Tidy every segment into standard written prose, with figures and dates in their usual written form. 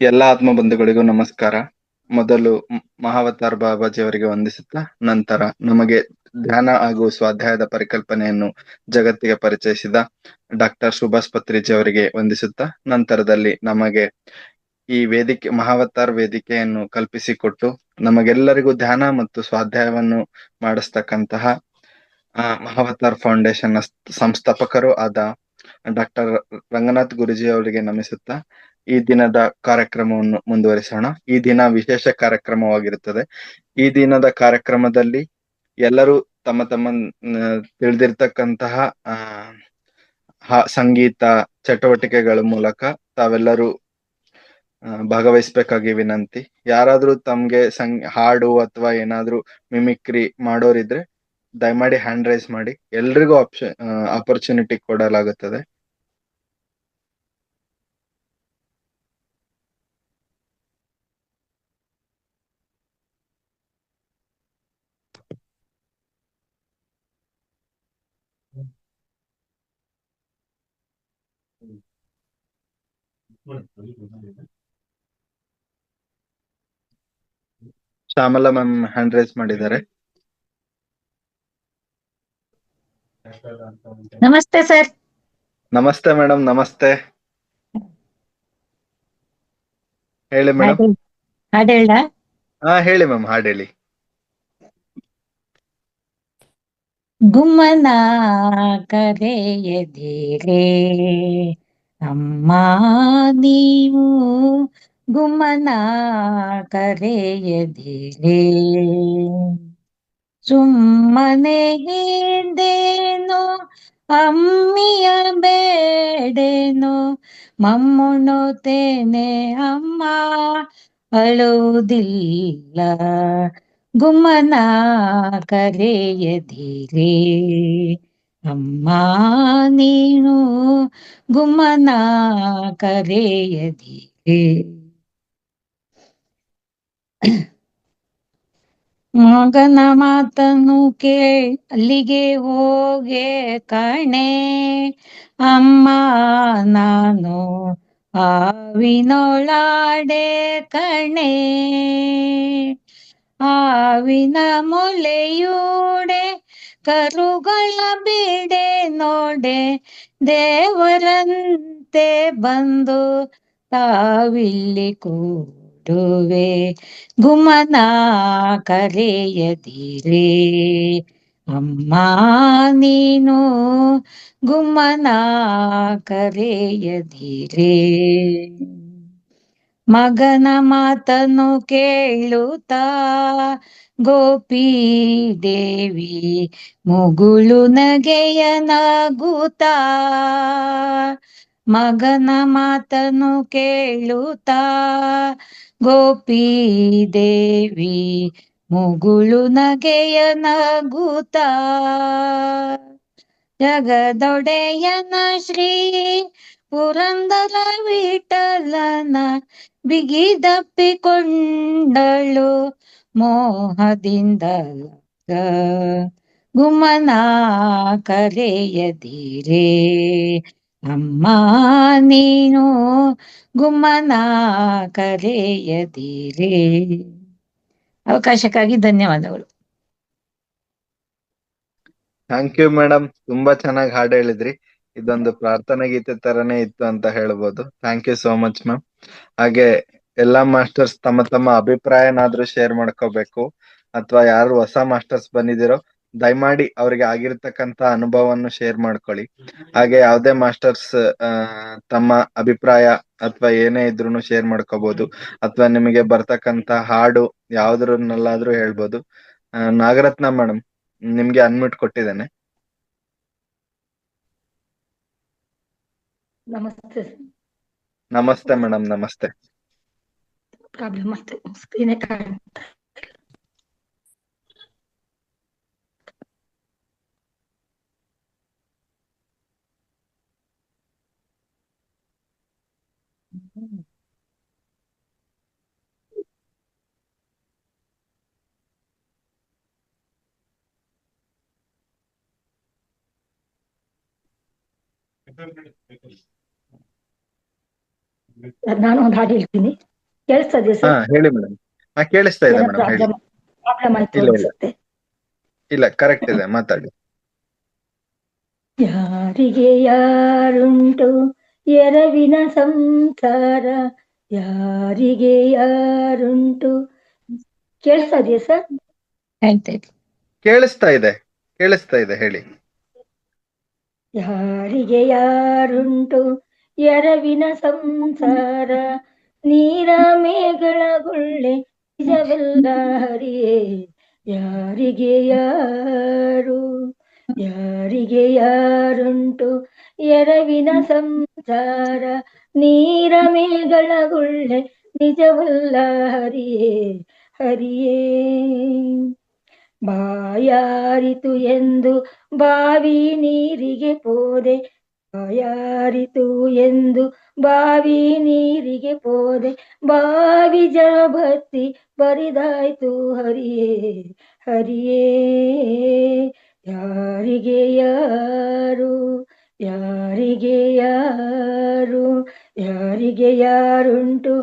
ಎಲ್ಲ ಆತ್ಮ ಬಂಧುಗಳಿಗೂ ನಮಸ್ಕಾರ. ಮೊದಲು ಮಹಾವತಾರ್ ಬಾಬಾಜಿಯವರಿಗೆ ವಂದಿಸುತ್ತಾ, ನಂತರ ನಮಗೆ ಧ್ಯಾನ ಹಾಗೂ ಸ್ವಾಧ್ಯಾಯದ ಪರಿಕಲ್ಪನೆಯನ್ನು ಜಗತ್ತಿಗೆ ಪರಿಚಯಿಸಿದ ಡಾಕ್ಟರ್ ಸುಭಾಷ್ ಪತ್ರಿಜಿ ಅವರಿಗೆ ವಂದಿಸುತ್ತಾ, ನಂತರದಲ್ಲಿ ನಮಗೆ ಈ ವೇದಿಕೆ ಮಹಾವತಾರ್ ವೇದಿಕೆಯನ್ನು ಕಲ್ಪಿಸಿಕೊಟ್ಟು ನಮಗೆಲ್ಲರಿಗೂ ಧ್ಯಾನ ಮತ್ತು ಸ್ವಾಧ್ಯಾಯವನ್ನು ಮಾಡಿಸ್ತಕ್ಕಂತಹ ಮಹಾವತಾರ್ ಫೌಂಡೇಶನ್ ಸಂಸ್ಥಾಪಕರು ಆದ ಡಾಕ್ಟರ್ ರಂಗನಾಥ್ ಗುರುಜಿ ಅವರಿಗೆ ನಮಿಸುತ್ತಾ ಈ ದಿನದ ಕಾರ್ಯಕ್ರಮವನ್ನು ಮುಂದುವರಿಸೋಣ. ಈ ದಿನ ವಿಶೇಷ ಕಾರ್ಯಕ್ರಮವಾಗಿರುತ್ತದೆ. ಈ ದಿನದ ಕಾರ್ಯಕ್ರಮದಲ್ಲಿ ಎಲ್ಲರೂ ತಮ್ಮ ತಮ್ಮ ತಿಳಿದಿರ್ತಕ್ಕಂತಹ ಸಂಗೀತ ಚಟುವಟಿಕೆಗಳ ಮೂಲಕ ತಾವೆಲ್ಲರೂ ಭಾಗವಹಿಸ್ಬೇಕಾಗಿ ವಿನಂತಿ. ಯಾರಾದ್ರೂ ತಮ್ಗೆ ಹಾಡು ಅಥವಾ ಏನಾದ್ರೂ ಮಿಮಿಕ್ರಿ ಮಾಡೋರಿದ್ರೆ ದಯಮಾಡಿ ಹ್ಯಾಂಡ್ ರೈಸ್ ಮಾಡಿ. ಎಲ್ರಿಗೂ ಆಪರ್ಚುನಿಟಿ ಕೊಡಲಾಗುತ್ತದೆ. ಶ್ಯಾಮಲಾ ಮ್ಯಾಮ್ ಹ್ಯಾಂಡ್ ರೈಸ್ ಮಾಡಿದ್ದಾರೆ. ನಮಸ್ತೆ ಸರ್. ನಮಸ್ತೆ ಮೇಡಮ್. ನಮಸ್ತೆ. ಹೇಳಿ ಮೇಡಮ್. ಹಾಡು ಹೇಳ? ಹೇಳಿ ಮ್ಯಾಮ್, ಹಾಡು ಹೇಳಿ. ಗುಮ್ಮನ ಕರೆಯದಿರೇ ಅಮ್ಮ ನೀವು, ಗುಮ್ಮನ ಕರೆಯದಿರೇ ಸುಮ್ಮನೆ ಹಿಂದೇನು ಅಮ್ಮಿಯ ಬೇಡೇನು ಮಮ್ಮುಣುತ್ತೇನೆ ಅಮ್ಮ ಅಳುವುದಿಲ್ಲ. ಗುಮ್ಮನ ಕರೆಯದಿರೇ ಅಮ್ಮ ನೀನು, ಗುಮ್ಮನ ಕರೆಯದಿರೇ. ಮಗನ ಮಾತನ್ನು ಅಲ್ಲಿಗೆ ಹೋಗೆ ಕಣೆ ಅಮ್ಮ ನಾನು ಆವಿನೊಳಾಡೆ ಕಣೆ, ಆವಿನ ಮೊಲೆಯೂಡೆ ಕರುಗಳ ಬಿಡೆ ನೋಡೆ ದೇವರಂತೆ ಬಂದು ತಾವಿಲ್ಲಿ ಕೂಡುವೆ. ಗುಮ್ಮನ ಕರೆಯದಿರೇ ಅಮ್ಮ ನೀನು, ಗುಮ್ಮನ ಕರೆಯದಿರೇ. ಮಗನ ಮಾತನ್ನು ಕೇಳುತ್ತಾ ಗೋಪಿ ದೇವಿ ಮುಗುಳು ನಗೆಯ ನಗುತ್ತಾ, ಮಗನ ಮಾತನ್ನು ಕೇಳುತ್ತಾ ಗೋಪಿ ದೇವಿ ಮುಗುಳು ನಗೆಯ ನಗುತ್ತಾ, ಜಗದೊಡೆಯನ ಶ್ರೀ ಪುರಂದರ ವಿಠಲನ ಬಿಗಿದಪ್ಪಿಕೊಂಡಳು ಮೋಹದಿಂದ. ಗುಮ್ಮನ ಕರೆಯದಿರೇ ಅಮ್ಮ ನೀನು, ಗುಮ್ಮನ ಕರೆಯದಿರೇ. ಅವಕಾಶಕ್ಕಾಗಿ ಧನ್ಯವಾದಗಳು. Thank you madam. ತುಂಬಾ ಚೆನ್ನಾಗಿ ಹಾಡು ಹೇಳಿದ್ರಿ. ಇದೊಂದು ಪ್ರಾರ್ಥನಾ ಗೀತೆ ತರನೇ ಇತ್ತು ಅಂತ ಹೇಳ್ಬೋದು. Thank you so much ma'am. ಹಾಗೆ ಎಲ್ಲಾ ಮಾಸ್ಟರ್ಸ್ ತಮ್ಮ ತಮ್ಮ ಅಭಿಪ್ರಾಯನಾದ್ರೂ ಶೇರ್ ಮಾಡ್ಕೋಬೇಕು, ಅಥವಾ ಯಾರು ಹೊಸ ಮಾಸ್ಟರ್ಸ್ ಬಂದಿದ್ದೀರೋ ದಯಮಾಡಿ ಅವ್ರಿಗೆ ಆಗಿರ್ತಕ್ಕಂತ ಅನುಭವವನ್ನು ಶೇರ್ ಮಾಡ್ಕೊಳ್ಳಿ. ಹಾಗೆ ಯಾವುದೇ ಮಾಸ್ಟರ್ಸ್ ತಮ್ಮ ಅಭಿಪ್ರಾಯ ಅಥವಾ ಏನೇ ಇದ್ರು ಶೇರ್ ಮಾಡ್ಕೋಬಹುದು, ಅಥವಾ ನಿಮಗೆ ಬರ್ತಕ್ಕಂತ ಹಾಡು ಯಾವ್ದ್ರನ್ನೆಲ್ಲಾದ್ರೂ ಹೇಳ್ಬೋದು. ನಾಗರತ್ನ ಮೇಡಮ್, ನಿಮ್ಗೆ ಅನ್ಮ್ಯೂಟ್ ಕೊಟ್ಟಿದ್ದೇನೆ. ನಮಸ್ತೆ. ನಮಸ್ತೆ ಮೇಡಮ್. ನಮಸ್ತೆ. ಪ್ರಾಬ್ಲಮ್ ಆಯ್ತು, ಸ್ಕ್ರೀನೇ ಕಾಣ್ತಾ ನಾನು ಒಂದು ಹಾಡು ಹೇಳ್ತೀನಿ. ಕೇಳಿಸ್ತದೆ ಹಾ ಸರ್? ಹೇಳಿ ಮೇಡಮ್. ಹಾ ಕೇಳಿಸ್ತಾ ಇದೆ ಏನೋ ಮೇಡಮ್, ಹೇಳಿ. ಪ್ರಾಬ್ಲಮ್ ಆಯ್ತು ಇಲ್ಲ ಇಲ್ಲ ಅನ್ಸುತ್ತೆ. ಇಲ್ಲ, ಕರೆಕ್ಟ್ ಇದೆ, ಮಾತಾಡಿ. ಯಾರಿಗೆ ಯಾರುಂಟು ಎರವಿನ ಸಂಸಾರ, ಯಾರಿಗೆ ಯಾರುಂಟು. ಕೇಳಿಸ್ತದೆಯಾ ಸರ್? ಆಯ್ತಾಯ್ತು. ಕೇಳಿಸ್ತಾ ಇದೆ, ಹೇಳಿ. ಯಾರಿಗೆ ಯಾರುಂಟು ಎರವಿನ ಸಂಸಾರ, ನೀರ ಮೇಗಳ ಗುಳ್ಳೆ ನಿಜವೆಲ್ಲ ಹರಿಯೇ. ಯಾರಿಗೆ ಯಾರು, ಯಾರಿಗೆ ಯಾರುಂಟು ಎರವಿನ ಸಂಸಾರ, ನೀರ ಮೇಗಳ ಗುಳ್ಳೆ ನಿಜವಲ್ಲ ಹರಿಯೇ, ಹರಿಯೇ. ಬಾಯಾರಿತು ಎಂದು ಬಾವಿ ನೀರಿಗೆ ಪೋದೆ, ಬಾಯಾರಿತು ಎಂದು ಬಾವಿ ನೀರಿಗೆ ಪೋದೆ, ಬಾವಿ ಜಲಬತ್ತಿ ಬರಿದಾಯ್ತು ಹರಿಯೇ, ಹರಿಯೇ. ಯಾರಿಗೆ ಯಾರು, ಯಾರಿಗೆ ಯಾರು, ಯಾರಿಗೆ ಯಾರುಂಟು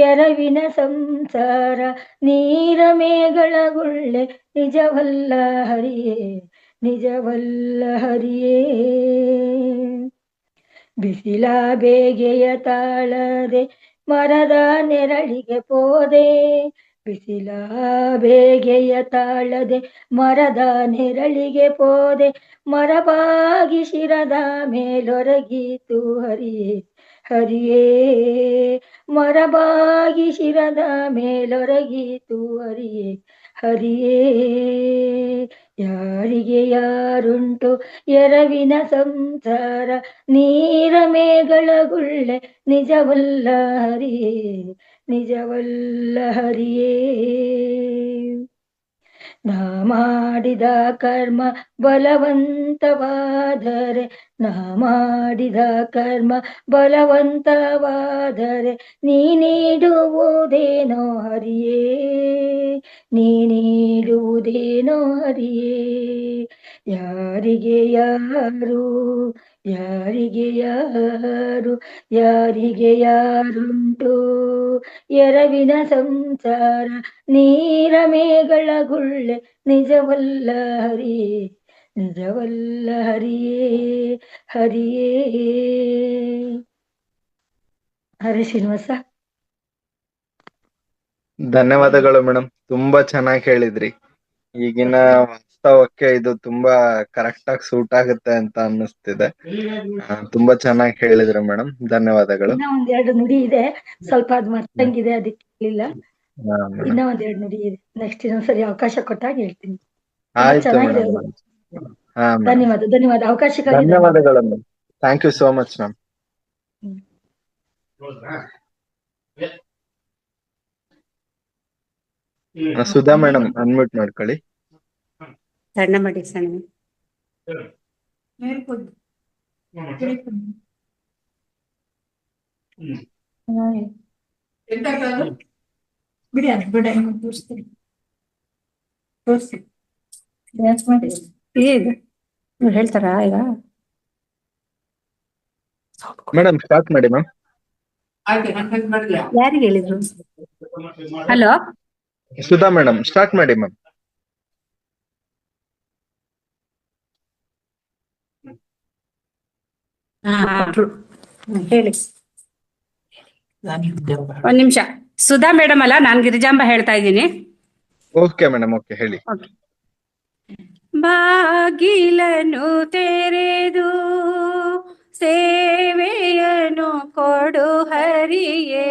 ಎರವಿನ ಸಂಸಾರ, ನೀರ ಮೇಗಳ ಗುಳ್ಳೆ ನಿಜವಲ್ಲ ಹರಿಯೇ, ನಿಜವಲ್ಲ ಹರಿಯೇ. ಬಿಸಿಲ ಬೇಗೆಯ ತಾಳದೆ ಮರದ ನೆರಳಿಗೆ ಪೋದೆ, ಬಿಸಿಲ ಬೇಗೆಯ ತಾಳದೆ ಮರದ ನೆರಳಿಗೆ ಪೋದೆ, ಮರಬಾಗಿ ಶಿರದ ಮೇಲೊರಗೀತು ಹರಿಯೇ, ಹರಿಯೇ. ಮರಬಾಗಿ ಶಿರದ ಮೇಲೊರಗೀತು ಹರಿಯೇ, ಹರಿಯೇ. ಯಾರಿಗೆ ಯಾರುಂಟು ಎರವಿನ ಸಂಸಾರ, ನೀರ ಮೇಗಳ ಗುಳ್ಳೆ ನಿಜವಲ್ಲ ಹರಿಯೇ, ನಿಜವಲ್ಲ ಹರಿಯೇ. ನಾ ಮಾಡಿದ ಕರ್ಮ ಬಲವಂತವಾದರೆ, ನಾ ಮಾಡಿದ ಕರ್ಮ ಬಲವಂತವಾದರೆ, ನೀ ನೀಡುವುದೇನೋ ಹರಿಯೇ, ನೀ ನೀಡುವುದೇನೋ ಹರಿಯೇ. ಯಾರಿಗೆ ಯಾರು, ಯಾರಿಗೆ ಯಾರು, ಯಾರಿಗೆ ಯಾರುಂಟು ಎರವಿನ ಸಂಸಾರ, ನೀರ ಮೇಗಳ ಗುಳ್ಳೆ ನಿಜವಲ್ಲ ಹರಿಯೇ, ನಿಜವಲ್ಲ ಹರಿಯೇ, ಹರಿಯೇ. ಹರಿ ಶ್ರೀನಿವಾಸ. ಧನ್ಯವಾದಗಳು ಮೇಡಮ್, ತುಂಬಾ ಚೆನ್ನಾಗಿ ಹೇಳಿದ್ರಿ. ಈಗಿನ ವಾಸ್ತವಕ್ಕೆ ಇದು ತುಂಬಾ ಕರೆಕ್ಟ್ ಆಗಿ ಸೂಟ್ ಆಗುತ್ತೆ ಅಂತ ಅನ್ನಿಸ್ತಿದೆ. ತುಂಬಾ ಚೆನ್ನಾಗಿ ಹೇಳಿದ್ರಿ ಮೇಡಮ್, ಧನ್ಯವಾದಗಳು. ಇನ್ನ ಒಂದೆರಡು ನುಡಿ ಇದೆ, ಸ್ವಲ್ಪ ಅದು ಮರ್ತಂಗಿದೆ, ಅದಕ್ಕೆ ಹೇಳಿಲ್ಲ. ಹಾ ಇನ್ನ ಮೇಡಮ್, ಒಂದೆರಡು ನುಡಿ ಇದೆ, ನೆಕ್ಸ್ಟ್ ಇನ್ನೊಂದ್ಸರಿ ಅವಕಾಶ ಕೊಟ್ಟಾಗ ಹೇಳ್ತೀನಿ. ತುಂಬಾ ಆಯ್ತು ಚೆನ್ನಾಗಿದೆ ಮೇಡಮ್. ಅದು. ಹಾ ಮೇಡಮ್, ಧನ್ಯವಾದ, ಧನ್ಯವಾದ, ಅವಕಾಶಕ್ಕಾಗಿ ಧನ್ಯವಾದ. ಧನ್ಯವಾದಗಳು madam. Thank you so much ma'am. Hmm. Sudha madam, unmute ಮಾಡ್ಕೊಳ್ಳಿ. ಸಣ್ಣ ಮಾಡಿ ಸಣ್ಣ ಬಿಡಿ ಬಿಡ ತೋರಿಸ್ತೀನಿ ತೋರಿಸಿ ಡ್ಯಾನ್ಸ್ ಮಾಡಿ ಇದು ನೀವು ಹೇಳ್ತಾರಾ ಈಗ ಮೇಡಮ್ ಸ್ಟಾರ್ಟ್ ಮಾಡಿ ಮ್ಯಾಮ್. ಯಾರಿಗೆ ಹೇಳಿದ್ರು? ಹಲೋ ಸುಧಾ ಮೇಡಮ್ ಸ್ಟಾರ್ಟ್ ಮಾಡಿ ಮ್ಯಾಮ್. ಹೇಳಿ. ಒಂದ್ ನಿಮಿಷ. ಸುಧಾ ಮೇಡಮ್ ಅಲ್ಲ, ನಾನ್ ಗಿರಿಜಾಂಬ ಹೇಳ್ತಾ ಇದ್ದೀನಿ. ಓಕೆ ಮೇಡಮ್, ಓಕೆ ಹೇಳಿ. ಬಾಗಿಲನು ತೆರೆದು ಸೇವೆಯನು ಕೊಡು ಹರಿಯೇ,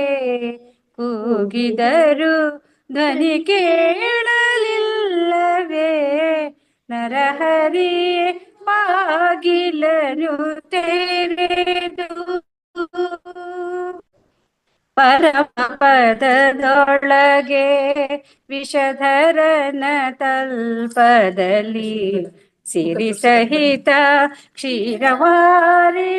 ಕೂಗಿದರು ಧ್ವನಿ ಕೇಳಲಿಲ್ಲವೇ ನರಹರಿಯೇ. ಬಾಗಿಲನು ತೆರೆದು ಪರಮ ಪದದೊಳಗೆ ವಿಷಧರನ ತಲ್ಪದಲ್ಲಿ ಸಿರಿ ಸಹಿತ ಕ್ಷೀರವಾರಿ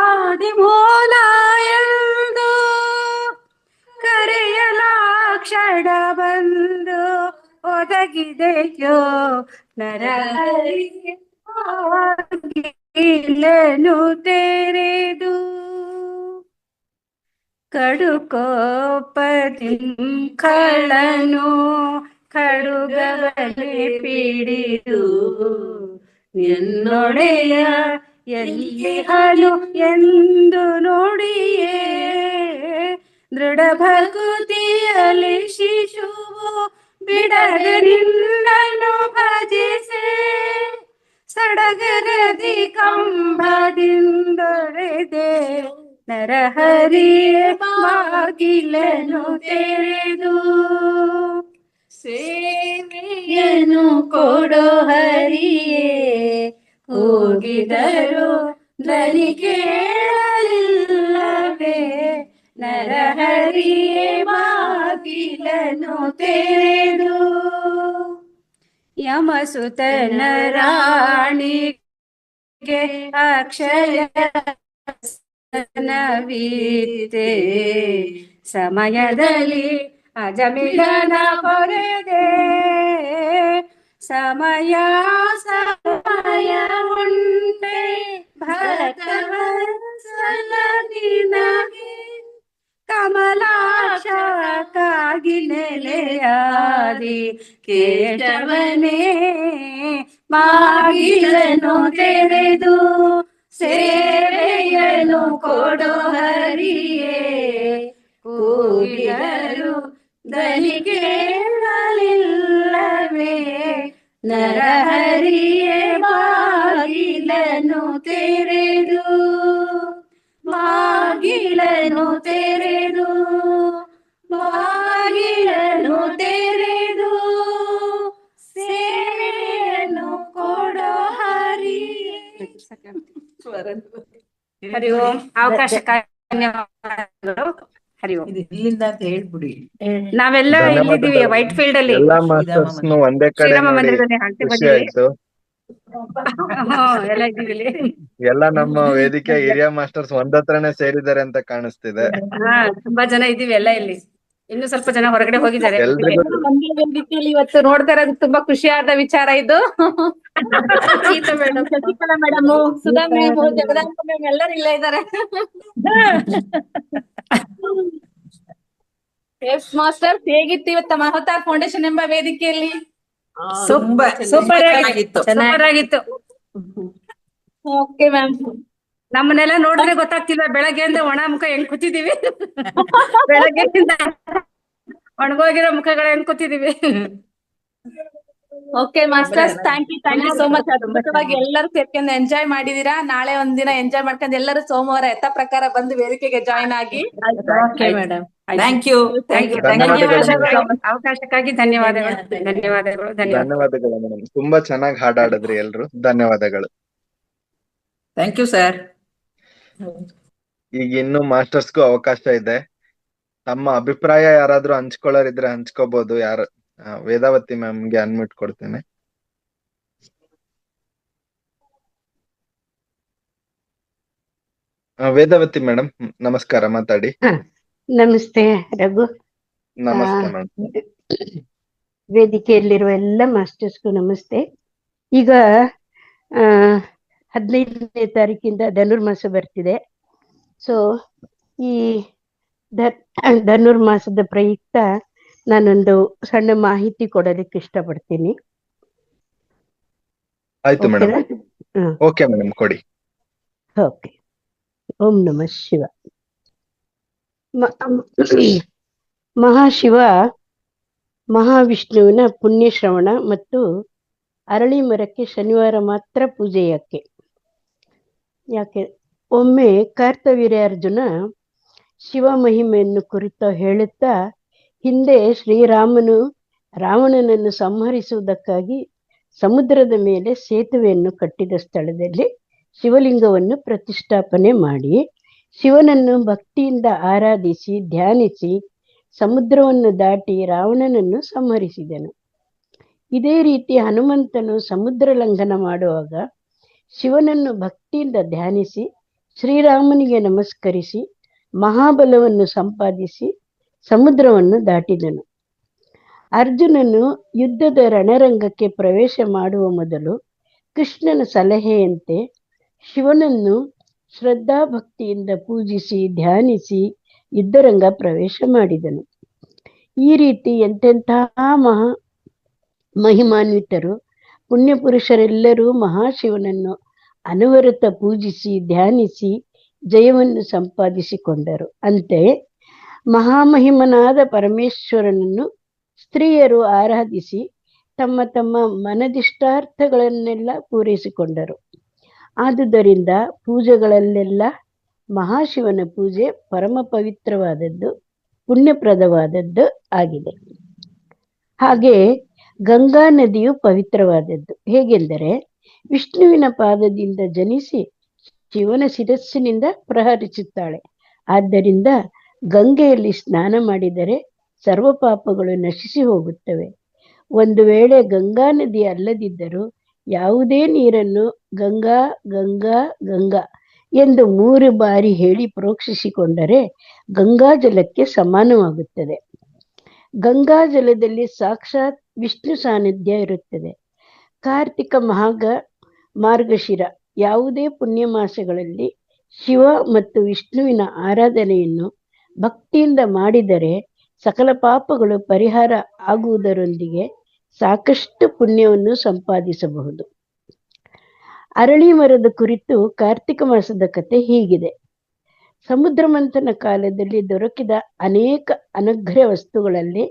ಆದಿ ಮೂಲ ಎಂದು ಕರೆಯಲಾಕ್ಷಣ ಬಂದು ಒದಗಿದೆಯೋ ನರಹರಿ. ಬಾಗಿಲನು ತೆರೆದು ಕಡುಕೋಪದಿಂಕಳನು ಕಡುಗವನೆ ಪಿಡಿದು ಎನ್ನೊಡೆಯ ಎಲ್ಲಿಹನು ಎಂದು ನೋಡಿಯೇ ದೃಢ ಭಕ್ತಿಯಲ್ಲಿ ಶಿಶುವು ಬಿಡದೆ ನಿನ್ನನ್ನು ಭಜಿಸೆ ಸಡಗರದಿ ಕಂಬದಿಂದೊರೆದೆ ನರಹರಿಯ ಬಾಗಿಲನು ತೆರೆದು ಸೇವೆಯನ್ನು ಕೊಡೋ ಹರಿಯೇ ಕೂಗಿದರು ಧ್ವನಿ ಕೇಳಲಿಲ್ಲವೇ ನರಹರಿಯೇ ಬಾಗಿಲನು ತೆರೆದು ಯಮಸುತನ ರಾಣಿಗೆ ಅಕ್ಷಯ ನವೀತೆ ಸಮಯದಲ್ಲಿ ಅಜಮಿಲನ ಹೊರೆದೆ ಸಮಯ ಉಂಟೆ ಭಕ್ತವತ್ಸಲ ನಿನಗೆ ಕಮಲಾಕ್ಷ ಕಾಗಿ ನೆಲೆಯಾದಿ ಕೇಶವನೇ ಬಾಗಿಲನು ತೆರೆದು ಸೇವೆಯನ್ನು ಕೊಡೋ ಹರಿಯೇ ಕೂಗಿದರು ಧ್ವನಿ ಕೇಳಲಿಲ್ಲವೇ ನರಹರಿಯೇ ಬಾಗಿಲನು ತೆರೆದು ಬಾಗಿಲನು ತೆರೆದು ಬಾಗಿಲನು ತೆರೆದು ಸೇವೆಯನ್ನು ಕೊಡೋ ಹರಿಯೇ. ಹರಿ ಓಂ. ಅವಕಾಶಕ್ಕಾಗಿ ಧನ್ಯವಾದಗಳು. ಹರಿ ಓಂ. ಇಲ್ಲಿಂದ ಅಂತ ಹೇಳ್ಬಿಡಿ. ನಾವೆಲ್ಲ ಇಲ್ಲಿದ್ದೀವಿ ವೈಟ್ ಫೀಲ್ಡ್ ಅಲ್ಲಿ ಎಲ್ಲಾ ಮಾಸ್ಟರ್ಸ್ ಒಂದೇ ಕಡೆ ಶ್ರೀರಾಮ ನೋಡಿ ಮಂದಿರದಲ್ಲಿ ಹಾಲ್ಟ್ ಖುಷಿ ಬಂದಿವಿ. ಆಯ್ತು. ಎಲ್ಲ ಇದ್ದೀವಿ ಇಲ್ಲಿ. ಎಲ್ಲ ನಮ್ಮ ವೇದಿಕೆ ಹಿರಿಯ ಮಾಸ್ಟರ್ಸ್ ಒಂದತ್ರನೇ ಸೇರಿದ್ದಾರೆ ಅಂತ ಕಾಣಿಸ್ತಿದೆ. ತುಂಬಾ ಜನ ಇದ್ದೀವಿ ಎಲ್ಲ ಇಲ್ಲಿ. ಇನ್ನು ಸ್ವಲ್ಪ ಜನ ಹೊರಗಡೆ ಹೋಗಿದ್ದಾರೆ. ಎಲ್ರಿಗೂ ಒಂದೇ ವೇದಿಕೆಯಲ್ಲಿ ಇವತ್ತು ನೋಡ್ತಾ ಇರೋದು ತುಂಬಾ ಖುಷಿಯಾದ ವಿಚಾರ ಇದು. Madam, Shashikala madam, Sudha ma'am, Jagadamba ma'am ಎಲ್ಲರೂ ಇಲ್ಲೇ ಇದ್ದಾರೆ. ಎಸ್ ಮಾಸ್ಟರ್, ಹೇಗಿತ್ತು ಇವತ್ತ ಮಹತಾರ್ ಫೌಂಡೇಶನ್ ಎಂಬ ವೇದಿಕೆಯಲ್ಲಿ? ಸೂಪರ್ ಆಗಿತ್ತು. ಸೂಪರ್ ಆಗಿತ್ತು. Okay ma'am. ನಮ್ಮನ್ನೆಲ್ಲ ನೋಡಿದ್ರೆ ಗೊತ್ತಾಗ್ತಿಲ್ಲ, ಬೆಳಗ್ಗೆಯಿಂದ ಒಣ ಮುಖ ಹೆಂಗ್ ಕೂತಿದೀವಿ. ಬೆಳಗ್ಗೆಯಿಂದ ಒಣಗೋಗಿರೋ ಮುಖಗಳ ಹೆಂಗ್ ಕೂತಿದೀವಿ. Okay masters, thank you so much. ಅದ್ಭುತವಾಗಿ ಎಲ್ಲರೂ ಸೇರ್ಕೊಂಡು ಎಂಜಾಯ್ ಮಾಡಿದೀರಾ. ನಾಳೆ ಒಂದಿನ ಎಂಜಾಯ್ ಮಾಡ್ಕೊಂಡು ಎಲ್ಲರೂ ಸೋಮವಾರ ಯಥಾ ಪ್ರಕಾರ ಬಂದು ವೇದಿಕೆಗೆ ಜಾಯಿನ್ ಆಗಿ. Madam, thank you. ಅವಕಾಶಕ್ಕಾಗಿ ಧನ್ಯವಾದಗಳು. ಧನ್ಯವಾದಗಳು. ಧನ್ಯವಾದಗಳು ಮೇಡಮ್. ತುಂಬಾ ಚೆನ್ನಾಗಿ ಹಾಡಾಡಿದ್ರಿ ಎಲ್ರು. ಧನ್ಯವಾದಗಳು. Thank you sir. ಈಗ ಇನ್ನು ಮಾಸ್ಟರ್ಸ್ಗೂ ಅವಕಾಶ ಇದೆ. ತಮ್ಮ ಅಭಿಪ್ರಾಯ ಯಾರಾದ್ರೂ ಹಂಚ್ಕೊಳ್ಳೋರಿದ್ರೆ ಹಂಚ್ಕೋಬಹುದು. ಯಾರು? ವೇದಾವತಿ ಮ್ಯಾಮ್ಗೆ ಅನ್ಮ್ಯೂಟ್ ಕೊಡ್ತೇನೆ. ವೇದಾವತಿ ಮೇಡಮ್ ನಮಸ್ಕಾರ, ಮಾತಾಡಿ. ನಮಸ್ತೆ ರಘು. ನಮಸ್ತೆ ಮೇಡಮ್. ವೇದಿಕೆಯಲ್ಲಿರುವ ಎಲ್ಲ ಮಾಸ್ಟರ್ಸ್ಗೂ ನಮಸ್ತೆ. ಈಗ 15ನೇ ತಾರೀಕಿಂದ ಧನುರ್ಮಾಸ ಬರ್ತಿದೆ. ಸೊ ಈ ಧನುರ್ಮಾಸದ ಪ್ರಯುಕ್ತ ನಾನೊಂದು ಸಣ್ಣ ಮಾಹಿತಿ ಕೊಡೋದಕ್ಕೆ ಇಷ್ಟಪಡ್ತೀನಿ. ಆಯ್ತು ಮೇಡಮ್. ಓಕೆ ಮೇಡಮ್, ಕೊಡಿ. ಓಕೆ. ಓಂ ನಮಃ ಶಿವ. ಮಹಾಶಿವ ಮಹಾವಿಷ್ಣುವಿನ ಪುಣ್ಯಶ್ರವಣ ಮತ್ತು ಅರಳಿ ಮರಕ್ಕೆ ಶನಿವಾರ ಮಾತ್ರ ಪೂಜೆ ಯಾಕೆ? ಒಮ್ಮೆ ಕಾರ್ತವೀರ್ಯಾರ್ಜುನ ಶಿವ ಮಹಿಮೆಯನ್ನು ಕುರಿತು ಹೇಳುತ್ತಾ, ಹಿಂದೆ ಶ್ರೀರಾಮನು ರಾವಣನನ್ನು ಸಂಹರಿಸುವುದಕ್ಕಾಗಿ ಸಮುದ್ರದ ಮೇಲೆ ಸೇತುವೆಯನ್ನು ಕಟ್ಟಿದ ಸ್ಥಳದಲ್ಲಿ ಶಿವಲಿಂಗವನ್ನು ಪ್ರತಿಷ್ಠಾಪನೆ ಮಾಡಿ ಶಿವನನ್ನು ಭಕ್ತಿಯಿಂದ ಆರಾಧಿಸಿ ಧ್ಯಾನಿಸಿ ಸಮುದ್ರವನ್ನು ದಾಟಿ ರಾವಣನನ್ನು ಸಂಹರಿಸಿದನು. ಇದೇ ರೀತಿ ಹನುಮಂತನು ಸಮುದ್ರ ಲಂಘನ ಮಾಡುವಾಗ ಶಿವನನ್ನು ಭಕ್ತಿಯಿಂದ ಧ್ಯಾನಿಸಿ ಶ್ರೀರಾಮನಿಗೆ ನಮಸ್ಕರಿಸಿ ಮಹಾಬಲವನ್ನು ಸಂಪಾದಿಸಿ ಸಮುದ್ರವನ್ನು ದಾಟಿದನು. ಅರ್ಜುನನು ಯುದ್ಧದ ರಣರಂಗಕ್ಕೆ ಪ್ರವೇಶ ಮಾಡುವ ಮೊದಲು ಕೃಷ್ಣನ ಸಲಹೆಯಂತೆ ಶಿವನನ್ನು ಶ್ರದ್ಧಾಭಕ್ತಿಯಿಂದ ಪೂಜಿಸಿ ಧ್ಯಾನಿಸಿ ಯುದ್ಧರಂಗ ಪ್ರವೇಶ ಮಾಡಿದನು. ಈ ರೀತಿ ಎಂತೆಂತಹ ಮಹಿಮಾನ್ವಿತರು ಪುಣ್ಯಪುರುಷರೆಲ್ಲರೂ ಮಹಾಶಿವನನ್ನು ಅನವರತ ಪೂಜಿಸಿ ಧ್ಯಾನಿಸಿ ಜಯವನ್ನು ಸಂಪಾದಿಸಿಕೊಂಡರು. ಅಂತೆಯೇ ಮಹಾಮಹಿಮನಾದ ಪರಮೇಶ್ವರನನ್ನು ಸ್ತ್ರೀಯರು ಆರಾಧಿಸಿ ತಮ್ಮ ತಮ್ಮ ಮನದಿಷ್ಟಾರ್ಥಗಳನ್ನೆಲ್ಲ ಪೂರೈಸಿಕೊಂಡರು. ಆದುದರಿಂದ ಪೂಜೆಗಳಲ್ಲೆಲ್ಲ ಮಹಾಶಿವನ ಪೂಜೆ ಪರಮ ಪವಿತ್ರವಾದದ್ದು, ಪುಣ್ಯಪ್ರದವಾದದ್ದು ಆಗಿದೆ. ಹಾಗೆ ಗಂಗಾ ನದಿಯು ಪವಿತ್ರವಾದದ್ದು. ಹೇಗೆಂದರೆ ವಿಷ್ಣುವಿನ ಪಾದದಿಂದ ಜನಿಸಿ ಶಿವನ ಶಿರಸ್ಸಿನಿಂದ ಪ್ರಹರಿಸುತ್ತಾಳೆ. ಆದ್ದರಿಂದ ಗಂಗೆಯಲ್ಲಿ ಸ್ನಾನ ಮಾಡಿದರೆ ಸರ್ವ ಪಾಪಗಳು ನಶಿಸಿ ಹೋಗುತ್ತವೆ. ಒಂದು ವೇಳೆ ಗಂಗಾ ನದಿ ಅಲ್ಲದಿದ್ದರೂ ಯಾವುದೇ ನೀರನ್ನು ಗಂಗಾ ಗಂಗಾ ಗಂಗಾ ಎಂದು 3 ಬಾರಿ ಹೇಳಿ ಪ್ರೋಕ್ಷಿಸಿಕೊಂಡರೆ ಗಂಗಾ ಜಲಕ್ಕೆ ಸಮಾನವಾಗುತ್ತದೆ. ಗಂಗಾ ಜಲದಲ್ಲಿ ಸಾಕ್ಷಾತ್ ವಿಷ್ಣು ಸಾನ್ನಿಧ್ಯ ಇರುತ್ತದೆ. ಕಾರ್ತಿಕ ಮಾರ್ಗಶಿರ ಯಾವುದೇ ಪುಣ್ಯ ಮಾಸಗಳಲ್ಲಿ ಶಿವ ಮತ್ತು ವಿಷ್ಣುವಿನ ಆರಾಧನೆಯನ್ನು ಭಕ್ತಿಯಿಂದ ಮಾಡಿದರೆ ಸಕಲ ಪಾಪಗಳು ಪರಿಹಾರ ಆಗುವುದರೊಂದಿಗೆ ಸಾಕಷ್ಟು ಪುಣ್ಯವನ್ನು ಸಂಪಾದಿಸಬಹುದು. ಅರಳಿ ಮರದ ಕುರಿತು ಕಾರ್ತಿಕ ಮಾಸದ ಕಥೆ ಹೀಗಿದೆ. ಸಮುದ್ರ ಮಂಥನ ಕಾಲದಲ್ಲಿ ದೊರಕಿದ ಅನೇಕ ಅನಘ್ರ ವಸ್ತುಗಳಲ್ಲಿ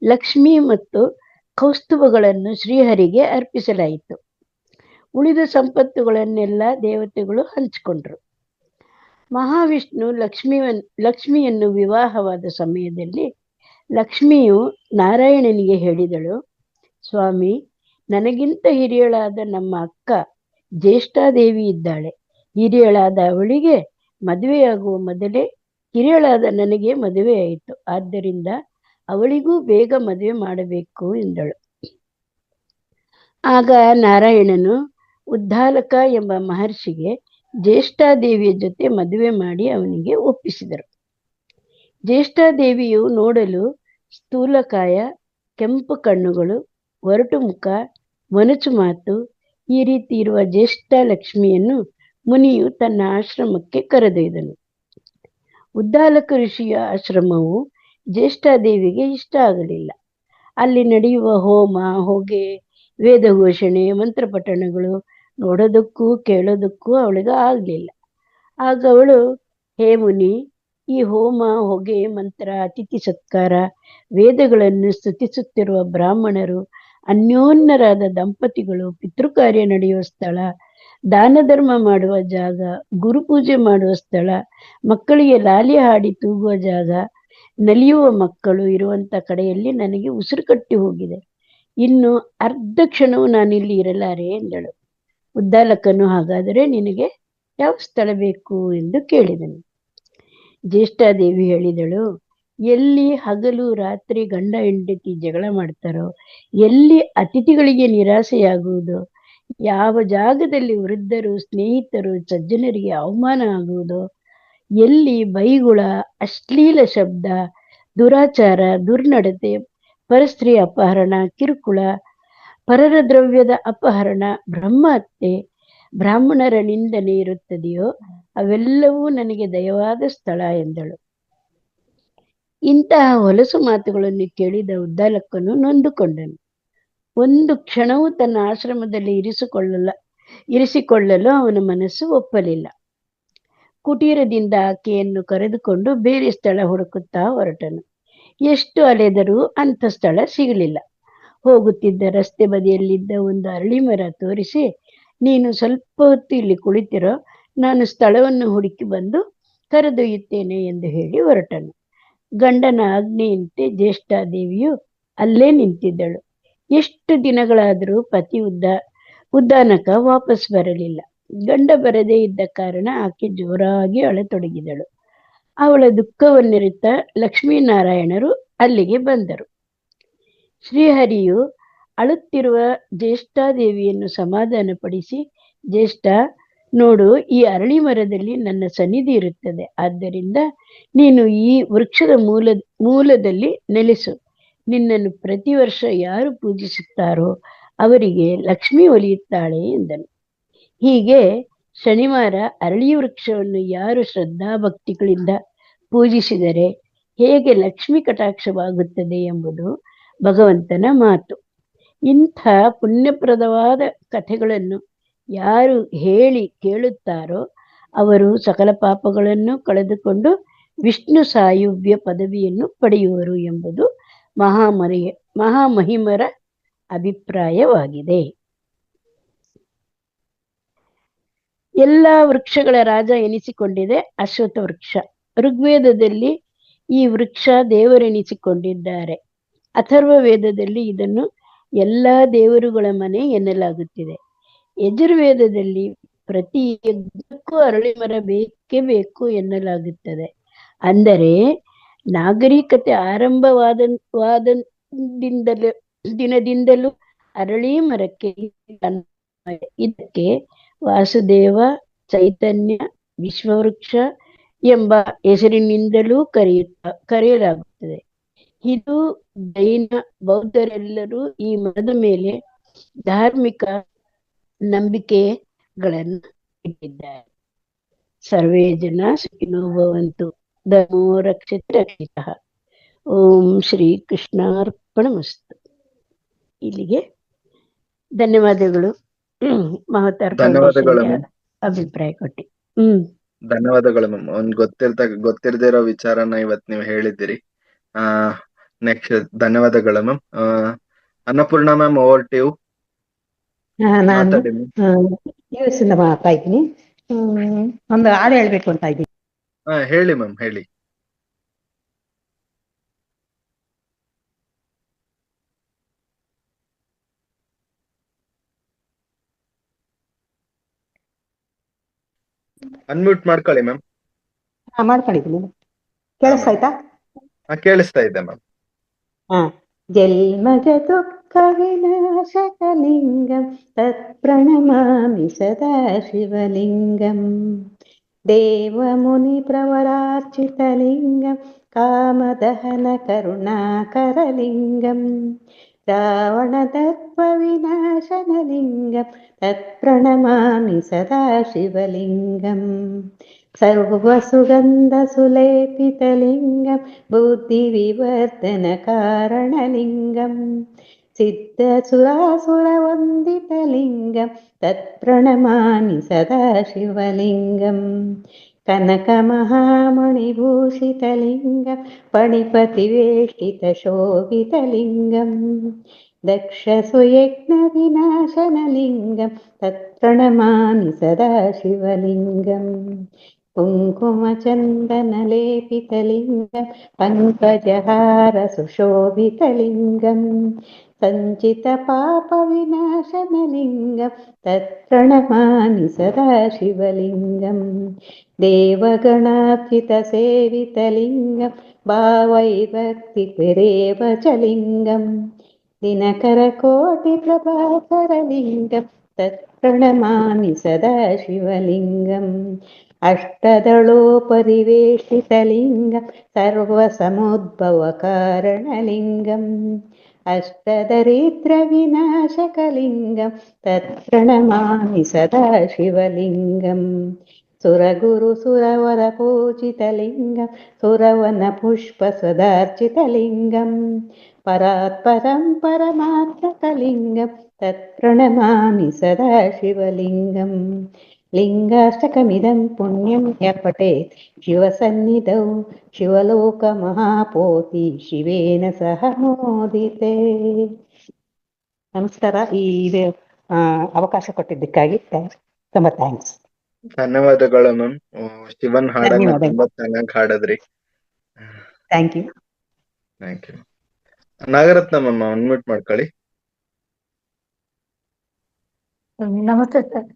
ಲಕ್ಷ್ಮಿ ಮತ್ತು ಕೌಸ್ತುಭಗಳನ್ನು ಶ್ರೀಹರಿಗೆ ಅರ್ಪಿಸಲಾಯಿತು. ಉಳಿದ ಸಂಪತ್ತುಗಳನ್ನೆಲ್ಲ ದೇವತೆಗಳು ಹಂಚಿಕೊಂಡ್ರು. ಮಹಾವಿಷ್ಣು ಲಕ್ಷ್ಮಿಯನ್ನು ವಿವಾಹವಾದ ಸಮಯದಲ್ಲಿ ಲಕ್ಷ್ಮಿಯು ನಾರಾಯಣನಿಗೆ ಹೇಳಿದಳು, ಸ್ವಾಮಿ, ನನಗಿಂತ ಹಿರಿಯಳಾದ ನಮ್ಮ ಅಕ್ಕ ಜ್ಯೇಷ್ಠಾದೇವಿ ಇದ್ದಾಳೆ. ಹಿರಿಯಳಾದ ಅವಳಿಗೆ ಮದುವೆಯಾಗುವ ಮೊದಲೇ ಕಿರಿಯಳಾದ ನನಗೆ ಮದುವೆಯಾಯಿತು. ಆದ್ದರಿಂದ ಅವಳಿಗೂ ಬೇಗ ಮದುವೆ ಮಾಡಬೇಕು ಎಂದಳು. ಆಗ ನಾರಾಯಣನು ಉದ್ದಾಲಕ ಎಂಬ ಮಹರ್ಷಿಗೆ ಜ್ಯೇಷ್ಠಾದೇವಿಯ ಜೊತೆ ಮದುವೆ ಮಾಡಿ ಅವನಿಗೆ ಒಪ್ಪಿಸಿದರು. ಜ್ಯೇಷ್ಠಾದೇವಿಯು ನೋಡಲು ಸ್ಥೂಲಕಾಯ, ಕೆಂಪು ಕಣ್ಣುಗಳು, ಒರಟು ಮುಖ, ಮೊನಚು ಮಾತು ಈ ರೀತಿ ಇರುವ ಜ್ಯೇಷ್ಠ ಲಕ್ಷ್ಮಿಯನ್ನು ಮುನಿಯು ತನ್ನ ಆಶ್ರಮಕ್ಕೆ ಕರೆದೊಯ್ದನು. ಉದ್ದಾಲಕ ಋಷಿಯ ಆಶ್ರಮವು ಜ್ಯೇಷ್ಠಾದೇವಿಗೆ ಇಷ್ಟ ಆಗಲಿಲ್ಲ. ಅಲ್ಲಿ ನಡೆಯುವ ಹೋಮ, ಹೊಗೆ, ವೇದ ಘೋಷಣೆ, ಮಂತ್ರಪಠಣಗಳು ನೋಡೋದಕ್ಕೂ ಕೇಳೋದಕ್ಕೂ ಅವಳಿಗೆ ಆಗಲಿಲ್ಲ. ಆಗ ಅವಳು, ಹೇ ಮುನಿ, ಈ ಹೋಮ, ಹೊಗೆ, ಮಂತ್ರ, ಅತಿಥಿ ಸತ್ಕಾರ, ವೇದಗಳನ್ನು ಸ್ತುತಿಸುತ್ತಿರುವ ಬ್ರಾಹ್ಮಣರು, ಅನ್ಯೋನ್ಯರಾದ ದಂಪತಿಗಳು, ಪಿತೃಕಾರ್ಯ ನಡೆಯುವ ಸ್ಥಳ, ದಾನ ಧರ್ಮ ಮಾಡುವ ಜಾಗ, ಗುರುಪೂಜೆ ಮಾಡುವ ಸ್ಥಳ, ಮಕ್ಕಳಿಗೆ ಲಾಲಿ ಹಾಡಿ ತೂಗುವ ಜಾಗ, ನಲಿಯುವ ಮಕ್ಕಳು ಇರುವಂತ ಕಡೆಯಲ್ಲಿ ನನಗೆ ಉಸಿರು ಕಟ್ಟಿ ಹೋಗಿದೆ. ಇನ್ನು ಅರ್ಧ ಕ್ಷಣವು ನಾನಿಲ್ಲಿ ಇರಲಾರೆ ಎಂದಳು. ಉದ್ದಾಲಕನು, ಹಾಗಾದರೆ ನಿನಗೆ ಯಾವ ಸ್ಥಳ ಬೇಕು ಎಂದು ಕೇಳಿದನು. ಜ್ಯೇಷ್ಠಾದೇವಿ ಹೇಳಿದಳು, ಎಲ್ಲಿ ಹಗಲು ರಾತ್ರಿ ಗಂಡ ಹೆಂಡತಿ ಜಗಳ ಮಾಡ್ತಾರೋ, ಎಲ್ಲಿ ಅತಿಥಿಗಳಿಗೆ ನಿರಾಸೆಯಾಗುವುದು, ಯಾವ ಜಾಗದಲ್ಲಿ ವೃದ್ಧರು, ಸ್ನೇಹಿತರು, ಸಜ್ಜನರಿಗೆ ಅವಮಾನ ಆಗುವುದು, ಎಲ್ಲಿ ಬೈಗುಳ, ಅಶ್ಲೀಲ ಶಬ್ದ, ದುರಾಚಾರ, ದುರ್ನಡತೆ, ಪರಸ್ತ್ರೀ ಅಪಹರಣ, ಕಿರುಕುಳ, ಪರರ ದ್ರವ್ಯದ ಅಪಹರಣ, ಬ್ರಹ್ಮಹತ್ಯೆ, ಬ್ರಾಹ್ಮಣರ ನಿಂದನೆ ಇರುತ್ತದೆಯೋ ಅವೆಲ್ಲವೂ ನನಗೆ ದಯವಾದ ಸ್ಥಳ ಎಂದಳು. ಇಂತಹ ಹೊಲಸು ಮಾತುಗಳನ್ನು ಕೇಳಿದ ಉದ್ದಾಲಕನು ನೊಂದುಕೊಂಡನು. ಒಂದು ಕ್ಷಣವೂ ತನ್ನ ಆಶ್ರಮದಲ್ಲಿ ಇರಿಸಿಕೊಳ್ಳಲು ಅವನ ಮನಸ್ಸು ಒಪ್ಪಲಿಲ್ಲ. ಕುಟೀರದಿಂದ ಆಕೆಯನ್ನು ಕರೆದುಕೊಂಡು ಬೇರೆ ಸ್ಥಳ ಹುಡುಕುತ್ತಾ ಹೊರಟನು. ಎಷ್ಟು ಅಲೆದರೂ ಅಂಥ ಸ್ಥಳ ಸಿಗಲಿಲ್ಲ. ಹೋಗುತ್ತಿದ್ದ ರಸ್ತೆ ಬದಿಯಲ್ಲಿದ್ದ ಒಂದು ಅರಳಿ ಮರ ತೋರಿಸಿ, ನೀನು ಸ್ವಲ್ಪ ಹೊತ್ತು ಇಲ್ಲಿ ಕುಳಿತಿರೋ, ನಾನು ಸ್ಥಳವನ್ನು ಹುಡುಕಿ ಬಂದು ಕರೆದೊಯ್ಯುತ್ತೇನೆ ಎಂದು ಹೇಳಿ ಹೊರಟನು. ಗಂಡನ ಆಜ್ಞೆಯಂತೆ ಜ್ಯೇಷ್ಠಾದೇವಿಯು ಅಲ್ಲೇ ನಿಂತಿದ್ದಳು. ಎಷ್ಟು ದಿನಗಳಾದರೂ ಪತಿ ಉದ್ದಾನಕ ವಾಪಸ್ ಬರಲಿಲ್ಲ. ಗಂಡ ಬರದೇ ಇದ್ದ ಕಾರಣ ಆಕೆ ಜೋರಾಗಿ ಅಳತೊಡಗಿದಳು. ಅವಳ ದುಃಖವನ್ನಿರಿತ ಲಕ್ಷ್ಮೀನಾರಾಯಣರು ಅಲ್ಲಿಗೆ ಬಂದರು. ಶ್ರೀಹರಿಯು ಅಳುತ್ತಿರುವ ಜ್ಯೇಷ್ಠಾದೇವಿಯನ್ನು ಸಮಾಧಾನಪಡಿಸಿ, ಜ್ಯೇಷ್ಠ, ನೋಡು, ಈ ಅರಳಿ ಮರದಲ್ಲಿ ನನ್ನ ಸನ್ನಿಧಿ ಇರುತ್ತದೆ. ಆದ್ದರಿಂದ ನೀನು ಈ ವೃಕ್ಷದ ಮೂಲದಲ್ಲಿ ನೆಲೆಸು. ನಿನ್ನನ್ನು ಪ್ರತಿ ವರ್ಷ ಯಾರು ಪೂಜಿಸುತ್ತಾರೋ ಅವರಿಗೆ ಲಕ್ಷ್ಮಿ ಒಲಿಯುತ್ತಾಳೆ ಎಂದನು. ಹೀಗೆ ಶನಿವಾರ ಅರಳಿ ವೃಕ್ಷವನ್ನು ಯಾರು ಶ್ರದ್ಧಾಭಕ್ತಿಗಳಿಂದ ಪೂಜಿಸಿದರೆ ಹೇಗೆ ಲಕ್ಷ್ಮಿ ಕಟಾಕ್ಷವಾಗುತ್ತದೆ ಎಂಬುದು ಭಗವಂತನ ಮಾತು. ಇಂಥ ಪುಣ್ಯಪ್ರದವಾದ ಕಥೆಗಳನ್ನು ಯಾರು ಹೇಳಿ ಕೇಳುತ್ತಾರೋ ಅವರು ಸಕಲ ಪಾಪಗಳನ್ನು ಕಳೆದುಕೊಂಡು ವಿಷ್ಣು ಸಾಯುವ್ಯ ಪದವಿಯನ್ನು ಪಡೆಯುವರು ಎಂಬುದು ಮಹಾಮಹಿಮರ ಅಭಿಪ್ರಾಯವಾಗಿದೆ. ಎಲ್ಲ ವೃಕ್ಷಗಳ ರಾಜ ಎನಿಸಿಕೊಂಡಿದೆ ಅಶ್ವತ್ಥ ವೃಕ್ಷ. ಋಗ್ವೇದದಲ್ಲಿ ಈ ವೃಕ್ಷ ದೇವರೆನಿಸಿಕೊಂಡಿದ್ದಾರೆ. ಅಥರ್ವ ವೇದದಲ್ಲಿ ಇದನ್ನು ಎಲ್ಲಾ ದೇವರುಗಳ ಮನೆ ಎನ್ನಲಾಗುತ್ತಿದೆ. ಯಜುರ್ವೇದದಲ್ಲಿ ಪ್ರತಿ ಯಜ್ಞಕ್ಕೂ ಅರಳಿ ಮರ ಬೇಕೇ ಬೇಕು ಎನ್ನಲಾಗುತ್ತದೆ. ಅಂದರೆ ನಾಗರಿಕತೆ ದಿನದಿಂದಲೂ ಅರಳಿ ಮರಕ್ಕೆ ಇದಕ್ಕೆ ವಾಸುದೇವ, ಚೈತನ್ಯ, ವಿಶ್ವವೃಕ್ಷ ಎಂಬ ಹೆಸರಿನಿಂದಲೂ ಕರೆಯಲಾಗುತ್ತದೆ. ಹಿಂದೂ, ಜೈನ, ಬೌದ್ಧರೆಲ್ಲರೂ ಈ ಮರದ ಮೇಲೆ ಧಾರ್ಮಿಕ ನಂಬಿಕೆಗಳನ್ನು ಇಟ್ಟಿದ್ದಾರೆ. ಸರ್ವೇ ಜನ ಸುಖಿನೋ ಭವಂತು. ಧರ್ಮೋ ರಕ್ಷತೆ ರಕ್ಷಿತಃ. ಓಂ ಶ್ರೀ ಕೃಷ್ಣಾರ್ಪಣಮಸ್ತು. ಇಲ್ಲಿಗೆ ಧನ್ಯವಾದಗಳು. ಮಹತಾರ್ ಧನ್ಯವಾದಗಳು ಮ್ಯಾಮ್. ಅಭಿಪ್ರಾಯ ಕೊಟ್ಟಿ. ಧನ್ಯವಾದಗಳು ಮ್ಯಾಮ್. ಒಂದ್ ಗೊತ್ತಿರದಿರೋ ವಿಚಾರನ ಇವತ್ ನೀವು ಹೇಳಿದ್ದೀರಿ. ನೆಕ್ಸ್ಟ್ ಧನ್ಯವಾದಗಳು ma'am. Annapurna ma'am, over to you. ನಾನು US ಇಂದ ಮಾತಾಡ್ತಾ ಇದ್ದೀನಿ. ಒಂದು ಹಾಡು ಹೇಳ್ಬೇಕು ಅಂತ ಇದ್ದೀನಿ. ಹೇಳಿ ಮ್ಯಾಮ್, ಹೇಳಿ. ಅನ್ಮ್ಯೂಟ್ ಮಾಡ್ಕೊಳ್ಳಿ ಮ್ಯಾಮ್. ಮಾಡ್ಕೊಂಡಿದ್ದೀನಿ. ಕೇಳಿಸ್ತಾಯ್ತಾ? ಕೇಳಿಸ್ತಾ ಇದೆ ಮ್ಯಾಮ್. ಜನ್ಮಜ ದುಃಖ ವಿನಾಶಕಲಿಂಗಂ ತತ್ಪ್ರಣಮಾಮಿ ಸದಾ ಶಿವಲಿಂಗಂ. ದೇವಮುನಿ ಪ್ರವರಾರ್ಚಿತಲಿಂಗಂ ಕಾಮದಹನ ಕರುಣಾಕರಲಿಂಗಂ. ರಾವಣದರ್ಪ ವಿನಾಶನಲಿಂಗಂ ತತ್ಪ್ರಣಮಾಮಿ ಸದಾ ಶಿವಲಿಂಗಂ. ಸರ್ವಸುಗಂಧ ಸುಲೇಪಿತಲಿಂಗಂ ಬುದ್ಧಿವಿವರ್ಧನ ಕಾರಣಲಿಂಗಂ. ಸಿದ್ಧಸುರಾಸುರವಂದಿತಲಿಂಗಂ ತತ್ಪ್ರಣಮಾಮಿ ಸದಾ ಶಿವಲಿಂಗಂ. ಕನಕಮಹಾಮಣಿಭೂಷಿತಲಿಂಗಂ ಪಣಿಪತಿವೇಷ್ಟಿತಶೋಭಿತಲಿಂಗಂ. ದಕ್ಷಸುಯಜ್ಞವಿನಾಶನಲಿಂಗಂ ತತ್ಪ್ರಣಮಾಮಿ ಸದಾ ಶಿವಲಿಂಗಂ. ಕುಂಕುಮಚಂದನಲೇಪಿತಲಿಂಗಂ ಪಂಕಜಹಾರ ಸುಶೋಭಿತಲಿಂಗಂ. ಸಂಚಿತ ಪಾಪ ವಿನಾಶನಲಿಂಗಂ ತತ್ಪ್ರಣಮಾಮಿ ಸದಾ ಶಿವಲಿಂಗಂ. ದೇವಗಣಾರ್ಚಿತ ಸೇವಿತಲಿಂಗಂ ಭಾವೈರ್ಭಕ್ತಿ ಪಿರೇವಚಲಿಂಗಂ. ದಿನಕರ ಕೋಟಿ ಪ್ರಭಾಕರಲಿಂಗಂ ತತ್ಪ್ರಣಮಾಮಿ ಸದಾ ಶಿವಲಿಂಗಂ. ಅಷ್ಟದಳೋಪರಿವೇಷ್ಟಿತಲಿಂಗಂ ಸರ್ವಸಮುದ್ಭವ ಕಾರಣಲಿಂಗಂ. ಅಷ್ಟದರಿದ್ರ ವಿನಾಶಕಲಿಂಗಂ ತತ್ಪ್ರಣಮಾಮಿ ಸದಾ ಶಿವಲಿಂಗಂ. ಸುರಗುರು ಸುರವರ ಪೂಜಿತಲಿಂಗಂ ಸುರವನ ಪುಷ್ಪ ಸದಾರ್ಚಿತಲಿಂಗಂ. ಪರಾತ್ಪರಂ ಪರಮಾತ್ಮಕಲಿಂಗಂ ತತ್ಪ್ರಣಮಾಮಿ ಸದಾ ಶಿವಲಿಂಗಂ. ಲಿಂಗಾಷ್ಟಕಮಿದಂ ಪುಣ್ಯಂ ಯ ಪಠೇತ್ ಶಿವಸನ್ನಿಧೌ ಶಿವಲೋಕ ಮಹಾಪೋತಿ ಶಿವೇನ ಸಹ ಮೋದಿತೆ. ನಮಸ್ಕಾರ. ಈ ಅವಕಾಶ ಕೊಟ್ಟಿದ್ದಕ್ಕಾಗಿ ತುಂಬಾ ಥ್ಯಾಂಕ್ಸ್. ಧನ್ಯವಾದಗಳು ಮ್ಯಾಮ್. ಶಿವನ್ ಹಾಡನ್ನ ತುಂಬಾ ಚೆನ್ನಾಗಿ ಹಾಡದ್ರಿ. Thank you. Thank you. Nagaratna ma'am, unmute ಮಾಡ್ಕೊಳ್ಳಿ. ನಮಸ್ತೆ ಸರ್.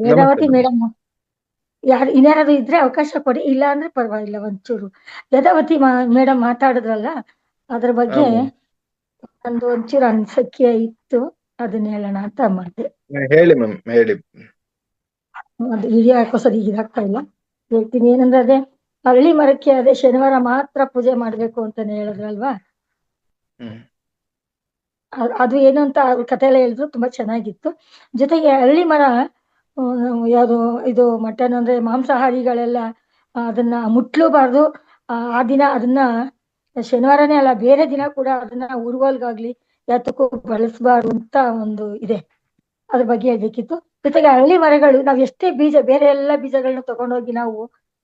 ವೇದಾವತಿ ಮೇಡಮ್ ಇನ್ಯಾರಾದ್ರೂ ಇದ್ರೆ ಅವಕಾಶ ಕೊಡಿ, ಇಲ್ಲ ಅಂದ್ರೆ ಪರವಾಗಿಲ್ಲ. ಒಂಚೂರು ವೇದಾವತಿ ಮೇಡಮ್ ಮಾತಾಡಿದ್ರಲ್ಲ, ಅದ್ರ ಬಗ್ಗೆ ಒಂಚೂರು ಅನ್ಸಕ್ಕೆ ಇತ್ತು, ಅದನ್ನ ಹೇಳೋಣ ಅಂತ ಮಾಡಿದೆ. ಹೇಳಿ ಮ್ಯಾಮ್, ಹೇಳಿ. ಅದು ವಿಡಿಯೋ ಯಾಕೋ ಸರಿ ಇದಾಗ್ತಾ ಇಲ್ಲ. ಹೇಳ್ತೀನಿ. ಏನಂದ್ರೆ ಅದೇ ಅರಳಿ ಮರಕ್ಕೆ ಅದೇ ಶನಿವಾರ ಮಾತ್ರ ಪೂಜೆ ಮಾಡ್ಬೇಕು ಅಂತಾನೆ ಹೇಳಿದ್ರಲ್ವಾ. ಅದು ಏನು ಅಂತ ಅವ್ರ ಕಥೆ ಎಲ್ಲ ಹೇಳಿದ್ರು, ತುಂಬಾ ಚೆನ್ನಾಗಿತ್ತು. ಜೊತೆಗೆ ಅರಳಿ ಮರ ಯಾವುದು ಇದು ಮಟನ್ ಅಂದ್ರೆ ಮಾಂಸಾಹಾರಿಗಳೆಲ್ಲ ಅದನ್ನ ಮುಟ್ಲೂಬಾರ್ದು. ಆ ದಿನ ಅದನ್ನ ಶನಿವಾರನೇ ಅಲ್ಲ, ಬೇರೆ ದಿನ ಕೂಡ ಅದನ್ನ ಉರುವಲ್ಗಾಗ್ಲಿ ಯಾತಕ್ಕೂ ಬಳಸಬಾರ್ದು ಅಂತ ಒಂದು ಇದೆ. ಅದ್ರ ಬಗ್ಗೆ ಹೇಳ್ಬೇಕಿತ್ತು. ಜೊತೆಗೆ ಹಳ್ಳಿ ಮರಗಳು ನಾವ್ ಎಷ್ಟೇ ಬೀಜ, ಬೇರೆ ಎಲ್ಲ ಬೀಜಗಳನ್ನ ತಗೊಂಡೋಗಿ ನಾವು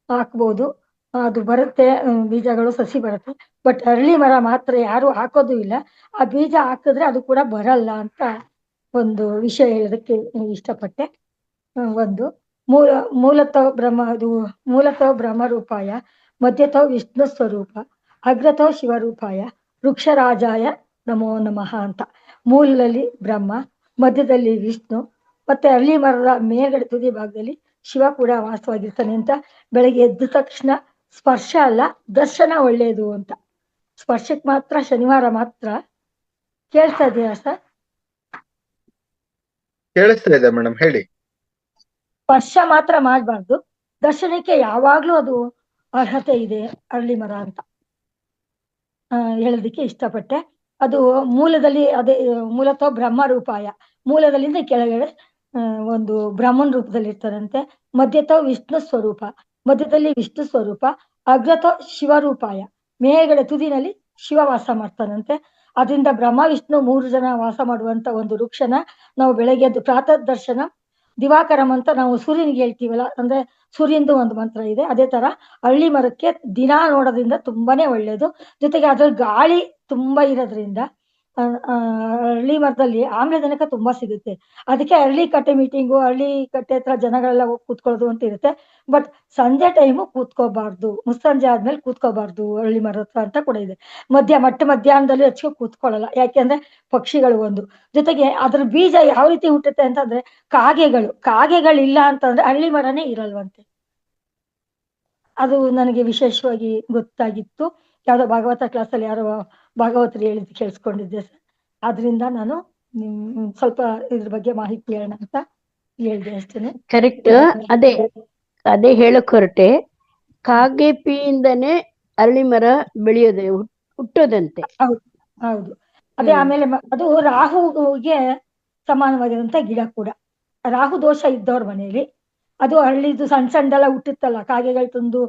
ಹಾಕ್ಬೋದು, ಅದು ಬರುತ್ತೆ, ಬೀಜಗಳು ಸಸಿ ಬರುತ್ತೆ. ಬಟ್ ಅರಳಿ ಮರ ಮಾತ್ರ ಯಾರು ಹಾಕೋದು ಇಲ್ಲ. ಆ ಬೀಜ ಹಾಕಿದ್ರೆ ಅದು ಕೂಡ ಬರಲ್ಲ ಅಂತ ಒಂದು ವಿಷಯ ಹೇಳೋದಕ್ಕೆ ಇಷ್ಟಪಟ್ಟೆ. ಒಂದು ಮೂಲ ಮೂಲತಃ ಬ್ರಹ್ಮರೂಪಾಯ, ಮಧ್ಯತೋ ವಿಷ್ಣು ಸ್ವರೂಪ, ಅಗ್ರತೋ ಶಿವರೂಪಾಯ, ವೃಕ್ಷರಾಜಾಯ ನಮೋ ನಮಃ ಅಂತ. ಮೂಲದಲ್ಲಿ ಬ್ರಹ್ಮ, ಮಧ್ಯದಲ್ಲಿ ವಿಷ್ಣು, ಮತ್ತೆ ಅರಳಿ ಮರದ ಮೇಲ್ಗಡೆ ತುದಿ ಭಾಗದಲ್ಲಿ ಶಿವ ಕೂಡ ವಾಸವಾಗಿರ್ತಾನೆ ಅಂತ. ಬೆಳಗ್ಗೆ ಎದ್ದ ತಕ್ಷಣ ಸ್ಪರ್ಶ ಅಲ್ಲ, ದರ್ಶನ ಒಳ್ಳೇದು ಅಂತ. ಸ್ಪರ್ಶಕ್ಕೆ ಮಾತ್ರ ಶನಿವಾರ ಮಾತ್ರ. ಕೇಳ್ತಾ ಇದೆಯಾ ಸರ್? ಕೇಳಿಸ್ತಾ ಇದೆ ಮೇಡಮ್, ಹೇಳಿ. ಸ್ಪರ್ಶ ಮಾತ್ರ ಮಾಡಬಾರ್ದು, ದರ್ಶನಕ್ಕೆ ಯಾವಾಗ್ಲೂ ಅದು ಅರ್ಹತೆ ಇದೆ ಅರಳಿ ಮರ ಅಂತ ಹೇಳೋದಕ್ಕೆ ಇಷ್ಟಪಟ್ಟೆ. ಅದು ಮೂಲದಲ್ಲಿ ಅದೇ ಮೂಲತಃ ಬ್ರಹ್ಮ ರೂಪಾಯ, ಮೂಲದಲ್ಲಿಂದ ಕೆಳಗಡೆ ಒಂದು ಬ್ರಹ್ಮನ್ ರೂಪದಲ್ಲಿ ಇರ್ತಾರಂತೆ. ಮಧ್ಯತಃ ವಿಷ್ಣು ಸ್ವರೂಪ, ಮಧ್ಯದಲ್ಲಿ ವಿಷ್ಣು ಸ್ವರೂಪ, ಅಗ್ರತಃ ಶಿವರೂಪಾಯ, ಮೇಲ್ಗಡೆ ತುದಿನಲ್ಲಿ ಶಿವ ವಾಸ ಮಾಡ್ತಾನಂತೆ. ಅದರಿಂದ ಬ್ರಹ್ಮ ವಿಷ್ಣು 3 ಜನ ವಾಸ ಮಾಡುವಂತ ಒಂದು ವೃಕ್ಷನ ನಾವು ಬೆಳಗ್ಗೆ ಎದ್ದು ಪ್ರಾತಃ ದರ್ಶನ ದಿವಾಕರಂ ಅಂತ ನಾವು ಸೂರ್ಯನಿಗೆ ಹೇಳ್ತೀವಲ್ಲ, ಅಂದ್ರೆ ಸೂರ್ಯಂದು ಒಂದು ಮಂತ್ರ ಇದೆ. ಅದೇ ತರ ಹಳ್ಳಿ ಮರಕ್ಕೆ ದಿನಾ ನೋಡೋದ್ರಿಂದ ತುಂಬಾನೇ ಒಳ್ಳೇದು. ಜೊತೆಗೆ ಅದ್ರಲ್ಲಿ ಗಾಳಿ ತುಂಬಾ ಇರೋದ್ರಿಂದ ಹಳ್ಳಿ ಮರದಲ್ಲಿ ಆಮ್ಲಜನಕ ತುಂಬಾ ಸಿಗುತ್ತೆ. ಅದಕ್ಕೆ ಹಳ್ಳಿ ಕಟ್ಟೆ ಮೀಟಿಂಗು, ಹಳ್ಳಿ ಕಟ್ಟೆ ಹತ್ರ ಜನಗಳೆಲ್ಲ ಹೋಗಿ ಕೂತ್ಕೊಳ್ಳೋದು ಅಂತ ಇರುತ್ತೆ. ಬಟ್ ಸಂಜೆ ಟೈಮು ಕೂತ್ಕೋಬಾರ್ದು, ಮುಸ್ಸಂಜೆ ಆದ್ಮೇಲೆ ಕೂತ್ಕೋಬಾರ್ದು ಹಳ್ಳಿ ಮರದ ಹತ್ರ ಅಂತ ಕೂಡ ಇದೆ. ಮಧ್ಯಾಹ್ನದಲ್ಲಿ ಹೆಚ್ಚು ಕೂತ್ಕೊಳ್ಳಲ್ಲ, ಯಾಕೆಂದ್ರೆ ಪಕ್ಷಿಗಳು ಒಂದು. ಜೊತೆಗೆ ಅದ್ರ ಬೀಜ ಯಾವ ರೀತಿ ಹುಟ್ಟುತ್ತೆ ಅಂತಂದ್ರೆ ಕಾಗೆಗಳಿಲ್ಲ ಅಂತಂದ್ರೆ ಹಳ್ಳಿ ಮರನೇ ಇರಲ್ವಂತೆ. ಅದು ನನಗೆ ವಿಶೇಷವಾಗಿ ಗೊತ್ತಾಗಿತ್ತು. ಯಾವ್ದೋ ಭಾಗವತ ಕ್ಲಾಸಲ್ಲಿ ಯಾರೋ ಭಾಗವತರು ಹೇಳಿದ್ದು ಕೇಳಿಸ್ಕೊಂಡಿದ್ದೆ ಸರ್. ಆದ್ರಿಂದ ನಾನು ಸ್ವಲ್ಪ ಇದ್ರ ಬಗ್ಗೆ ಮಾಹಿತಿ ಹೇಳೋಣ ಅಂತ ಹೇಳಿದೆ ಅಷ್ಟೇನೆ. ಕರೆಕ್ಟ್. ಅದೇ ಹೇಳಕ್ ಹೊರಟೆ, ಕಾಗೆ ಪಿಯಿಂದನೇ ಅರಳಿ ಮರ ಬೆಳೆಯೋದೆ, ಹುಟ್ಟೋದಂತೆ. ಹೌದು. ಅದೇ ಆಮೇಲೆ ಅದು ರಾಹುಗೆ ಸಮಾನವಾಗಿರುವಂತ ಗಿಡ ಕೂಡ. ರಾಹು ದೋಷ ಇದ್ದವ್ರ ಮನೆಯಲ್ಲಿ ಅದು ಹಳ್ಳಿದು ಸಣ್ಣ ಸಣ್ಣದೆಲ್ಲ ಹುಟ್ಟುತ್ತಲ್ಲ, ಕಾಗೆಗಳು ತಂದು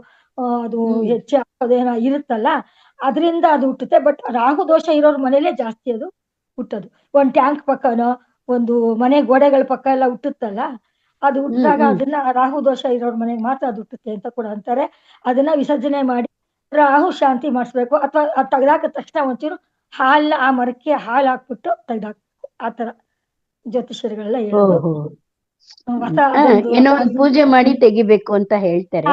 ಅದು ಹೆಚ್ಚು ಹಾಕೋದೇನ ಇರುತ್ತಲ್ಲ, ಅದರಿಂದ ಅದು ಹುಟ್ಟುತ್ತೆ. ಬಟ್ ರಾಹು ದೋಷ ಇರೋರ್ ಮನೇಲೆ ಜಾಸ್ತಿ ಅದು ಹುಟ್ಟೋದು. ಒಂದ್ ಟ್ಯಾಂಕ್ ಪಕ್ಕನೋ ಒಂದು ಮನೆ ಗೋಡೆಗಳ ಪಕ್ಕ ಎಲ್ಲ ಹುಟ್ಟುತ್ತಲ್ಲ, ಅದು ಹುಟ್ಟಿದಾಗ ಅದನ್ನ ರಾಹು ದೋಷ ಇರೋರ್ ಮನೆಗೆ ಮಾತ್ರ ಅದು ಹುಟ್ಟುತ್ತೆ ಅಂತ ಕೂಡ ಅಂತಾರೆ. ಅದನ್ನ ವಿಸರ್ಜನೆ ಮಾಡಿ ರಾಹು ಶಾಂತಿ ಮಾಡಿಸ್ಬೇಕು. ಅಥವಾ ಅದು ತೆಗ್ದಾಕ ತಕ್ಷಣ ಒಂಚೂರು ಆ ಮರಕ್ಕೆ ಹಾಲು ಹಾಕ್ಬಿಟ್ಟು ತೆಗ್ದಾಕ್ಬೇಕು. ಆತರ ಜ್ಯೋತಿಷ್ಯರುಗಳೆಲ್ಲ ಹೇಳೋದು. ಏನೋ ಒಂದು ಪೂಜೆ ಮಾಡಿ ತೆಗಿಬೇಕು ಅಂತ ಹೇಳ್ತಾರೆ.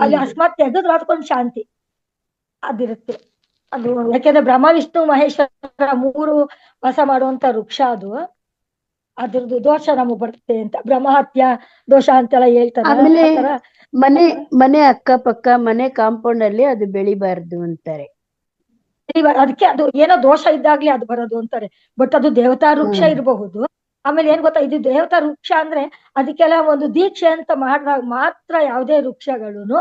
ಅಲ್ಲಿ ಅಕಸ್ಮಾತ್ ತೆಗೆದು ಅದಕ್ಕೊಂದು ಶಾಂತಿ ಅದಿರುತ್ತೆ. ಅದು ಯಾಕೆಂದ್ರೆ ಬ್ರಹ್ಮ ವಿಷ್ಣು ಮಹೇಶ್ವರ 3 ವಾಸ ಮಾಡುವಂತ ವೃಕ್ಷ ಅದು. ಅದ್ರದ್ದು ದೋಷ ನಮಗ್ ಬರುತ್ತೆ ಅಂತ, ಬ್ರಹ್ಮಹತ್ಯ ದೋಷ ಅಂತೆಲ್ಲ ಹೇಳ್ತಾರೆ. ಆಮೇಲೆ ಮನೆ ಅಕ್ಕಪಕ್ಕ ಮನೆ ಕಾಂಪೌಂಡ್ ಅಲ್ಲಿ ಅದು ಬೆಳಿಬಾರ್ದು ಅಂತಾರೆ. ಅದಕ್ಕೆ ಅದು ಏನೋ ದೋಷ ಇದ್ದಾಗ್ಲೇ ಅದು ಬರೋದು ಅಂತಾರೆ. ಬಟ್ ಅದು ದೇವತಾ ವೃಕ್ಷ ಇರಬಹುದು. ಆಮೇಲೆ ಏನ್ ಗೊತ್ತಾ, ಇದು ದೇವತಾ ವೃಕ್ಷ ಅಂದ್ರೆ ಅದಕ್ಕೆಲ್ಲ ಒಂದು ದೀಕ್ಷೆ ಅಂತ ಮಾಡಿದಾಗ ಮಾತ್ರ ಯಾವುದೇ ವೃಕ್ಷಗಳು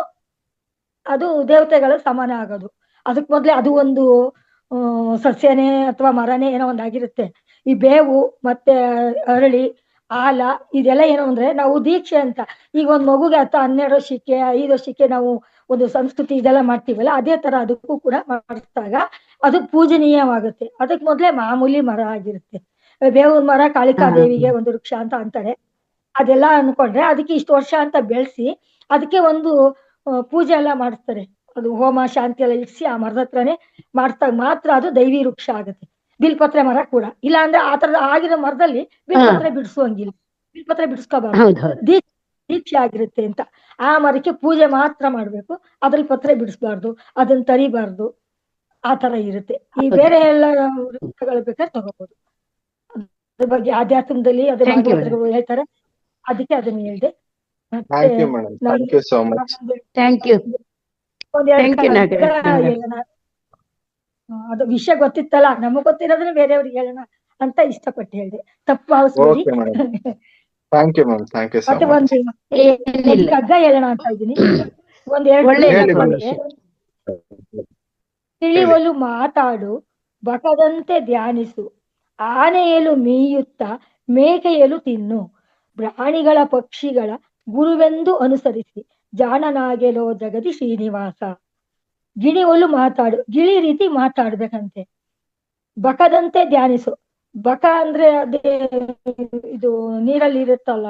ಅದು ದೇವತೆಗಳು ಸಮಾನ ಆಗೋದು. ಅದಕ್ ಮೊದ್ಲೇ ಅದು ಒಂದು ಸಸ್ಯನೇ ಅಥವಾ ಮರನೇ ಏನೋ ಒಂದಾಗಿರುತ್ತೆ. ಈ ಬೇವು ಮತ್ತೆ ಅರಳಿ ಆಲ ಇದೆಲ್ಲ ಏನೋ ಅಂದ್ರೆ ನಾವು ದೀಕ್ಷೆ ಅಂತ. ಈಗ ಒಂದ್ ಮಗುಗೆ 12 ವರ್ಷಕ್ಕೆ 5 ವರ್ಷಕ್ಕೆ ನಾವು ಒಂದು ಸಂಸ್ಕೃತಿ ಇದೆಲ್ಲ ಮಾಡ್ತೀವಲ್ಲ, ಅದೇ ತರ ಅದಕ್ಕೂ ಕೂಡ ಮಾಡಿಸಿದಾಗ ಅದು ಪೂಜನೀಯವಾಗುತ್ತೆ. ಅದಕ್ ಮೊದ್ಲೇ ಮಾಮೂಲಿ ಮರ ಆಗಿರುತ್ತೆ. ಬೇವಿನ ಮರ ಕಾಳಿಕಾ ದೇವಿಗೆ ಒಂದು ವೃಕ್ಷ ಅಂತ ಅಂತಾರೆ. ಅದೆಲ್ಲ ಅನ್ಕೊಂಡ್ರೆ ಅದಕ್ಕೆ ಇಷ್ಟು ವರ್ಷ ಅಂತ ಬೆಳೆಸಿ ಅದಕ್ಕೆ ಒಂದು ಪೂಜೆ ಎಲ್ಲ ಮಾಡಿಸ್ತಾರೆ. ಅದು ಹೋಮ ಶಾಂತಿ ಎಲ್ಲ ಇಡ್ಸಿ ಆ ಮರದ ಹತ್ರನೇ ಮಾಡಿಸಿದಾಗ ಮಾತ್ರ ಅದು ದೈವಿ ವೃಕ್ಷ ಆಗುತ್ತೆ. ಬಿಲ್ಪತ್ರೆ ಮರ ಕೂಡ ಇಲ್ಲ ಅಂದ್ರೆ ಆ ತರದ ಆಗಿರೋ ಮರದಲ್ಲಿ ಬಿಲ್ಪತ್ರೆ ಬಿಡಿಸುವಂಗಿಲ್ಲ, ಬಿಲ್ಪತ್ರೆ ಬಿಡಿಸ್ಕೋಬಾರ್ದು, ದೀಕ್ಷೆ ಆಗಿರುತ್ತೆ ಅಂತ. ಆ ಮರಕ್ಕೆ ಪೂಜೆ ಮಾತ್ರ ಮಾಡ್ಬೇಕು, ಅದ್ರಲ್ಲಿ ಪತ್ರೆ ಬಿಡಿಸ್ಬಾರ್ದು, ಅದನ್ನ ತರಿಬಾರ್ದು, ಆ ತರ ಇರುತ್ತೆ. ಈ ಬೇರೆ ಎಲ್ಲ ವೃಕ್ಷಗಳು ಬೇಕಾದ್ರೆ ತಗೋಬಹುದು. ಅದ್ರ ಬಗ್ಗೆ ಆಧ್ಯಾತ್ಮದಲ್ಲಿ ಅದ್ರ ಹೇಳ್ತಾರೆ, ಅದಕ್ಕೆ ಅದನ್ನ ಹೇಳ್ದೆ. ಅದು ವಿಷಯ ಗೊತ್ತಿತ್ತಲ್ಲ, ನಮಗ್ ಗೊತ್ತಿರೋದನ್ನ ಬೇರೆಯವ್ರಿಗೆ ಹೇಳೋಣ ಅಂತ ಇಷ್ಟಪಟ್ಟು ಹೇಳಿದೆ. ತಪ್ಪು ಭಾವಿಸ್ಬೇಡಿ. ಮತ್ತೆ ಒಂದು ಕಗ್ಗ ಹೇಳೋಣ ಅಂತ ಇದ್ದೀನಿ. ತಿಳಿವಲು ಮಾತಾಡು, ಬಕದಂತೆ ಧ್ಯಾನಿಸು, ಆನೆಯಲು ಮೀಯುತ್ತ ಮೇಕೆಯಲು ತಿನ್ನು, ಪ್ರಾಣಿಗಳ ಪಕ್ಷಿಗಳ ಗುರುವೆಂದು ಅನುಸರಿಸಿ ಜಾಣನಾಗೆಲೋ ಜಗದಿ ಶ್ರೀನಿವಾಸ. ಗಿಣಿ ಒಲ್ಲು ಮಾತಾಡು, ಗಿಳಿ ರೀತಿ ಮಾತಾಡ್ಬೇಕಂತೆ. ಬಕದಂತೆ ಧ್ಯಾನಿಸು. ಬಕ ಅಂದ್ರೆ ಅದೇ ಇದು ನೀರಲ್ಲಿ ಇರುತ್ತಲ್ಲ,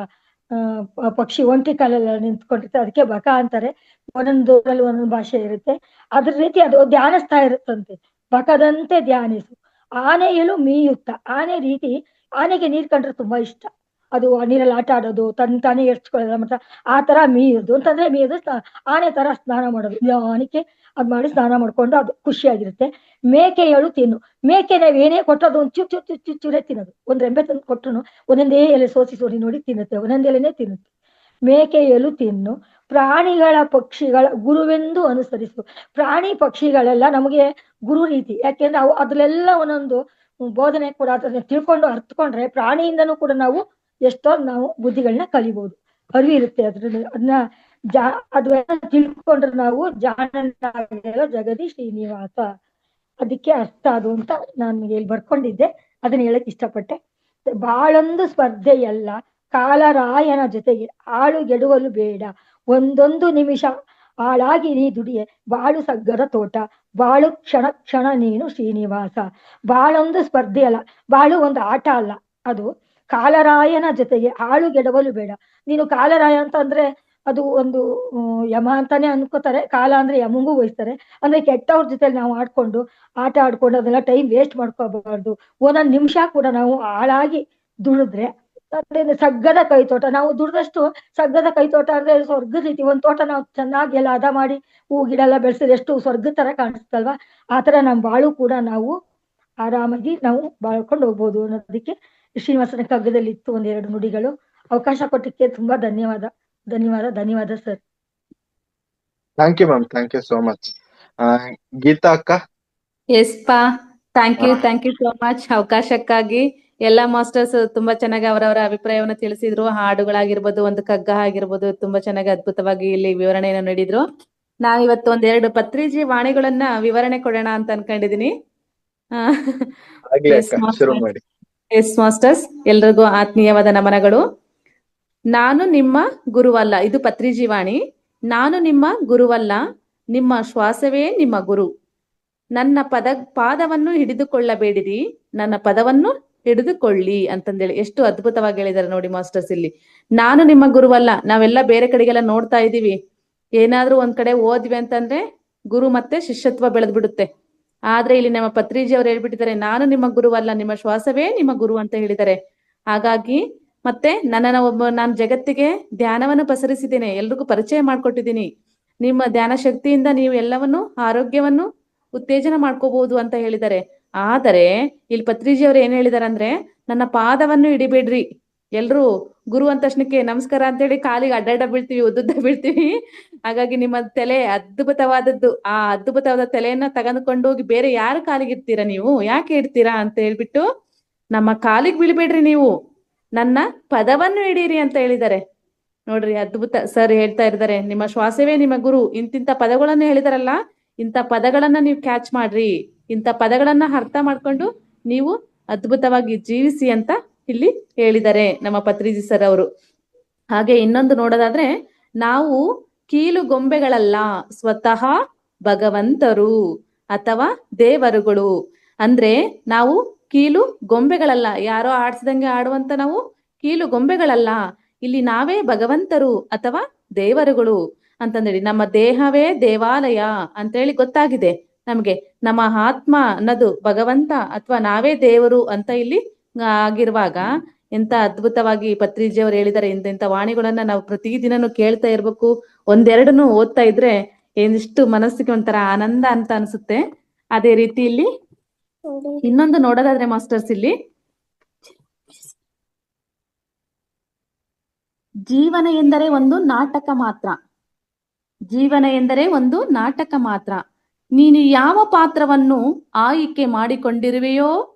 ಪಕ್ಷಿ ಒಂಟಿ ಕಾಲೆಲ್ಲ ನಿಂತ್ಕೊಂಡಿರುತ್ತೆ, ಅದಕ್ಕೆ ಬಕ ಅಂತಾರೆ. ಒಂದೊಂದು ಒಂದೊಂದು ಭಾಷೆ ಇರುತ್ತೆ. ಅದ್ರ ರೀತಿ ಅದು ಧ್ಯಾನಿಸ್ತಾ ಇರುತ್ತಂತೆ. ಬಕದಂತೆ ಧ್ಯಾನಿಸು. ಆನೆಯಲು ಮೀಯುತ್ತ. ಆನೆ ರೀತಿ, ಆನೆಗೆ ನೀರ್ ಕಂಡ್ರೆ ತುಂಬಾ ಇಷ್ಟ. ಅದು ನೀರಲ್ಲಿ ಆಟ ಆಡೋದು, ತಾನೇ ಎರ್ಚ್ಕೊಳ್ಳೋದು, ಮತ್ತೆ ಆ ತರ ಮೀಯೋದು ಅಂತಂದ್ರೆ ಮೀಯೋದು ಆನೆ ತರ ಸ್ನಾನ ಮಾಡೋದು. ನಿಧಾನಕ್ಕೆ ಅದ್ ಮಾಡಿ ಸ್ನಾನ ಮಾಡ್ಕೊಂಡು ಅದು ಖುಷಿಯಾಗಿರುತ್ತೆ. ಮೇಕೆಯಳು ತಿನ್ನು. ಮೇಕೆ ನಾವ್ ಏನೇ ಕೊಟ್ಟರು ಅದು ಒಂದು ಚೂರೇ ತಿನ್ನೋದು. ಒಂದ್ ರೆಂಬೆ ತಂದು ಕೊಟ್ಟರು ಒಂದೊಂದೇ ಎಲೆ ಸೋಸಿ ನೋಡಿ ತಿನ್ನುತ್ತೆ, ಒಂದೊಂದೇ ಎಲೆನೇ ತಿನ್ನುತ್ತೆ. ಮೇಕೆಯಲು ತಿನ್ನು. ಪ್ರಾಣಿಗಳ ಪಕ್ಷಿಗಳ ಗುರುವೆಂದು ಅನುಸರಿಸು. ಪ್ರಾಣಿ ಪಕ್ಷಿಗಳೆಲ್ಲ ನಮಗೆ ಗುರು ರೀತಿ. ಯಾಕೆಂದ್ರೆ ಅವು ಅದ್ರಲ್ಲೆಲ್ಲ ಒಂದೊಂದು ಬೋಧನೆ ಕೂಡ ಅದನ್ನ ತಿಳ್ಕೊಂಡು ಅರ್ಥಕೊಂಡ್ರೆ ಪ್ರಾಣಿಯಿಂದನೂ ಕೂಡ ನಾವು ಎಷ್ಟೋ ನಾವು ಬುದ್ಧಿಗಳನ್ನ ಕಲಿಬಹುದು, ಅರಿವು ಇರುತ್ತೆ ಅದ್ರಲ್ಲಿ. ಅದನ್ನ ಅದನ್ನ ತಿಳ್ಕೊಂಡ್ರೆ ನಾವು ಜಾಣನಾಗೆಲೋ ಜಗದಿ ಶ್ರೀನಿವಾಸ. ಅದಕ್ಕೆ ಅರ್ಥ ಅದು ಅಂತ ನಾನು ಇಲ್ಲಿ ಬರ್ಕೊಂಡಿದ್ದೆ, ಅದನ್ನ ಹೇಳಕ್ ಇಷ್ಟಪಟ್ಟೆ. ಬಾಳೊಂದು ಸ್ಪರ್ಧೆಯಲ್ಲ ಕಾಲರಾಯನ ಜೊತೆಗೆ ಆಳು ಗೆಡುವಲು ಬೇಡ. ಒಂದೊಂದು ನಿಮಿಷ ಆಳಾಗಿ ನೀ ದುಡಿಯೆ ಬಾಳು ಸಗ್ಗದ ತೋಟ. ಬಾಳು ಕ್ಷಣ ಕ್ಷಣ ನೀನು ಶ್ರೀನಿವಾಸ. ಬಾಳೊಂದು ಸ್ಪರ್ಧೆ ಅಲ್ಲ, ಬಾಳು ಒಂದು ಆಟ ಅಲ್ಲ, ಅದು ಕಾಲರಾಯನ ಜೊತೆಗೆ ಆಳು ಗೆಡವಲು ಬೇಡ. ನೀನು ಕಾಲರಾಯ ಅಂತ ಅಂದ್ರೆ ಅದು ಒಂದು ಯಮ ಅಂತಾನೆ ಅನ್ಕೋತಾರೆ. ಕಾಲ ಅಂದ್ರೆ ಯಮಂಗೂ ವಹಿಸ್ತಾರೆ. ಅಂದ್ರೆ ಕೆಟ್ಟವ್ರ ಜೊತೆ ನಾವು ಆಟ ಆಡ್ಕೊಂಡು ಅದೆಲ್ಲ ಟೈಮ್ ವೇಸ್ಟ್ ಮಾಡ್ಕೋಬಾರ್ದು. ಒಂದೊಂದು ನಿಮಿಷ ಕೂಡ ನಾವು ಆಳಾಗಿ ದುಡಿದ್ರೆ ಸಗ್ಗದ ಕೈತೋಟ. ನಾವು ದುಡ್ದಷ್ಟು ಸಗ್ಗದ ಕೈತೋಟ ಅಂದ್ರೆ ಸ್ವರ್ಗದ ರೀತಿ. ಒಂದ್ ತೋಟ ನಾವು ಚೆನ್ನಾಗಿ ಎಲ್ಲ ಹದ ಮಾಡಿ ಹೂ ಗಿಡ ಎಲ್ಲ ಬೆಳೆಸಿದ್ರೆ ಎಷ್ಟು ಸ್ವರ್ಗದ ತರ ಕಾಣಿಸ್ತಲ್ವಾ. ಆತರ ನಮ್ ಬಾಳು ಕೂಡ ನಾವು ಆರಾಮಾಗಿ ನಾವು ಬಾಳ್ಕೊಂಡು ಹೋಗ್ಬೋದು ಅನ್ನೋದಕ್ಕೆ ಶ್ರೀನಿವಾಸನ ಕಗ್ಗದಲ್ಲಿ ಇತ್ತು ಒಂದೆರಡು ನುಡಿಗಳು. ಅವಕಾಶ ಕೊಟ್ಟಿಕ್ಕೆ ತುಂಬಾ ಧನ್ಯವಾದ sir. Thank you ma'am, thank you so much. Geetha ಅಕ್ಕ. ಎಸ್ ಪಾ, ಥ್ಯಾಂಕ್ ಯು ಸೋ ಮಚ್ ಅವಕಾಶಕ್ಕಾಗಿ. ಎಲ್ಲಾ ಮಾಸ್ಟರ್ಸ್ ತುಂಬಾ ಚೆನ್ನಾಗಿ ಅವರವರ ಅಭಿಪ್ರಾಯವನ್ನು ತಿಳಿಸಿದ್ರು. ಹಾಡುಗಳಾಗಿರ್ಬೋದು, ಒಂದು ಕಗ್ಗ ಆಗಿರ್ಬೋದು, ತುಂಬಾ ಚೆನ್ನಾಗಿ ಅದ್ಭುತವಾಗಿ ಇಲ್ಲಿ ವಿವರಣೆಯನ್ನು ನೀಡಿದ್ರು. ನಾವಿವತ್ತು ಒಂದೆರಡು ಪತ್ರಿಜಿ ವಾಣಿಗಳನ್ನ ವಿವರಣೆ ಕೊಡೋಣ ಅಂತ ಅನ್ಕೊಂಡಿದೀನಿ. ಎಸ್ ಮಾಸ್ಟರ್ಸ್, ಎಲ್ರಿಗೂ ಆತ್ಮೀಯವಾದ ನಮನಗಳು. ನಾನು ನಿಮ್ಮ ಗುರುವಲ್ಲ, ಇದು ಪತ್ರಿಜಿ ವಾಣಿ. ನಾನು ನಿಮ್ಮ ಗುರುವಲ್ಲ, ನಿಮ್ಮ ಶ್ವಾಸವೇ ನಿಮ್ಮ ಗುರು. ನನ್ನ ಪಾದವನ್ನು ಹಿಡಿದುಕೊಳ್ಳಬೇಡಿರಿ, ನನ್ನ ಪದವನ್ನು ಹಿಡಿದುಕೊಳ್ಳಿ ಅಂತಂದೇಳಿ ಎಷ್ಟು ಅದ್ಭುತವಾಗಿ ಹೇಳಿದ್ದಾರೆ ನೋಡಿ ಮಾಸ್ಟರ್ಸ್ ಇಲ್ಲಿ. ನಾನು ನಿಮ್ಮ ಗುರುವಲ್ಲ. ನಾವೆಲ್ಲ ಬೇರೆ ಕಡೆಗೆಲ್ಲ ನೋಡ್ತಾ ಇದೀವಿ, ಏನಾದ್ರೂ ಒಂದ್ ಕಡೆ ಓದ್ವಿ ಅಂತಂದ್ರೆ ಗುರು ಮತ್ತೆ ಶಿಷ್ಯತ್ವ ಬೆಳೆದ್ ಬಿಡುತ್ತೆ. ಆದ್ರೆ ಇಲ್ಲಿ ನಮ್ಮ ಪತ್ರಿಜಿ ಅವ್ರು ಹೇಳ್ಬಿಟ್ಟಿದ್ದಾರೆ, ನಾನು ನಿಮ್ಮ ಗುರುವಲ್ಲ, ನಿಮ್ಮ ಶ್ವಾಸವೇ ನಿಮ್ಮ ಗುರು ಅಂತ ಹೇಳಿದ್ದಾರೆ. ಹಾಗಾಗಿ ಮತ್ತೆ ನಾನು ಜಗತ್ತಿಗೆ ಧ್ಯಾನವನ್ನು ಪಸರಿಸಿದ್ದೇನೆ, ಎಲ್ರಿಗೂ ಪರಿಚಯ ಮಾಡ್ಕೊಟ್ಟಿದ್ದೀನಿ. ನಿಮ್ಮ ಧ್ಯಾನ ಶಕ್ತಿಯಿಂದ ನೀವು ಎಲ್ಲವನ್ನು ಆರೋಗ್ಯವನ್ನು ಉತ್ತೇಜನ ಮಾಡ್ಕೋಬಹುದು ಅಂತ ಹೇಳಿದ್ದಾರೆ. ಆದರೆ ಇಲ್ಲಿ ಪತ್ರಿಜಿ ಅವ್ರು ಏನ್ ಹೇಳಿದಾರೆ ಅಂದ್ರೆ, ನನ್ನ ಪಾದವನ್ನು ಹಿಡಿಬೇಡ್ರಿ. ಎಲ್ರು ಗುರು ಅಂದ ತಕ್ಷಣಕ್ಕೆ ನಮಸ್ಕಾರ ಅಂತ ಹೇಳಿ ಕಾಲಿಗೆ ಅಡ್ಡ ಬೀಳ್ತೀವಿ, ಉದ್ದುದ್ದ ಬೀಳ್ತೀವಿ. ಹಾಗಾಗಿ ನಿಮ್ಮ ತಲೆ ಅದ್ಭುತವಾದದ್ದು. ಆ ಅದ್ಭುತವಾದ ತಲೆಯನ್ನ ತೆಗೆದುಕೊಂಡು ಹೋಗಿ ಬೇರೆ ಯಾರ ಕಾಲಿಗೆ ಇಡ್ತೀರಾ ನೀವು, ಯಾಕೆ ಇಡ್ತೀರಾ ಅಂತ ಹೇಳ್ಬಿಟ್ಟು ನಮ್ಮ ಕಾಲಿಗೆ ಬೀಳ್ಬೇಡ್ರಿ, ನೀವು ನನ್ನ ಪದವನ್ನು ಹಿಡೀರಿ ಅಂತ ಹೇಳಿದ್ದಾರೆ. ನೋಡ್ರಿ ಅದ್ಭುತ. ಸರ್ ಹೇಳ್ತಾ ಇದ್ದಾರೆ, ನಿಮ್ಮ ಶ್ವಾಸವೇ ನಿಮ್ಮ ಗುರು. ಇಂತಿಂತ ಪದಗಳನ್ನ ಹೇಳಿದಾರಲ್ಲ, ಇಂಥ ಪದಗಳನ್ನ ನೀವು ಕ್ಯಾಚ್ ಮಾಡ್ರಿ, ಇಂಥ ಪದಗಳನ್ನ ಅರ್ಥ ಮಾಡ್ಕೊಂಡು ನೀವು ಅದ್ಭುತವಾಗಿ ಜೀವಿಸಿ ಅಂತ ಇಲ್ಲಿ ಹೇಳಿದ್ದಾರೆ ನಮ್ಮ ಪತ್ರಿಜಿ ಸರ್ ಅವರು. ಹಾಗೆ ಇನ್ನೊಂದು ನೋಡೋದಾದ್ರೆ, ನಾವು ಕೀಲು ಗೊಂಬೆಗಳಲ್ಲ, ಸ್ವತಃ ಭಗವಂತರು ಅಥವಾ ದೇವರುಗಳು. ಅಂದ್ರೆ ನಾವು ಕೀಲು ಗೊಂಬೆಗಳಲ್ಲ, ಯಾರೋ ಆಡ್ಸಿದಂಗೆ ಆಡುವಂತ ನಾವು ಕೀಲು ಗೊಂಬೆಗಳಲ್ಲ. ಇಲ್ಲಿ ನಾವೇ ಭಗವಂತರು ಅಥವಾ ದೇವರುಗಳು ಅಂತಂದೇಳಿ. ನಮ್ಮ ದೇಹವೇ ದೇವಾಲಯ ಅಂತೇಳಿ ಗೊತ್ತಾಗಿದೆ ನಮ್ಗೆ. ನಮ್ಮ ಆತ್ಮ ಅನ್ನೋದು ಭಗವಂತ ಅಥವಾ ನಾವೇ ದೇವರು ಅಂತ ಇಲ್ಲಿ ಆಗಿರುವಾಗ ಎಂತ ಅದ್ಭುತವಾಗಿ ಪತ್ರಿಜಿ ಅವರು ಹೇಳಿದ್ದಾರೆ. ಇಂಥ ವಾಣಿಗಳನ್ನ ನಾವು ಪ್ರತಿದಿನನೂ ಕೇಳ್ತಾ ಇರ್ಬೇಕು. ಒಂದೆರಡನ್ನು ಓದ್ತಾ ಇದ್ರೆ ಏನಿಷ್ಟು ಮನಸ್ಸಿಗೆ ಒಂಥರ ಆನಂದ ಅಂತ ಅನ್ಸುತ್ತೆ. ಅದೇ ರೀತಿ ಇಲ್ಲಿ ಇನ್ನೊಂದು ನೋಡೋದಾದ್ರೆ ಮಾಸ್ಟರ್ಸ್, ಇಲ್ಲಿ ಜೀವನ ಎಂದರೆ ಒಂದು ನಾಟಕ ಮಾತ್ರ. ಜೀವನ ಎಂದರೆ ಒಂದು ನಾಟಕ ಮಾತ್ರ. ನೀನು ಯಾವ ಪಾತ್ರವನ್ನು ಆಯ್ಕೆ ಮಾಡಿಕೊಂಡಿರುವೆಯೋ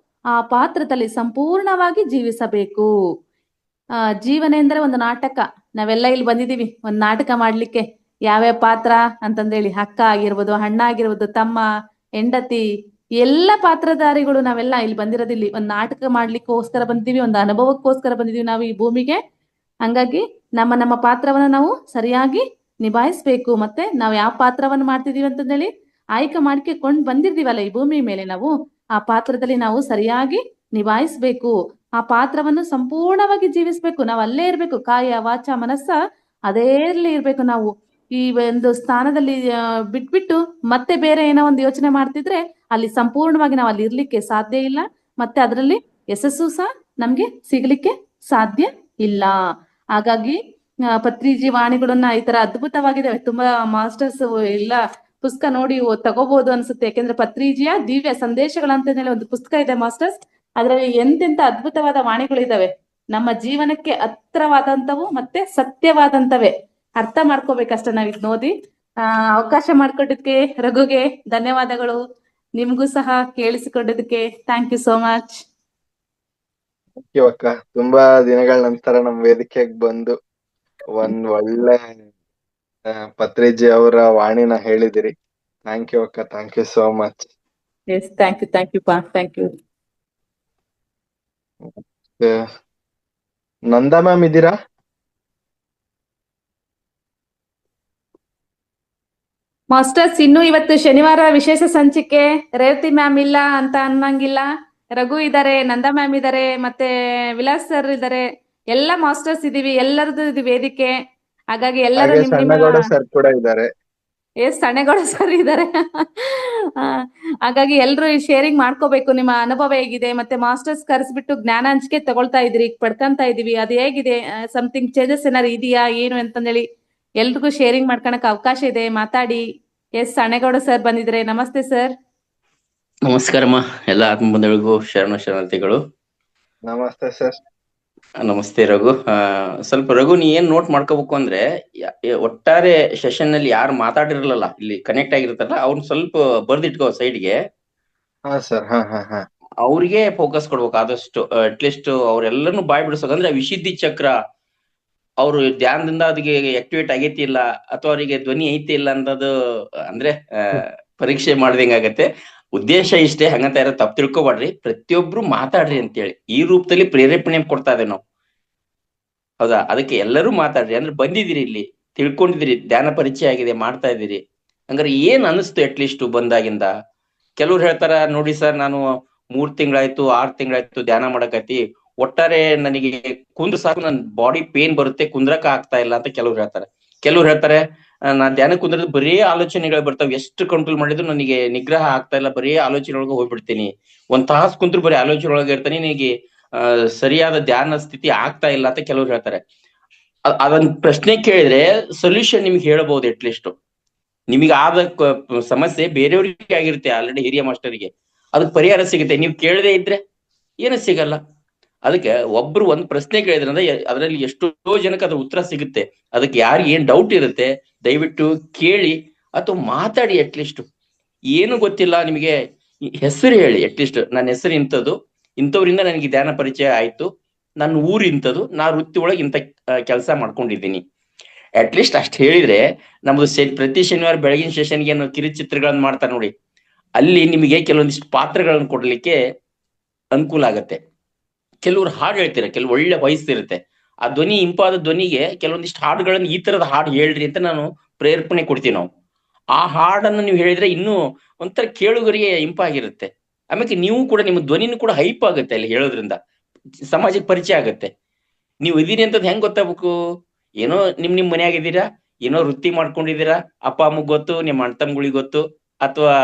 ಆ ಪಾತ್ರದಲ್ಲಿ ಸಂಪೂರ್ಣವಾಗಿ ಜೀವಿಸಬೇಕು. ಜೀವನ ಎಂದರೆ ಒಂದು ನಾಟಕ. ನಾವೆಲ್ಲ ಇಲ್ಲಿ ಬಂದಿದೀವಿ ಒಂದ್ ನಾಟಕ ಮಾಡ್ಲಿಕ್ಕೆ. ಯಾವ್ಯಾವ ಪಾತ್ರ ಅಂತಂದೇಳಿ, ಅಕ್ಕ ಆಗಿರ್ಬೋದು, ಅಣ್ಣ ಆಗಿರ್ಬೋದು, ತಮ್ಮ, ಹೆಂಡತಿ, ಎಲ್ಲ ಪಾತ್ರಧಾರಿಗಳು ನಾವೆಲ್ಲ ಇಲ್ಲಿ ಬಂದಿರೋದಿಲ್ಲಿ ಒಂದ್ ನಾಟಕ ಮಾಡ್ಲಿಕ್ಕೋಸ್ಕರ ಬಂದಿದೀವಿ, ಒಂದು ಅನುಭವಕ್ಕೋಸ್ಕರ ಬಂದಿದೀವಿ ನಾವು ಈ ಭೂಮಿಗೆ. ಹಂಗಾಗಿ ನಮ್ಮ ಪಾತ್ರವನ್ನ ನಾವು ಸರಿಯಾಗಿ ನಿಭಾಯಿಸ್ಬೇಕು. ಮತ್ತೆ ನಾವು ಯಾವ ಪಾತ್ರವನ್ನು ಮಾಡ್ತಿದೀವಿ ಅಂತಂದೇಳಿ ಆಯ್ಕೆ ಮಾಡ್ಕೊಂಡು ಬಂದಿರ್ತೀವಲ್ಲ ಈ ಭೂಮಿ ಮೇಲೆ, ನಾವು ಆ ಪಾತ್ರದಲ್ಲಿ ನಾವು ಸರಿಯಾಗಿ ನಿಭಾಯಿಸ್ಬೇಕು. ಆ ಪಾತ್ರವನ್ನು ಸಂಪೂರ್ಣವಾಗಿ ಜೀವಿಸ್ಬೇಕು. ನಾವು ಅಲ್ಲೇ ಇರ್ಬೇಕು, ಕಾಯ ವಾಚ ಮನಸ್ಸ ಅದೇ ಇರ್ಬೇಕು. ನಾವು ಈ ಒಂದು ಸ್ಥಾನದಲ್ಲಿ ಬಿಟ್ಬಿಟ್ಟು ಮತ್ತೆ ಬೇರೆ ಏನೋ ಒಂದು ಯೋಚನೆ ಮಾಡ್ತಿದ್ರೆ ಅಲ್ಲಿ ಸಂಪೂರ್ಣವಾಗಿ ನಾವು ಅಲ್ಲಿ ಇರ್ಲಿಕ್ಕೆ ಸಾಧ್ಯ ಇಲ್ಲ. ಮತ್ತೆ ಅದರಲ್ಲಿ ಯಶಸ್ಸು ಸಹ ನಮ್ಗೆ ಸಿಗ್ಲಿಕ್ಕೆ ಸಾಧ್ಯ ಇಲ್ಲ. ಹಾಗಾಗಿ ಪತ್ರಿಜಿ ವಾಣಿಗಳನ್ನ ಈ ತರ ಅದ್ಭುತವಾಗಿದ್ದಾವೆ. ತುಂಬಾ ಮಾಸ್ಟರ್ಸ್ ಎಲ್ಲ ಪುಸ್ತಕ ನೋಡಿ ತಗೋಬಹುದು ಅನ್ಸುತ್ತೆ. ಯಾಕೆಂದ್ರೆ ಪತ್ರಿಜಿಯ ದಿವ್ಯ ಸಂದೇಶಗಳಂತ ಹೇಳಿ ಒಂದು ಪುಸ್ತಕ ಇದೆ ಮಾಸ್ಟರ್ಸ್. ಅದರಲ್ಲಿ ಎಂತೆಂತ ಅದ್ಭುತವಾದ ವಾಣಿಗಳಿದಾವೆ, ನಮ್ಮ ಜೀವನಕ್ಕೆ ಹತ್ರವಾದಂತವು ಮತ್ತೆ ಸತ್ಯವಾದಂತವೇ. ಅರ್ಥ ಮಾಡ್ಕೋಬೇಕಷ್ಟೇ ನಾವ್ ಇದ್ ನೋಡಿ. ಅವಕಾಶ ಮಾಡ್ಕೊಟ್ಟಿದ್ಕೆ ರಘುಗೆ ಧನ್ಯವಾದಗಳು. ನಿಮ್ಗೂ ಸಹ ಕೇಳಿಸಿಕೊಂಡಿದ್ದಕ್ಕೆ ಥ್ಯಾಂಕ್ ಯು ಸೋ ಮಚ್. ಅಕ್ಕ, ತುಂಬಾ ದಿನಗಳ ನಂತರ ನಮ್ ವೇದಿಕೆಗೆ ಬಂದು ಒಂದ್ ಒಳ್ಳೆ ಪತ್ರಿಜಿ ಅವರ ವಾಣಿನ ಹೇಳಿದಿರಿ. ಥ್ಯಾಂಕ್ ಯು ಅಕ್ಕ, thank you so much. Yes, thank you ಪಾ, ಥ್ಯಾಂಕ್ ಯು. ನಂದಾ ಮ್ಯಾಮ್ ಇದ್ದೀರಾ? ಮಾಸ್ಟರ್ಸ್, ಇನ್ನು ಇವತ್ತು ಶನಿವಾರ ವಿಶೇಷ ಸಂಚಿಕೆ. ರೇವತಿ ಮ್ಯಾಮ್ ಇಲ್ಲ ಅಂತ ಅನ್ನಂಗಿಲ್ಲ. ರಘು ಇದಾರೆ, ನಂದಾ ಮ್ಯಾಮ್ ಇದಾರೆ, ಮತ್ತೆ ವಿಲಾಸ್ ಸರ್ ಇದಾರೆ. ಎಲ್ಲ ಮಾಸ್ಟರ್ಸ್ ಇದೀವಿ, ಎಲ್ಲರದ್ದು ಇದು ವೇದಿಕೆ. ಹಾಗಾಗಿ ಎಲ್ಲರೂ ಹಾಗೆ ನಿಮ್ಮ ಸಣ್ಣಗೌಡ ಸರ್ ಕೂಡ ಇದ್ದಾರೆ. ಸಣ್ಣಗೌಡ ಸರ್ ಇದಾರೆ. ಹಾಗಾಗಿ ಎಲ್ರು ಶೇರಿಂಗ್ ಮಾಡ್ಕೋಬೇಕು. ನಿಮ್ಮ ಅನುಭವ ಹೇಗಿದೆ, ಮತ್ತೆ ಮಾಸ್ಟರ್ಸ್ ಕರೆಸ್ಬಿಟ್ಟು ಜ್ಞಾನ ಹಂಚಿಕೆ ತಗೊಳ್ತಾ ಇದ್ರಿ, ಪಡ್ಕೊಂತ ಇದೀವಿ. ಅದು ಹೇಗಿದೆ, ಸಮಥಿಂಗ್ ಚೇಂಜಸ್ ಏನಾರು ಇದೆಯಾ ಏನು ಅಂತಂದೇಳಿ ಎಲ್ರಿಗೂ ಶೇರಿಂಗ್ ಮಾಡ್ಕೊಳಕ್ ಅವಕಾಶ ಇದೆ, ಮಾತಾಡಿ. ಎಸ್, ಸಣ್ಣಗೌಡ ಸರ್ ಬಂದಿದ್ರೆ. ನಮಸ್ತೆ ಸರ್. ನಮಸ್ಕಾರಮ್ಮ. ಎಲ್ಲ ಆತ್ಮಬಂಧುಗಳಿಗೂ ಶರಣಾರ್ಥಿಗಳು. ನಮಸ್ತೆ ಸರ್. ನಮಸ್ತೆ ರಘು. ಸ್ವಲ್ಪ ರಘು, ನೀ ಏನ್ ನೋಟ್ ಮಾಡ್ಕೋಬೇಕು ಅಂದ್ರೆ, ಒಟ್ಟಾರೆ ಸೆಷನ್ ನಲ್ಲಿ ಯಾರು ಮಾತಾಡಿರಲ್ಲ, ಇಲ್ಲಿ ಕನೆಕ್ಟ್ ಆಗಿರ್ತಾರಲ್ಲ, ಅವ್ರನ್ನ ಸ್ವಲ್ಪ ಬರ್ದಿಟ್ಕೋ ಸೈಡ್ಗೆ. ಹಾ ಸರ್. ಹಾ. ಅವ್ರಿಗೆ ಫೋಕಸ್ ಕೊಡ್ಬೇಕು ಆದಷ್ಟು. ಅಟ್ಲೀಸ್ಟ್ ಅವ್ರೆಲ್ಲರೂ ಬಾಯ್ ಬಿಡಿಸೋಕೆ ಅಂದ್ರೆ ವಿಶುದ್ಧಿ ಚಕ್ರ ಅವ್ರು ಧ್ಯಾನದಿಂದ ಅದಕ್ಕೆ ಆಕ್ಟಿವೇಟ್ ಆಗೈತಿ ಇಲ್ಲ ಅಥವಾ ಅವರಿಗೆ ಧ್ವನಿ ಐತಿ ಇಲ್ಲ ಅನ್ನೋದು ಅಂದ್ರೆ ಪರೀಕ್ಷೆ ಮಾಡ್ದಂಗಾಗತ್ತೆ. ಉದ್ದೇಶ ಇಷ್ಟೇ, ಹಂಗಂತ ಯಾರು ತಪ್ಪು ತಿಳ್ಕೊಬಾಡ್ರಿ. ಪ್ರತಿಯೊಬ್ರು ಮಾತಾಡ್ರಿ ಅಂತೇಳಿ ಈ ರೂಪದಲ್ಲಿ ಪ್ರೇರೇಪಣೆ ಕೊಡ್ತಾ ಇದ್ದೇವೆ ನಾವು. ಹೌದಾ? ಅದಕ್ಕೆ ಎಲ್ಲರೂ ಮಾತಾಡ್ರಿ. ಅಂದ್ರೆ ಬಂದಿದ್ದೀರಿ, ಇಲ್ಲಿ ತಿಳ್ಕೊಂಡಿದ್ದೀರಿ, ಧ್ಯಾನ ಪರಿಚಯ ಆಗಿದೆ, ಮಾಡ್ತಾ ಇದ್ದೀರಿ. ಹಂಗಾರೆ ಏನ್ ಅನಿಸ್ತು ಅಟ್ಲೀಸ್ಟ್ ಬಂದಾಗಿಂದ? ಕೆಲವ್ರು ಹೇಳ್ತಾರ, ನೋಡಿ ಸರ್, ನಾನು 3 ತಿಂಗಳಾಯ್ತು 6 ತಿಂಗಳಾಯ್ತು ಧ್ಯಾನ ಮಾಡಕತ್ತಿ, ಒಟ್ಟಾರೆ ನನಗೆ ಕುಂದ್ರ ಸಾಕು, ನನ್ ಬಾಡಿ ಪೇನ್ ಬರುತ್ತೆ, ಕುಂದ್ರಕ ಆಗ್ತಾ ಇಲ್ಲ ಅಂತ ಕೆಲವ್ರು ಹೇಳ್ತಾರೆ. ಕೆಲವ್ರು ಹೇಳ್ತಾರೆ, ನಾನ್ ಧ್ಯಾನ ಕುಂದ್ರದ್ ಬರೀ ಆಲೋಚನೆಗಳು ಬರ್ತಾವ, ಎಷ್ಟು ಕಂಟ್ರೋಲ್ ಮಾಡಿದ್ರು ನನಗೆ ನಿಗ್ರಹ ಆಗ್ತಾ ಇಲ್ಲ, ಬರೀ ಆಲೋಚನೆ ಒಳಗೆ ಹೋಗ್ಬಿಡ್ತೀನಿ, 1 ತಾಸು ಕುಂತ್ರು ಬರೀ ಆಲೋಚನೆ ಒಳಗೆ ಇರ್ತಾನೆ, ನನಗೆ ಸರಿಯಾದ ಧ್ಯಾನ ಸ್ಥಿತಿ ಆಗ್ತಾ ಇಲ್ಲ ಅಂತ ಕೆಲವ್ರು ಹೇಳ್ತಾರೆ. ಅದೊಂದ್ ಪ್ರಶ್ನೆ ಕೇಳಿದ್ರೆ ಸೊಲ್ಯೂಷನ್ ನಿಮ್ಗೆ ಹೇಳ್ಬಹುದು. ಅಟ್ಲೀಸ್ಟ್ ನಿಮಗೆ ಆದ ಸಮಸ್ಯೆ ಬೇರೆಯವ್ರಿಗೆ ಆಗಿರುತ್ತೆ, ಆಲ್ರೆಡಿ ಹಿರಿಯ ಮಾಸ್ಟರ್ಗೆ ಅದಕ್ಕೆ ಪರಿಹಾರ ಸಿಗುತ್ತೆ. ನೀವು ಕೇಳದೇ ಇದ್ರೆ ಏನು ಸಿಗಲ್ಲ. ಅದಕ್ಕೆ ಒಬ್ರು ಒಂದ್ ಪ್ರಶ್ನೆ ಕೇಳಿದ್ರಂದ್ರೆ ಅದರಲ್ಲಿ ಎಷ್ಟೋ ಜನಕ್ಕೆ ಅದ್ರ ಉತ್ತರ ಸಿಗುತ್ತೆ. ಅದಕ್ಕೆ ಯಾರಿಗೆ ಏನ್ ಡೌಟ್ ಇರುತ್ತೆ ದಯವಿಟ್ಟು ಕೇಳಿ ಅಥವಾ ಮಾತಾಡಿ. ಅಟ್ಲೀಸ್ಟ್ ಏನು ಗೊತ್ತಿಲ್ಲ ನಿಮಗೆ, ಹೆಸರು ಹೇಳಿ. ಅಟ್ಲೀಸ್ಟ್ ನನ್ನ ಹೆಸರು ಇಂಥದ್ದು, ಇಂಥವ್ರಿಂದ ನನಗೆ ಧ್ಯಾನ ಪರಿಚಯ ಆಯ್ತು, ನನ್ನ ಊರು ಇಂಥದ್ದು, ನಾ ವೃತ್ತಿ ಒಳಗೆ ಇಂಥ ಕೆಲಸ ಮಾಡ್ಕೊಂಡಿದ್ದೀನಿ. ಅಟ್ಲೀಸ್ಟ್ ಅಷ್ಟು ಹೇಳಿದ್ರೆ ನಮ್ದು ಪ್ರತಿ ಶನಿವಾರ ಬೆಳಗಿನ ಸೆಷನ್ಗೆ ಏನು ಕಿರುಚಿತ್ರಗಳನ್ನ ಮಾಡ್ತಾರೆ ನೋಡಿ, ಅಲ್ಲಿ ನಿಮಗೆ ಕೆಲವೊಂದಿಷ್ಟು ಪಾತ್ರಗಳನ್ನು ಕೊಡ್ಲಿಕ್ಕೆ ಅನುಕೂಲ ಆಗತ್ತೆ. ಕೆಲವ್ರು ಹಾಡು ಹೇಳ್ತೀರ, ಕೆಲವು ಒಳ್ಳೆ ವಾಯ್ಸ್ ಇರುತ್ತೆ, ಆ ಧ್ವನಿ ಇಂಪಾದ ಧ್ವನಿಗೆ ಕೆಲವೊಂದಿಷ್ಟು ಹಾಡುಗಳನ್ನು ಈ ತರದ ಹಾಡು ಹೇಳ್ರಿ ಅಂತ ನಾನು ಪ್ರೇರೇಪಣೆ ಕೊಡ್ತೀವಿ ನಾವು. ಆ ಹಾಡನ್ನು ನೀವು ಹೇಳಿದ್ರೆ ಇನ್ನೂ ಒಂಥರ ಕೇಳುಗರಿಗೆ ಇಂಪಾಗಿರುತ್ತೆ. ಆಮೇಲೆ ನೀವು ಕೂಡ ನಿಮ್ಮ ಧ್ವನಿನೂ ಕೂಡ ಹೈಪ್ ಆಗುತ್ತೆ ಅಲ್ಲಿ ಹೇಳೋದ್ರಿಂದ, ಸಮಾಜಕ್ಕೆ ಪರಿಚಯ ಆಗುತ್ತೆ. ನೀವು ಇದೀರಿ ಅಂತದ್ ಹೆಂಗ್ ಗೊತ್ತಾಗ್ಬೇಕು? ಏನೋ ನಿಮ್ ಮನೆಯಾಗಿದ್ದೀರಾ, ಏನೋ ವೃತ್ತಿ ಮಾಡ್ಕೊಂಡಿದ್ದೀರಾ, ಅಪ್ಪ ಅಮ್ಮಗೆ ಗೊತ್ತು, ನಿಮ್ಮ ಅಣ್ಣ ತಮ್ಮಗಳಿಗೆ ಗೊತ್ತು, ಅಥವಾ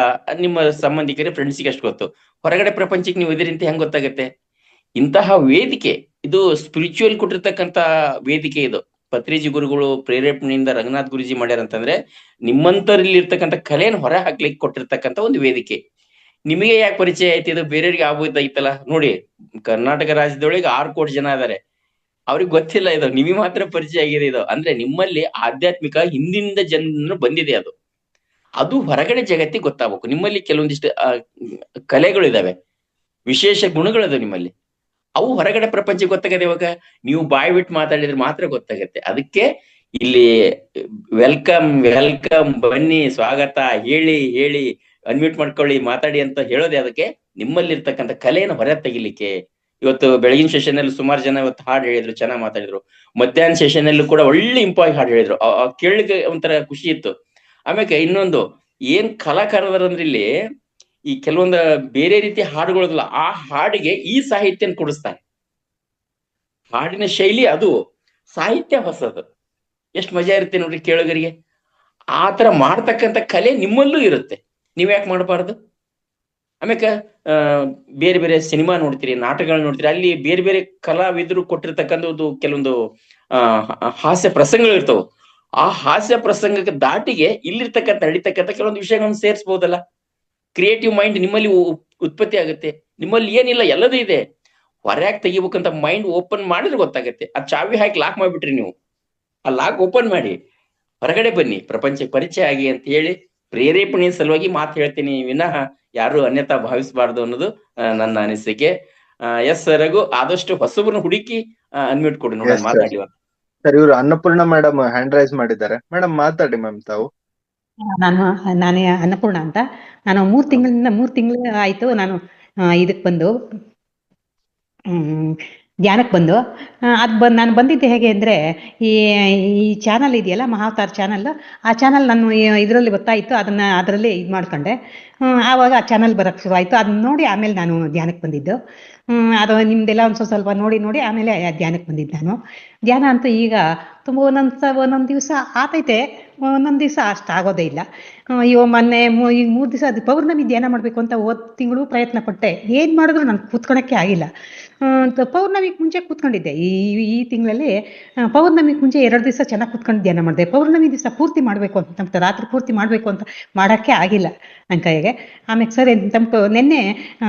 ನಿಮ್ಮ ಸಂಬಂಧಿಕರ ಫ್ರೆಂಡ್ಸಿಗೆ ಅಷ್ಟು ಗೊತ್ತು. ಹೊರಗಡೆ ಪ್ರಪಂಚಕ್ಕೆ ನೀವು ಇದೀರಿ ಅಂತ ಹೆಂಗ್ ಗೊತ್ತಾಗತ್ತೆ? ಇಂತಹ ವೇದಿಕೆ ಇದು ಸ್ಪಿರಿಚುವಲ್ ಕೊಟ್ಟಿರ್ತಕ್ಕಂತ ವೇದಿಕೆ. ಇದು ಪತ್ರಿಜಿ ಗುರುಗಳು ಪ್ರೇರೇಪಣೆಯಿಂದ ರಂಗನಾಥ್ ಗುರುಜಿ ಮಾಡ್ಯಾರ ಅಂತಂದ್ರೆ ನಿಮ್ಮಂತರಲ್ಲಿ ಇರ್ತಕ್ಕಂಥ ಕಲೆಯನ್ನು ಹೊರ ಹಾಕ್ಲಿಕ್ಕೆ ಕೊಟ್ಟಿರ್ತಕ್ಕಂಥ ಒಂದು ವೇದಿಕೆ. ನಿಮಗೆ ಯಾಕೆ ಪರಿಚಯ ಆಯ್ತು? ಇದು ಬೇರೆಯವ್ರಿಗೆ ಆಗೋದೈತಲ್ಲ ನೋಡಿ. ಕರ್ನಾಟಕ ರಾಜ್ಯದೊಳಗೆ 6 ಕೋಟಿ ಜನ ಇದಾರೆ, ಅವ್ರಿಗೆ ಗೊತ್ತಿಲ್ಲ ಇದು, ನಿಮಗೆ ಮಾತ್ರ ಪರಿಚಯ ಆಗಿದೆ ಇದು. ಅಂದ್ರೆ ನಿಮ್ಮಲ್ಲಿ ಆಧ್ಯಾತ್ಮಿಕ ಹಿಂದಿಂದ ಜನರು ಬಂದಿದೆ, ಅದು ಹೊರಗಡೆ ಜಗತ್ತಿಗೆ ಗೊತ್ತಾಗಬೇಕು. ನಿಮ್ಮಲ್ಲಿ ಕೆಲವೊಂದಿಷ್ಟು ಕಲೆಗಳಿದಾವೆ, ವಿಶೇಷ ಗುಣಗಳಿದಾವೆ ನಿಮ್ಮಲ್ಲಿ, ಅವು ಹೊರಗಡೆ ಪ್ರಪಂಚಕ್ಕೆ ಗೊತ್ತಾಗದೆ. ಇವಾಗ ನೀವು ಬಾಯ್ ಬಿಟ್ಟು ಮಾತಾಡಿದ್ರೆ ಮಾತ್ರ ಗೊತ್ತಾಗತ್ತೆ. ಅದಕ್ಕೆ ಇಲ್ಲಿ ವೆಲ್ಕಮ್ ಬನ್ನಿ, ಸ್ವಾಗತ, ಹೇಳಿ ಅನ್ಮ್ಯೂಟ್ ಮಾಡ್ಕೊಳ್ಳಿ, ಮಾತಾಡಿ ಅಂತ ಹೇಳೋದೇ ಅದಕ್ಕೆ. ನಿಮ್ಮಲ್ಲಿರ್ತಕ್ಕಂಥ ಕಲೆಯನ್ನು ಹೊರ ತೆಗಿಲಿಕ್ಕೆ, ಇವತ್ತು ಬೆಳಗಿನ ಸೆಷನ್ ಅಲ್ಲಿ ಸುಮಾರು ಜನ ಇವತ್ತು ಹಾಡು ಹೇಳಿದ್ರು, ಚೆನ್ನಾಗಿ ಮಾತಾಡಿದ್ರು. ಮಧ್ಯಾಹ್ನ ಸೆಷನ್ ಅಲ್ಲೂ ಕೂಡ ಒಳ್ಳೆ ಇಂಪಾಗಿ ಹಾಡು ಹೇಳಿದ್ರು. ಕೇಳಿಗೆ ಒಂಥರ ಖುಷಿ ಇತ್ತು. ಆಮೇಲೆ ಇನ್ನೊಂದು ಏನ್ ಕಲಾಕಾರರಂದ್ರೆ ಇಲ್ಲಿ ಈ ಕೆಲವೊಂದು ಬೇರೆ ರೀತಿಯ ಹಾಡುಗಳಲ್ಲ, ಆ ಹಾಡಿಗೆ ಈ ಸಾಹಿತ್ಯನ ಕೊಡಿಸ್ತಾರೆ. ಹಾಡಿನ ಶೈಲಿ ಅದು, ಸಾಹಿತ್ಯ ಹೊಸದು. ಎಷ್ಟು ಮಜಾ ಇರುತ್ತೆ ನೋಡ್ರಿ ಕೇಳುಗರಿಗೆ. ಆ ತರ ಮಾಡ್ತಕ್ಕಂಥ ಕಲೆ ನಿಮ್ಮಲ್ಲೂ ಇರುತ್ತೆ, ನೀವ್ ಯಾಕೆ ಮಾಡಬಾರ್ದು? ಆಮೇಲೆ ಬೇರೆ ಬೇರೆ ಸಿನಿಮಾ ನೋಡ್ತೀರಿ, ನಾಟಕಗಳು ನೋಡ್ತೀರಿ, ಅಲ್ಲಿ ಬೇರೆ ಬೇರೆ ಕಲಾವಿದರು ಕೊಟ್ಟಿರ್ತಕ್ಕಂಥದ್ದು ಕೆಲವೊಂದು ಹಾಸ್ಯ ಪ್ರಸಂಗಗಳು ಇರ್ತಾವ. ಆ ಹಾಸ್ಯ ಪ್ರಸಂಗಕ್ಕೆ ದಾಟಿಗೆ ಇಲ್ಲಿರ್ತಕ್ಕಂಥ ನಡೀತಕ್ಕಂಥ ಕೆಲವೊಂದು ವಿಷಯಗಳನ್ನು ಸೇರಿಸಬಹುದಲ್ಲ. ಕ್ರಿಯೇಟಿವ್ ಮೈಂಡ್ ನಿಮ್ಮಲ್ಲಿ ಉತ್ಪತ್ತಿ ಆಗುತ್ತೆ. ನಿಮ್ಮಲ್ಲಿ ಏನಿಲ್ಲ ಎಲ್ಲದೂ ಇದೆ, ಹೊರಯಾಗಿ ತೆಗಿಬೇಕಂತ ಮೈಂಡ್ ಓಪನ್ ಮಾಡಿದ್ರೆ ಗೊತ್ತಾಗತ್ತೆ. ಆ ಚಾವಿ ಹಾಕಿ ಲಾಕ್ ಮಾಡ್ಬಿಟ್ರಿ ನೀವು, ಆ ಲಾಕ್ ಓಪನ್ ಮಾಡಿ ಹೊರಗಡೆ ಬನ್ನಿ, ಪ್ರಪಂಚಕ್ಕೆ ಪರಿಚಯ ಆಗಿ ಅಂತ ಹೇಳಿ ಪ್ರೇರೇಪಣೆಯ ಸಲುವಾಗಿ ಮಾತು ಹೇಳ್ತೀನಿ, ವಿನಃ ಯಾರು ಅನ್ಯತಾ ಭಾವಿಸಬಾರ್ದು ಅನ್ನೋದು ನನ್ನ ಅನಿಸಿಕೆ. ಎಸ್ ರಘು, ಆದಷ್ಟು ಹೊಸಬ್ರನ್ನ ಹುಡುಕಿ ಅನ್ಮ್ಯೂಟ್ ಕೊಡಿ ನೋಡೋಣ, ಮಾತಾಡಿ. ಸರ್, ಇವರು ಅನ್ನಪೂರ್ಣ ಮೇಡಮ್ ಹ್ಯಾಂಡ್ ರೈಸ್ ಮಾಡಿದ್ದಾರೆ. ಮೇಡಮ್ ಮಾತಾಡಿ ಮ್ಯಾಮ್ ತಾವು. ನಾನೇ ಅನ್ನಪೂರ್ಣ ಅಂತ. ನಾನು 3 ತಿಂಗಳು ಆಯ್ತು ನಾನು ಇದಕ್ ಬಂದು ಧ್ಯಾನಕ್ಕೆ ಬಂದು. ನಾನು ಬಂದಿದ್ದೆ ಹೇಗೆ ಅಂದರೆ, ಈ ಚಾನಲ್ ಇದೆಯಲ್ಲ, ಮಹಾವತಾರ್ ಚಾನಲ್, ಆ ಚಾನಲ್ ನಾನು ಇದರಲ್ಲಿ ಗೊತ್ತಾಯಿತು, ಅದರಲ್ಲಿ ಇದು ಮಾಡ್ಕೊಂಡೆ. ಆವಾಗ ಆ ಚಾನಲ್ ಬರೋಕ್ಕೆ ಶುರು ಆಯಿತು. ಅದನ್ನ ನೋಡಿ ಆಮೇಲೆ ನಾನು ಧ್ಯಾನಕ್ಕೆ ಬಂದಿದ್ದು. ಅದು ನಿಮ್ದೆಲ್ಲ ಸ್ವಲ್ಪ ನೋಡಿ ಆಮೇಲೆ ಧ್ಯಾನಕ್ಕೆ ಬಂದಿದ್ದು ನಾನು. ಧ್ಯಾನ ಅಂತೂ ಈಗ ತುಂಬ ಒಂದೊಂದು ದಿವಸ ಆತೈತೆ, ಒಂದೊಂದು ದಿವಸ ಅಷ್ಟು ಆಗೋದೇ ಇಲ್ಲ. ಇವ ಮೊನ್ನೆ ಈಗ 3 ದಿವಸ ಅದು ಪೌರ್ಣಮಿ ಧ್ಯಾನ ಮಾಡಬೇಕು ಅಂತ ಹೋದ ತಿಂಗಳು ಪ್ರಯತ್ನ ಪಟ್ಟೆ. ಏನು ಮಾಡಿದ್ರು ನಾನು ಕೂತ್ಕೊಳಕ್ಕೆ ಆಗಿಲ್ಲ. ಪೌರ್ಣಮಿಗೆ ಮುಂಚೆ ಕೂತ್ಕೊಂಡಿದ್ದೆ. ಈ ತಿಂಗಳಲ್ಲಿ ಪೌರ್ಣಮಿಗೆ ಮುಂಚೆ 2 ದಿವಸ ಚೆನ್ನಾಗಿ ಕೂತ್ಕೊಂಡು ಧ್ಯಾನ ಮಾಡಿದೆ. ಪೌರ್ಣಮಿ ದಿವಸ ಪೂರ್ತಿ ಮಾಡಬೇಕು ಅಂತ, ರಾತ್ರಿ ಪೂರ್ತಿ ಮಾಡಬೇಕು ಅಂತ ಮಾಡೋಕ್ಕೆ ಆಗಿಲ್ಲ ನನ್ನ ಕೈಗೆ. ಆಮೇಲೆ ಸರಿ ಅಂತಂತು ನಿನ್ನೆ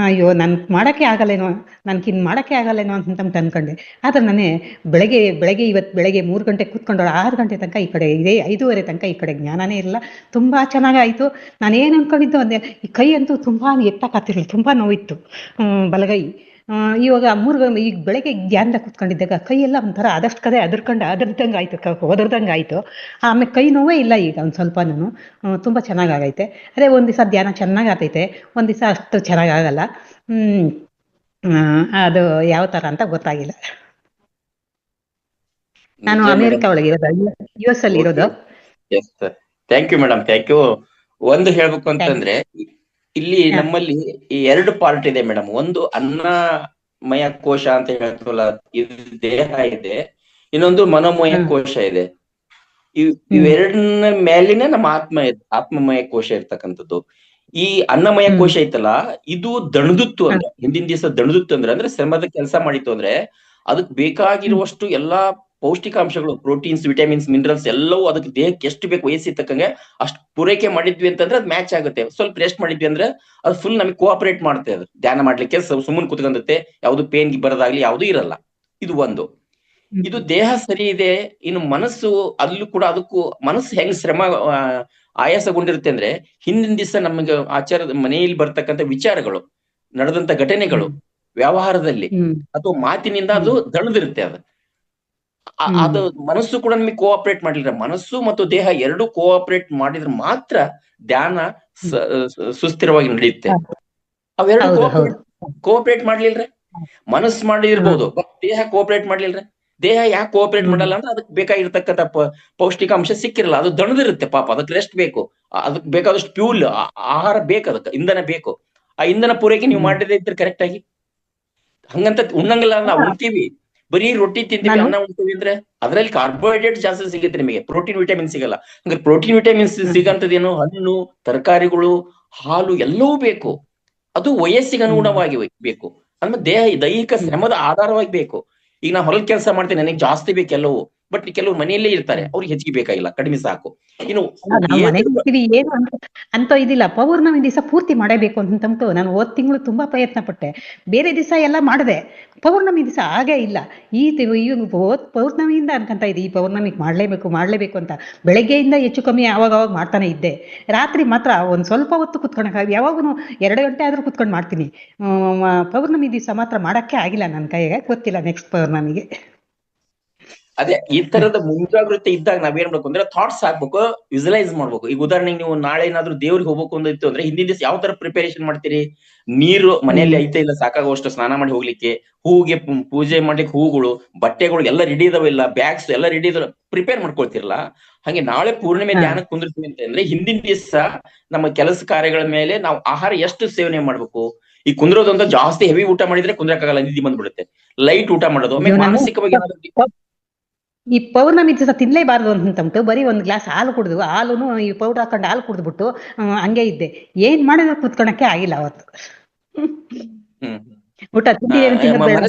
ಅಯ್ಯೋ ನಾನು ಮಾಡೋಕ್ಕೆ ಆಗಲ್ಲೇನೋ, ನನಗಿನ್ನು ಮಾಡೋಕ್ಕೆ ಆಗಲ್ಲೇನೋ ಅಂತಂತ ಅಂದ್ಕೊಂಡೆ. ಆದರೆ ನಾನೇ ಇವತ್ತು ಬೆಳಗ್ಗೆ 3 ಗಂಟೆಗೆ ಕೂತ್ಕೊಂಡೋಳು, 6 ಗಂಟೆ ತನಕ ಈ ಕಡೆ ಇದೆ, 5:30 ತನಕ ಈ ಕಡೆ ಜ್ಞಾನನೇ ಇರಲ್ಲ. ತುಂಬ ಚೆನ್ನಾಗಾಯಿತು. ನಾನೇನು ಅಂದ್ಕೊಂಡಿದ್ದು ಅಂದರೆ, ಈ ಕೈ ಅಂತೂ ತುಂಬ ಎತ್ತಕ್ಕಾಗ್ತಿರ್ಲಿಲ್ಲ, ತುಂಬ ನೋವಿತ್ತು ಬಲಗೈ. ಇವಾಗ ಈಗ ಬೆಳಗ್ಗೆ ಧ್ಯಾನದಾಗ ಕೂತ್ಕೊಂಡಿದ್ದಾಗ ಕೈಯೆಲ್ಲ ಒಂಥರ ಆದಷ್ಟು ಕಡೆ ಅದರ್ದಂಗೆ ಆಯಿತು, ಒದರ್ದಂಗೆ ಆಯಿತು. ಆಮೇಲೆ ಕೈ ನೋವೇ ಇಲ್ಲ ಈಗ ಒಂದು ಸ್ವಲ್ಪ. ನಾನು ತುಂಬ ಚೆನ್ನಾಗೈತೆ. ಅದೇ ಒಂದು ದಿವಸ ಧ್ಯಾನ ಚೆನ್ನಾಗಿ ಆಗ್ತೈತೆ, ಒಂದು ದಿವಸ ಅಷ್ಟು ಚೆನ್ನಾಗಾಗಲ್ಲ. ಅದು ಯಾವ ಥರ ಅಂತ ಗೊತ್ತಾಗಿಲ್ಲ. ನಾನು ಅಮೆರಿಕ ಒಳಗೆ ಇರೋದು, US ಅಲ್ಲಿ ಇರೋದು. Thank you madam, thank you. ಒಂದು ಹೇಳ್ಬೇಕು ಅಂತಂದ್ರೆ, ಇಲ್ಲಿ ನಮ್ಮಲ್ಲಿ ಈ 2 ಪಾರ್ಟ್ ಇದೆ ಮೇಡಮ್. ಒಂದು ಅನ್ನಮಯ ಕೋಶ ಅಂತ ಹೇಳ್ತೀವಲ್ಲ, ಇದು ದೇಹ ಇದೆ. ಇನ್ನೊಂದು ಮನೋಮಯ ಕೋಶ ಇದೆ. ಇವೆರಡನ್ನ ಮೇಲಿನ ನಮ್ಮ ಆತ್ಮಮಯ ಕೋಶ ಇರ್ತಕ್ಕಂಥದ್ದು. ಈ ಅನ್ನಮಯ ಕೋಶ ಐತಲ್ಲ, ಇದು ದಣದುತ್ತು ಅಂದ್ರೆ, ಹಿಂದಿನ ದಿವಸ ದಣದುತ್ತು ಅಂದ್ರೆ ಶ್ರಮದ ಕೆಲಸ ಮಾಡಿತ್ತು ಅಂದ್ರೆ ಅದಕ್ಕೆ ಬೇಕಾಗಿರುವಷ್ಟು ಎಲ್ಲಾ ಪೌಷ್ಟಿಕಾಂಶಗಳು, ಪ್ರೋಟೀನ್ಸ್, ವಿಟಮಿನ್ಸ್, ಮಿನರಲ್ಸ್ ಎಲ್ಲವೂ ಅದಕ್ಕೆ ದೇಹಕ್ಕೆ ಎಷ್ಟು ಬೇಕು ವಯಸ್ಸಿಗೆ ತಕ್ಕಂಗೆ ಅಷ್ಟು ಪೂರೈಕೆ ಮಾಡಿದ್ವಿ ಅಂತಂದ್ರೆ ಅದು ಮ್ಯಾಚ್ ಆಗುತ್ತೆ. ಸ್ವಲ್ಪ ರೆಸ್ಟ್ ಮಾಡಿದ್ವಿ ಅಂದ್ರೆ ಅದು ಫುಲ್ ನಮಗೆ ಕೋಆಪರೇಟ್ ಮಾಡುತ್ತೆ. ಅದು ಧ್ಯಾನ ಮಾಡ್ಲಿಕ್ಕೆ ಸುಮ್ಮನೆ ಕುತ್ಕೊಂಡತ್ತೆ, ಯಾವ್ದು ಪೇನ್ ಬರೋದಾಗ್ಲಿ ಯಾವ್ದು ಇರಲ್ಲ. ಇದು ಒಂದು. ಇದು ದೇಹ ಸರಿ ಇದೆ. ಇನ್ನು ಮನಸ್ಸು, ಅಲ್ಲೂ ಕೂಡ ಅದಕ್ಕೂ ಮನಸ್ಸು ಹೆಂಗ್ ಶ್ರಮ ಆಯಾಸಗೊಂಡಿರುತ್ತೆ ಅಂದ್ರೆ, ಹಿಂದಿನ ದಿವಸ ನಮಗೆ ಆಚಾರದ ಮನೆಯಲ್ಲಿ ಬರ್ತಕ್ಕಂಥ ವಿಚಾರಗಳು, ನಡೆದಂತ ಘಟನೆಗಳು, ವ್ಯವಹಾರದಲ್ಲಿ ಅಥವಾ ಮಾತಿನಿಂದ ಅದು ದಣದಿರುತ್ತೆ. ಅದು ಮನಸ್ಸು ಕೂಡ ನಮಗೆ ಕೋಆಪರೇಟ್ ಮಾಡ್ಲಿಲ್ಲ. ಮನಸ್ಸು ಮತ್ತು ದೇಹ ಎರಡು ಕೋಆಪರೇಟ್ ಮಾಡಿದ್ರೆ ಮಾತ್ರ ಧ್ಯಾನ ಸುಸ್ಥಿರವಾಗಿ ನಡೆಯುತ್ತೆ. ಅವೆರಡು ಕೋಆಪರೇಟ್ ಮಾಡ್ಲಿಲ್ರೆ, ಮನಸ್ಸು ಮಾಡಿರ್ಬೋದು, ದೇಹ ಕೋಆಪರೇಟ್ ಮಾಡ್ಲಿಲ್ರೆ. ದೇಹ ಯಾಕೆ ಕೋಆಪರೇಟ್ ಮಾಡಲ್ಲ ಅಂದ್ರೆ ಅದಕ್ಕೆ ಬೇಕಾಗಿರ್ತಕ್ಕಂಥ ಪೌಷ್ಟಿಕಾಂಶ ಸಿಕ್ಕಿರಲ್ಲ, ಅದು ದಣದಿರುತ್ತೆ ಪಾಪ. ಅದಕ್ಕೆ ರೆಸ್ಟ್ ಬೇಕು, ಅದಕ್ಕೆ ಬೇಕಾದಷ್ಟು ಫ್ಯೂಲ್ ಆಹಾರ ಬೇಕು, ಅದಕ್ಕೆ ಇಂಧನ ಬೇಕು. ಆ ಇಂಧನ ಪೂರೈಕೆ ನೀವು ಮಾಡದೇ ಇದ್ರೆ ಕರೆಕ್ಟ್ ಆಗಿ. ಹಂಗಂತ ಉಣ್ಣಂಗಿಲ್ಲ, ನಾವು ಉಣ್ತೀವಿ, ಬರೀ ರೊಟ್ಟಿ ತಿಂತೀವಿ, ಅನ್ನ ಉಣ್ತೀವಿ ಅಂದ್ರೆ ಅದ್ರಲ್ಲಿ ಕಾರ್ಬೋಹೈಡ್ರೇಟ್ ಜಾಸ್ತಿ ಸಿಗುತ್ತೆ ನಿಮಗೆ, ಪ್ರೋಟೀನ್ ವಿಟಮಿನ್ ಸಿಗಲ್ಲ. ಹಂಗಾರೆ ಪ್ರೋಟೀನ್ ವಿಟಮಿನ್ಸ್ ಸಿಗಂತದೇನು, ಹಣ್ಣು, ತರಕಾರಿಗಳು, ಹಾಲು ಎಲ್ಲವೂ ಬೇಕು. ಅದು ವಯಸ್ಸಿಗೆ ಅನುಗುಣವಾಗಿ ಬೇಕು. ಅಂದ್ರೆ ದೈಹಿಕ ಶ್ರಮದ ಆಧಾರವಾಗಿ ಬೇಕು. ಈಗ ನಾ ಹೊಲದ ಕೆಲಸ ಮಾಡ್ತೇನೆ, ನನಗೆ ಜಾಸ್ತಿ ಬೇಕು ಎಲ್ಲವೂ. ಬಟ್ ಕೆಲವರು ಮನೆಯಲ್ಲೇ ಇರ್ತಾರೆ, ಅವ್ರಿಗೆ ಹೆಚ್ಚಿಗೆ ಬೇಕಾಗಿಲ್ಲ, ಕಡಿಮೆ ಸಾಕು. ಇನ್ನು ಏನು ಅಂತ ಇದಿಲ್ಲ. ಪೌರ್ಣಮಿ ದಿವಸ ಪೂರ್ತಿ ಮಾಡಬೇಕು ಅಂತಂತು ನಾನು ಹೋದ ತಿಂಗಳು ತುಂಬಾ ಪ್ರಯತ್ನ ಪಟ್ಟೆ. ಬೇರೆ ದಿವಸ ಎಲ್ಲ ಮಾಡಿದೆ, ಪೌರ್ಣಮಿ ದಿವಸ ಹಾಗೇ ಇಲ್ಲ. ಪೌರ್ಣಮಿಯಿಂದ ಅನ್ಕೊಂತ ಇದೆ, ಈ ಪೌರ್ಣಮಿಗೆ ಮಾಡ್ಲೇಬೇಕು ಅಂತ ಬೆಳಗ್ಗೆಯಿಂದ ಹೆಚ್ಚು ಕಮ್ಮಿ ಅವಾಗ ಮಾಡ್ತಾನೆ ಇದ್ದೆ. ರಾತ್ರಿ ಮಾತ್ರ ಒಂದ್ ಸ್ವಲ್ಪ ಹೊತ್ತು ಕುತ್ಕೊಳಕ್, ಯಾವಾಗೂ 2 ಗಂಟೆ ಆದ್ರೂ ಕುತ್ಕೊಂಡು ಮಾಡ್ತೀನಿ. ಪೌರ್ಣಮಿ ದಿವಸ ಮಾತ್ರ ಮಾಡಕ್ಕೆ ಆಗಿಲ್ಲ ನನ್ನ ಕೈಗೆ. ಗೊತ್ತಿಲ್ಲ ನೆಕ್ಸ್ಟ್ ಪೌರ್ಣಮಿಗೆ. ಅದೇ ಈ ತರದ ಮುಂಜಾಗ್ರತೆ ಇದ್ದಾಗ ನಾವೇನ್ ಮಾಡ್ಬೇಕು ಅಂದ್ರೆ ಥಾಟ್ಸ್ ಹಾಕ್ಬೇಕು, ವಿಜುವಲೈಸ್ ಮಾಡ್ಬೇಕು. ಈಗ ಉದಾಹರಣೆಗೆ ನೀವು ನಾಳೆ ಏನಾದ್ರು ದೇವ್ರಿಗೆ ಹೋಗ್ಬೇಕು ಅಂದಿತ್ತು ಅಂದ್ರೆ ಹಿಂದಿನ ದಿವಸ ಯಾವ ತರ ಪ್ರಿಪರೇಷನ್ ಮಾಡ್ತೀರಿ? ನೀರು ಮನೆಯಲ್ಲಿ ಐತೆ ಇಲ್ಲ ಸಾಕಾಗುವಷ್ಟು ಸ್ನಾನ ಮಾಡಿ ಹೋಗ್ಲಿಕ್ಕೆ, ಹೂಗೆ ಪೂಜೆ ಮಾಡ್ಲಿಕ್ಕೆ ಹೂಗಳು, ಬಟ್ಟೆಗಳು ಎಲ್ಲ ರೆಡಿ ಇದಾವ ಇಲ್ಲ, ಬ್ಯಾಗ್ಸ್ ಎಲ್ಲ ರೆಡಿ ಇದಾವ, ಪ್ರಿಪೇರ್ ಮಾಡ್ಕೊಳ್ತಿರಲ್ಲ. ಹಾಗೆ ನಾಳೆ ಪೂರ್ಣಿಮೆ ಧ್ಯಾನಕ್ಕೆ ಕುಂದಿರ್ತೀವಿ ಅಂತ ಅಂದ್ರೆ ಹಿಂದಿನ ದಿವಸ ನಮ್ಮ ಕೆಲಸ ಕಾರ್ಯಗಳ ಮೇಲೆ ನಾವು ಆಹಾರ ಎಷ್ಟು ಸೇವನೆ ಮಾಡ್ಬೇಕು. ಈ ಕುಂದ್ರೋದಂತ ಜಾಸ್ತಿ ಹೆವಿ ಊಟ ಮಾಡಿದ್ರೆ ಕುಂದ್ರಕ್ಕಾಗಲ್ಲ, ನಿದ್ದೆ ಬಂದ್ಬಿಡುತ್ತೆ. ಲೈಟ್ ಊಟ ಮಾಡೋದು, ಆಮೇಲೆ ಮಾನಸಿಕವಾಗಿ ಏನಾದ್ರು ಈ ಪೌರ್ಣಮಿ ದಿವಸ ತಿನ್ಲೇಬಾರ್ದು ಅಂತ ಉಂಟು. ಬರೀ ಒಂದ್ ಗ್ಲಾಸ್ ಹಾಲು ಕುಡಿದು, ಹಾಲುನು ಈ ಪೌಡರ್ ಹಾಕೊಂಡು ಹಾಲು ಕುಡಿದ್ಬಿಟ್ಟು ಹಂಗೆ ಇದ್ದೆ. ಏನ್ ಮಾಡಿದ್ರು ಕುತ್ಕೊಳಕ್ಕೆ ಆಗಿಲ್ಲ ಅವತ್ತು. ಊಟ ತಿಂಡಿ ಏನು ತಿನ್ನೋದು ಬೇಡ.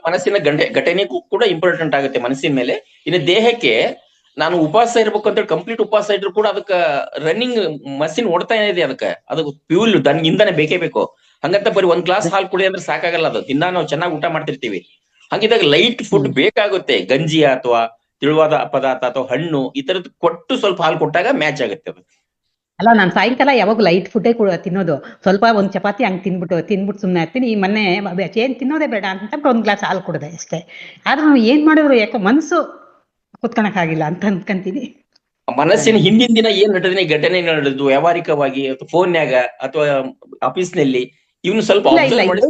ಮನಸ್ಸಿನ ಘಟನೆ ಕೂಡ ಇಂಪಾರ್ಟೆಂಟ್ ಆಗುತ್ತೆ ಮನಸ್ಸಿನ ಮೇಲೆ. ಇನ್ನು ದೇಹಕ್ಕೆ ನಾನು ಉಪವಾಸ ಇರ್ಬೇಕು ಅಂತ ಕಂಪ್ಲೀಟ್ ಉಪವಾಸ ಇದ್ರು ಕೂಡ ಅದಕ್ಕೆ ರನ್ನಿಂಗ್ ಮಷಿನ್ ಓಡ್ತಾ ಇದೆ, ಅದಕ್ಕೆ ಅದು ಫ್ಯೂಲ್ ಇಂಧನ ಬೇಕೇ ಬೇಕು. ಹಂಗಂತ ಬರೀ ಒಂದ್ ಗ್ಲಾಸ್ ಹಾಲು ಕುಡಿ ಅಂದ್ರೆ ಸಾಕಾಗಲ್ಲ. ಅದು ದಿನ ನಾವು ಚೆನ್ನಾಗಿ ಊಟ ಮಾಡ್ತಿರ್ತೀವಿ. ಹಂಗಿದಾಗ ಲೈಟ್ ಫುಡ್ ಬೇಕಾಗುತ್ತೆ. ಗಂಜಿ ಅಥವಾ ತಿಳುವಾದ ಪದಾರ್ಥ ಅಥವಾ ಹಣ್ಣು ಈ ತರದ್ ಕೊಟ್ಟು ಸ್ವಲ್ಪ ಹಾಲು ಕೊಟ್ಟಾಗ ಮ್ಯಾಚ್ ಆಗುತ್ತೆ ಅದು. ಅಲ್ಲ, ನಾನ್ ಸಾಯಂಕಾಲ ಯಾವಾಗ ಲೈಟ್ ಫುಡ್ಡೇ ತಿನ್ನೋದು. ಸ್ವಲ್ಪ ಒಂದ್ ಚಪಾತಿ ಹಂಗ್ ತಿನ್ಬಿಟ್ಟು ಸುಮ್ನೆ ಇರ್ತೀನಿ. ಈ ಮೊನ್ನೆ ಏನ್ ತಿನ್ನೋದೇ ಬೇಡ ಅಂತ ಒಂದ್ ಗ್ಲಾಸ್ ಹಾಲು ಕುಡ್ದೆ ಅಷ್ಟೇ. ಆದ್ರೂ ಏನ್ ಮಾಡಿದ್ರು ಯಾಕೋ ಮನ್ಸು ಕುತ್ಕೊಳಕ್ ಆಗಿಲ್ಲ ಅಂತ ಅನ್ಕಂತೀನಿ. ಮನಸ್ಸಿನ ಹಿಂದಿನ ದಿನ ಏನ್ ಘಟನೆ ನಡೆದು ವ್ಯಾವಹಾರಿಕವಾಗಿ ಅಥವಾ ಫೋನ್ಯಾಗ ಅಥವಾ ಆಫೀಸ್ನಲ್ಲಿ ಇವನು ಸ್ವಲ್ಪ ಅಬ್ಸರ್ವ್ ಮಾಡಿ.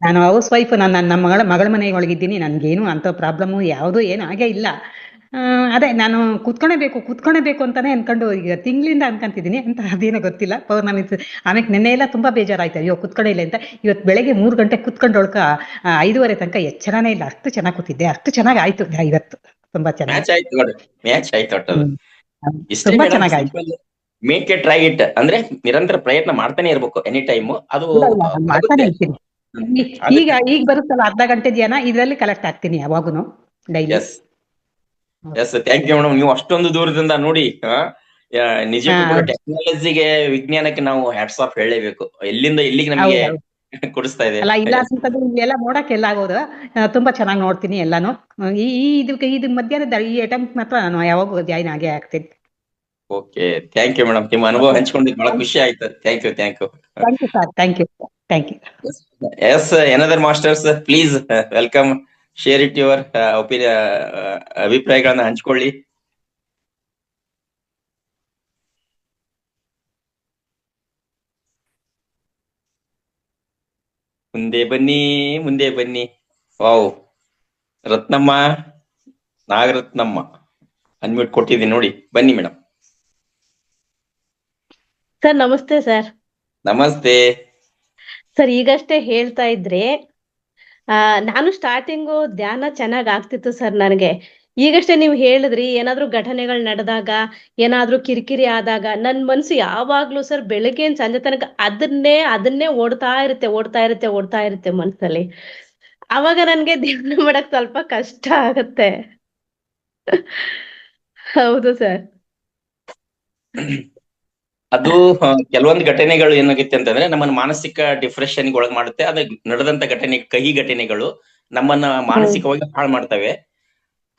ನಾನು ಹೌಸ್ ವೈಫ್, ನನ್ನ ಮಗಳ ಮನೆಗೆ ಒಳಗಿದ್ದೀನಿ. ನನ್ಗೇನು ಅಂತ ಪ್ರಾಬ್ಲಮ್ಮು ಯಾವುದು ಏನು ಹಾಗೆ ಇಲ್ಲ. ಅದೇ ನಾನು ಕುತ್ಕೊಳಬೇಕು ಅಂತಾನೆ ಅನ್ಕೊಂಡು ಈಗ ತಿಂಗಳಿಂದ ಅನ್ಕೊಂತಿದ್ದೀನಿ ಅಂತ. ಅದೇನೋ ಗೊತ್ತಿಲ್ಲ. ಪೌರ್ಣಮಿ ಆಮೇಲೆ ನೆನ್ನೆ ಎಲ್ಲ ತುಂಬಾ ಬೇಜಾರಾಯ್ತು, ಅಯ್ಯೋ ಕುತ್ಕೊಳೇ ಇಲ್ಲ ಅಂತ. ಇವತ್ತು ಬೆಳಗ್ಗೆ 3 ಗಂಟೆ ಕುತ್ಕೊಂಡೊಳ್ಕ 5:30 ತನಕ ಎಚ್ಚರನೇ ಇಲ್ಲ. ಅಷ್ಟು ಚೆನ್ನಾಗಿ ಕೂತಿದ್ದೆ, ಅಷ್ಟು ಚೆನ್ನಾಗಿ ಆಯ್ತು ಇವತ್ತು. ತುಂಬಾ ಚೆನ್ನಾಗಿ ಮ್ಯಾಚ್ ಆಯ್ತು. ತುಂಬಾ ಚೆನ್ನಾಗಾಯ್ತು. ಮೇಕ್ ಇಟ್ ಟ್ರೈ ಇಟ್ ಅಂದ್ರೆ ನಿರಂತರ ಪ್ರಯತ್ನ ಮಾಡ್ತಾನೆ ಇರ್ಬೇಕು ಎನಿ ಟೈಮ್. ಅದು ಮಾಡ್ತಾನೆ ಇರ್ತೀನಿ. ಈಗ ಬರುತ್ತಲ್ಲ ಅರ್ಧ ಗಂಟೆ ಧ್ಯಾನ, ಇದ್ರಲ್ಲಿ ಕಲೆಕ್ಟ್ ಆಗ್ತೀನಿ ಯಾವಾಗುನು daily. Yes thank you madam. ನೀವು ಅಷ್ಟೊಂದು ದೂರದಿಂದ ನೋಡಿ ನಿಜಕ್ಕೂ ಕೂಡ ಟೆಕ್ನಾಲಜಿಗೆ, ವಿಜ್ಞಾನಕ್ಕೆ ನಾವು ಹ್ಯಾಟ್ಸ್ ಆಫ್ ಹೇಳಲೇಬೇಕು. ಎಲ್ಲಿಂದ ಎಲ್ಲಿಗೆ ನಮಗೆ ಕೊಡಿಸ್ತಾ ಇದೆ. ಅಲ್ಲ, ಇಲ್ಲ ಅಂತಂದ್ರೆ ಇಲ್ಲೆಲ್ಲ ನೋಡಕ್ ಎಲ್ಲ ಆಗೋದು. ತುಂಬಾ ಚೆನ್ನಾಗಿ ನೋಡ್ತೀನಿ ಎಲ್ಲಾನು. ಇದು ಮಧ್ಯಾಹ್ನದ ಈ ಅಟೆಂಪ್ಟ್ ಮಾತ್ರ ನಾನು ಯಾವಾಗ ಜಾಯಿನ್ ಆಗೇ ಆಗ್ತೀನಿ. Okay, thank you madam. ನಿಮ್ಮ ಅನುಭವ ಹಂಚ್ಕೊಂಡಿದ್ದು ಬಹಳ ಖುಷಿ ಆಯ್ತು. Thank you sir. Thank you. Yes another masters, please welcome. Share it your ಅಭಿಪ್ರಾಯಗಳನ್ನ ಹಂಚ್ಕೊಳ್ಳಿ. ಮುಂದೆ ಬನ್ನಿ. ವಾವ್, ರತ್ನಮ್ಮ, ನಾಗರತ್ನಮ್ಮ ಅನ್ಮ್ಯೂಟ್ ಕೊಟ್ಟಿದ್ದೀನಿ ನೋಡಿ. ಬನ್ನಿ ಮೇಡಮ್. ಸರ್ ನಮಸ್ತೆ ಸರ್. ನಮಸ್ತೆ ಸರ್, ಈಗಷ್ಟೇ ಹೇಳ್ತಾ ಇದ್ರೆ ನಾನು ಸ್ಟಾರ್ಟಿಂಗು ಧ್ಯಾನ ಚೆನ್ನಾಗ್ ಆಗ್ತಿತ್ತು ಸರ್ ನನಗೆ. ಈಗಷ್ಟೇ ನೀವು ಹೇಳಿದ್ರಿ ಏನಾದ್ರೂ ಘಟನೆಗಳು ನಡೆದಾಗ, ಏನಾದ್ರೂ ಕಿರಿಕಿರಿ ಆದಾಗ ನನ್ ಮನ್ಸು ಯಾವಾಗ್ಲೂ ಸರ್ ಬೆಳಗ್ಗೆ ಸಂಜೆ ತನಕ ಅದನ್ನೇ ಓಡ್ತಾ ಇರುತ್ತೆ ಮನ್ಸಲ್ಲಿ. ಅವಾಗ ನನ್ಗೆ ಧ್ಯಾನ ಮಾಡಕ್ ಸ್ವಲ್ಪ ಕಷ್ಟ ಆಗತ್ತೆ. ಹೌದು ಸರ್. ಅದು ಕೆಲವೊಂದು ಘಟನೆಗಳು ಏನಾಗುತ್ತೆ ಅಂತಂದ್ರೆ ನಮ್ಮನ್ನ ಮಾನಸಿಕ ಡಿಪ್ರೆಷನ್ ಒಳಗ್ ಮಾಡುತ್ತೆ. ಅದ ನಡೆದಂತ ಕಹಿ ಘಟನೆಗಳು ನಮ್ಮನ್ನ ಮಾನಸಿಕವಾಗಿ ಹಾಳು ಮಾಡ್ತವೆ.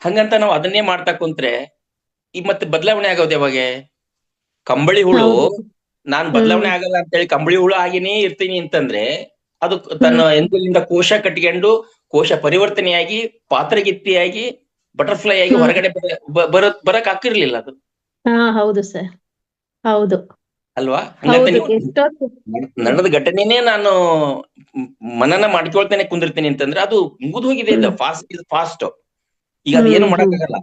ಹಂಗಂತ ನಾವು ಅದನ್ನೇ ಮಾಡ್ತಾ ಕುಂತ್ರೆ ಈಗ ಮತ್ತೆ ಬದಲಾವಣೆ ಆಗೋದು ಯಾವಾಗ? ಕಂಬಳಿ ಹುಳು ನಾನ್ ಬದಲಾವಣೆ ಆಗಲ್ಲ ಅಂತ ಹೇಳಿ ಕಂಬಳಿ ಹುಳು ಆಗಿನೇ ಇರ್ತೀನಿ ಅಂತಂದ್ರೆ ಅದು ತನ್ನ ಎಂದಿನಿಂದ ಕೋಶ ಕಟ್ಕೊಂಡು ಕೋಶ ಪರಿವರ್ತನೆಯಾಗಿ ಪಾತ್ರಗಿತ್ತಿಯಾಗಿ ಬಟರ್ಫ್ಲೈ ಆಗಿ ಹೊರಗಡೆ ಬರಕ್ ಆಗ್ತಿರ್ಲಿಲ್ಲ ಅದು. ಹೌದು ಸರ್, ಹೌದು ಅಲ್ವಾ? ಹಂಗಂತ ನಡೆದ ಘಟನೆನೇ ನಾನು ಮನನ ಮಾಡ್ಕೊಳ್ತೇನೆ ಕುಂದಿರ್ತೀನಿ ಅಂತಂದ್ರೆ ಅದು ಮುಗಿದು ಹೋಗಿದೆ. ಫಾಸ್ಟ್ ಈಗ ಅದು ಏನು ಮಾಡಕ್ಕಾಗಲ್ಲ.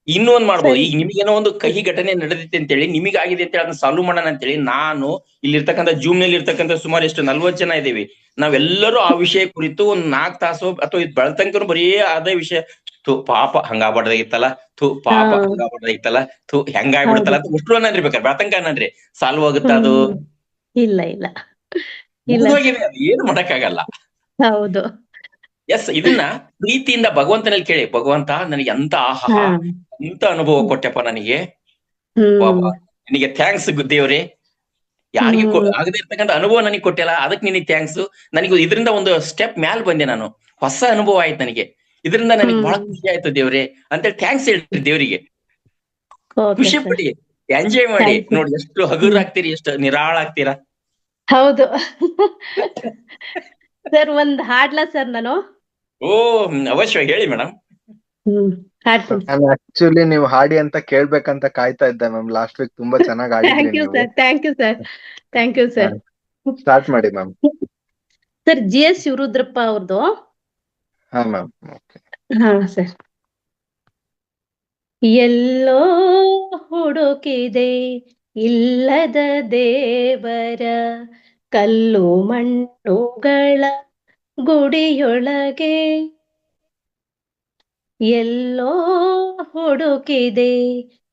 ಇನ್ನೂ ಒಂದ್ ಮಾಡ್ಬೋದು. ಈಗ ನಿಮಗೇನೋ ಒಂದು ಕಹಿ ಘಟನೆ ನಡೆದಿತ್ತೆ ಅಂತೇಳಿ, ನಿಮಗಾಗಿದೆ ಅಂತೇಳಿ ಅದನ್ನ ಸಾಲ್ವ್ ಮಾಡೋಣ ಅಂತೇಳಿ ನಾನು ಇಲ್ಲಿರ್ತಕ್ಕಂಥ ಜೂಮ್ ನಲ್ಲಿ ಇರ್ತಕ್ಕಂಥ ಸುಮಾರು ಎಷ್ಟು 40 ಜನ ಇದ್ದೀವಿ. ನಾವೆಲ್ಲರೂ ಆ ವಿಷಯ ಕುರಿತು ಒಂದ್ 4 ತಾಸು ಅಥವಾ ಬೆಳತಂಕನು ಬರೀ ಅದೇ ವಿಷಯ, ಪಾಪ ಹಂಗಾಗ್ಬಾರ್ದಾಗಿತ್ತಲ್ಲ, ಪಾಪ ಹಂಗಾಗ್ಬಾರ್ದಾಗಿತ್ತಲ್ಲ, ಹೆಂಗಾಗ್ಬಿಡ್ತಲ್ಲ ಅಂತ ಉಷ್ಟ್ರು ಅನ್ನನ್ರಿ. ಬೆಳತಂಕ ಅನ್ನನ್ರಿ, ಸಾಲ್ವ್ ಆಗುತ್ತ ಅದು? ಇಲ್ಲ ಏನು ಮಾಡಕ್ಕಾಗಲ್ಲ. ಹೌದು. ಎಸ್, ಇದನ್ನ ಪ್ರೀತಿಯಿಂದ ಭಗವಂತನಲ್ಲಿ ಕೇಳಿ, ಭಗವಂತ ನನಗೆ ಎಂತ ಎಂತ ಅನುಭವ ಕೊಟ್ಟೆಪ್ಪ ನನಗೆ, ನಿನಗೆ ಥ್ಯಾಂಕ್ಸ್ ದೇವ್ರೆ. ಯಾರಿಗೂ ಆಗದೆ ಇರ್ತಕ್ಕಂಥ ಅನುಭವ ನನಗೆ ಕೊಟ್ಟೆಲ್ಲ, ಅದಕ್ಕೆ ನಿನಗೆ ಥ್ಯಾಂಕ್ಸ್. ನನಗೆ ಇದರಿಂದ ಒಂದು ಸ್ಟೆಪ್ ಮ್ಯಾಲ್ ಬಂದೆ ನಾನು, ಹೊಸ ಅನುಭವ ಆಯ್ತು ನನಗೆ, ಇದರಿಂದ ನನಗೆ ಬಹಳ ಖುಷಿ ಆಯ್ತು ದೇವ್ರೆ ಅಂತೇಳಿ ಥ್ಯಾಂಕ್ಸ್ ಹೇಳ್ರಿ ದೇವ್ರಿಗೆ. ಖುಷಿ ಪಡಿ, ಎಂಜಾಯ್ ಮಾಡಿ. ನೋಡಿ ಎಷ್ಟು ಹಗುರ ಆಗ್ತೀರಿ, ಎಷ್ಟು ನಿರಾಳ ಆಗ್ತೀರಾ. ಹೌದು ಸರ್. ಒಂದ್ ಹಾಡ್ಲಾ ಸರ್ ನಾನು? ಓ ಅವಶ್ಯವಾಗಿ ಹೇಳಿ ಮೇಡಮ್. ಹಾಡ್ತೀನಿ. ನಾನು ಆಕ್ಚುಲಿ ನೀವು ಹಾಡಿ ಅಂತ ಕೇಳ್ಬೇಕಂತ ಕಾಯ್ತಾ ಇದ್ದೆ ಮ್ಯಾಮ್. ಲಾಸ್ಟ್ ವೀಕ್ ತುಂಬಾ ಚೆನ್ನಾಗಿ ಹಾಡಿದ್ರಿ ಥ್ಯಾಂಕ್ ಯು ನೀವು. Sir, thank you sir, thank you sir. Start ಮಾಡಿ ಮ್ಯಾಮ್. ಸರ್ GS ಶಿವರುದ್ರಪ್ಪ ಅವ್ರದ್ದು. ಹಾ ಮ್ಯಾಮ್. ಹಾ ಸರ್. ಎಲ್ಲೋ ಹುಡುಕಿದೆ ಇಲ್ಲದ ದೇವರ ಕಲ್ಲು ಮಣ್ಣುಗಳ ಗುಡಿಯೊಳಗೆ, ಎಲ್ಲೋ ಹುಡುಕಿದೆ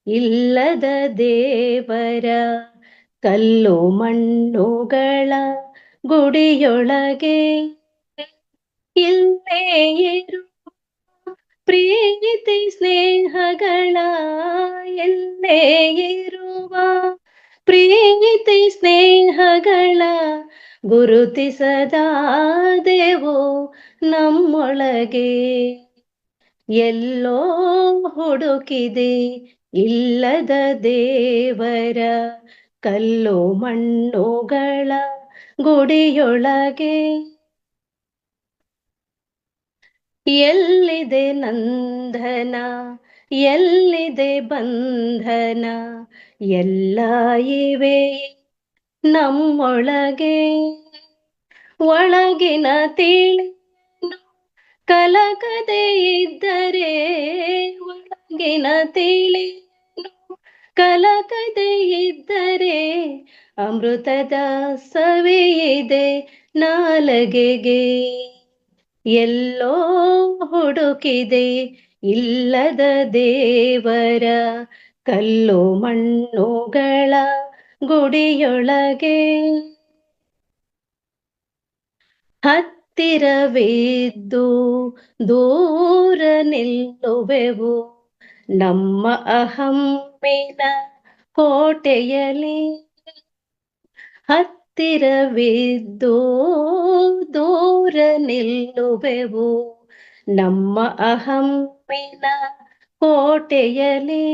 ಇಲ್ಲದ ದೇವರ ಕಲ್ಲು ಮಣ್ಣುಗಳ ಗುಡಿಯೊಳಗೆ, ಇಲ್ಲೇ ಇರು ಪ್ರೀತಿ ಸ್ನೇಹಗಳ, ಎಲ್ಲೇ ಇರುವ ಪ್ರೀತಿ ಸ್ನೇಹಗಳ ಗುರುತಿಸದಾದೆವು ನಮ್ಮೊಳಗೆ, ಎಲ್ಲೋ ಹುಡುಕಿದೆ ಇಲ್ಲದ ದೇವರ ಕಲ್ಲು ಮಣ್ಣುಗಳ ಗುಡಿಯೊಳಗೆ, ಎಲ್ಲಿದೆ ನಂದನ ಎಲ್ಲಿದೆ ಬಂಧನ ಎಲ್ಲ ಇವೆ ನಮ್ಮೊಳಗೆ, ಒಳಗಿನ ತಿಳಿನು ಕಲಕದೆ ಇದ್ದರೆ, ಒಳಗಿನ ತಿಳಿನು ಕಲಕದೆ ಇದ್ದರೆ ಅಮೃತದ ಸವಿಯಿದೆ ನಾಲಗೆಗೆ, ಎಲ್ಲೋ ಹುಡುಕಿದೆ ಇಲ್ಲದ ದೇವರ ಕಲ್ಲು ಮಣ್ಣುಗಳ ಗುಡಿಯೊಳಗೆ, ಹತ್ತಿರವಿದ್ದು ದೂರ ನಿಲ್ಲುವೆವು ನಮ್ಮ ಅಹಮ್ಮಿನ ಕೋಟೆಯಲ್ಲಿ, ಹತ್ತಿರವಿದ್ದು ದೂರ ನಿಲ್ಲುವೆವು ನಮ್ಮ ಅಹಮ್ಮಿನ ಕೋಟೆಯಲ್ಲಿ,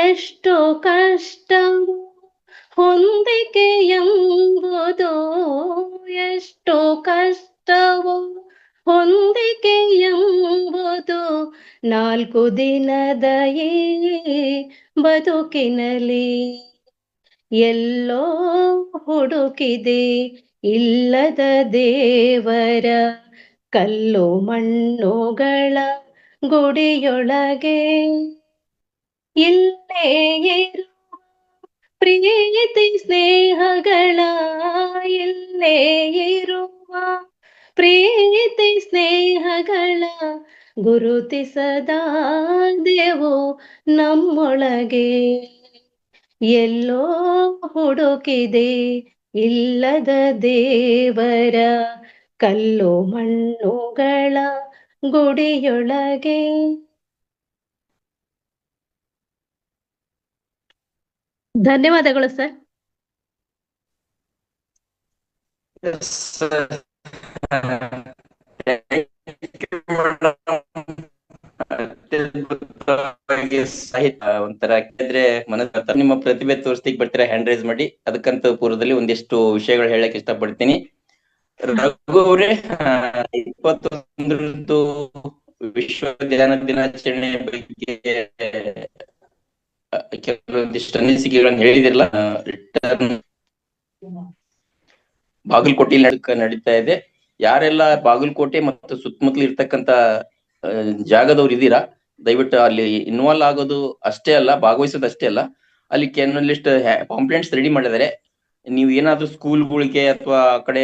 ಎಷ್ಟು ಕಷ್ಟವು ಹೊಂದಿಕೆ ಎಂಬುದು, ಎಷ್ಟು ಕಷ್ಟವು ಹೊಂದಿಕೆ ಎಂಬುದು 4 ದಿನದ ಈ ಬದುಕಿನಲ್ಲಿ, ಎಲ್ಲೋ ಹುಡುಕಿದೆ ಇಲ್ಲದ ದೇವರ ಕಲ್ಲು ಮಣ್ಣುಗಳ ಗುಡಿಯೊಳಗೆ, ಇಲ್ಲೇ ಇರುವ ಪ್ರೀತಿ ಸ್ನೇಹಗಳ, ಇಲ್ಲೇ ಇರುವ ಪ್ರೀತಿ ಸ್ನೇಹಗಳ ಗುರುತಿಸದಾದೆವು ನಮ್ಮೊಳಗೆ, ಎಲ್ಲೋ ಹುಡುಕಿದೆ ಇಲ್ಲದ ದೇವರ ಕಲ್ಲು ಮಣ್ಣುಗಳ ಗುಡಿಯೊಳಗೆ. ಧನ್ಯವಾದಗಳು ಸರ್. ಸಾಹಿತ್ಯ ಒಂಥರ ಕೇಳಿದ್ರೆ ಮನಸ್ಸು ನಿಮ್ಮ ಪ್ರತಿಭೆ ತೋರಿಸ್ಲಿಕ್ಕೆ ಬರ್ತೀರಾ, ಹ್ಯಾಂಡ್ ರೈಸ್ ಮಾಡಿ. ಅದಕ್ಕಂತ ಪೂರ್ವದಲ್ಲಿ ಒಂದಿಷ್ಟು ವಿಷಯಗಳು ಹೇಳಕ್ ಇಷ್ಟಪಡ್ತೀನಿ. ರಘು ಅವರೇ, 21ರಂದು ವಿಶ್ವ ಧ್ಯಾನ ದಿನಾಚರಣೆ ಬಗ್ಗೆ ಕೆಲವೊಂದಿಷ್ಟು ಅನಿಸಿಕೆಗಳನ್ನು ಹೇಳಿದಿರಲ್ಲ. ರಿಟರ್ನ್ ಬಾಗಲಕೋಟೆಯಲ್ಲಿ ನಡೀತಾ ಇದೆ. ಯಾರೆಲ್ಲ ಬಾಗಲಕೋಟೆ ಮತ್ತು ಸುತ್ತಮುತ್ತಲು ಇರ್ತಕ್ಕಂತ ಜಾಗದವ್ರು ಇದ್ದೀರಾ, ದಯವಿಟ್ಟು ಅಲ್ಲಿ ಇನ್ವಾಲ್ವ್ ಆಗೋದು ಅಷ್ಟೇ ಅಲ್ಲ, ಭಾಗವಹಿಸೋದು ಅಷ್ಟೇ ಅಲ್ಲ, ಅಲ್ಲಿ ಕೆಲವೊಂದಿಷ್ಟು ಪಾಂಪ್ಲೆಂಟ್ಸ್ ರೆಡಿ ಮಾಡಿದ್ದಾರೆ. ನೀವು ಏನಾದ್ರೂ ಸ್ಕೂಲ್ಗಳಿಗೆ ಅಥವಾ ಆ ಕಡೆ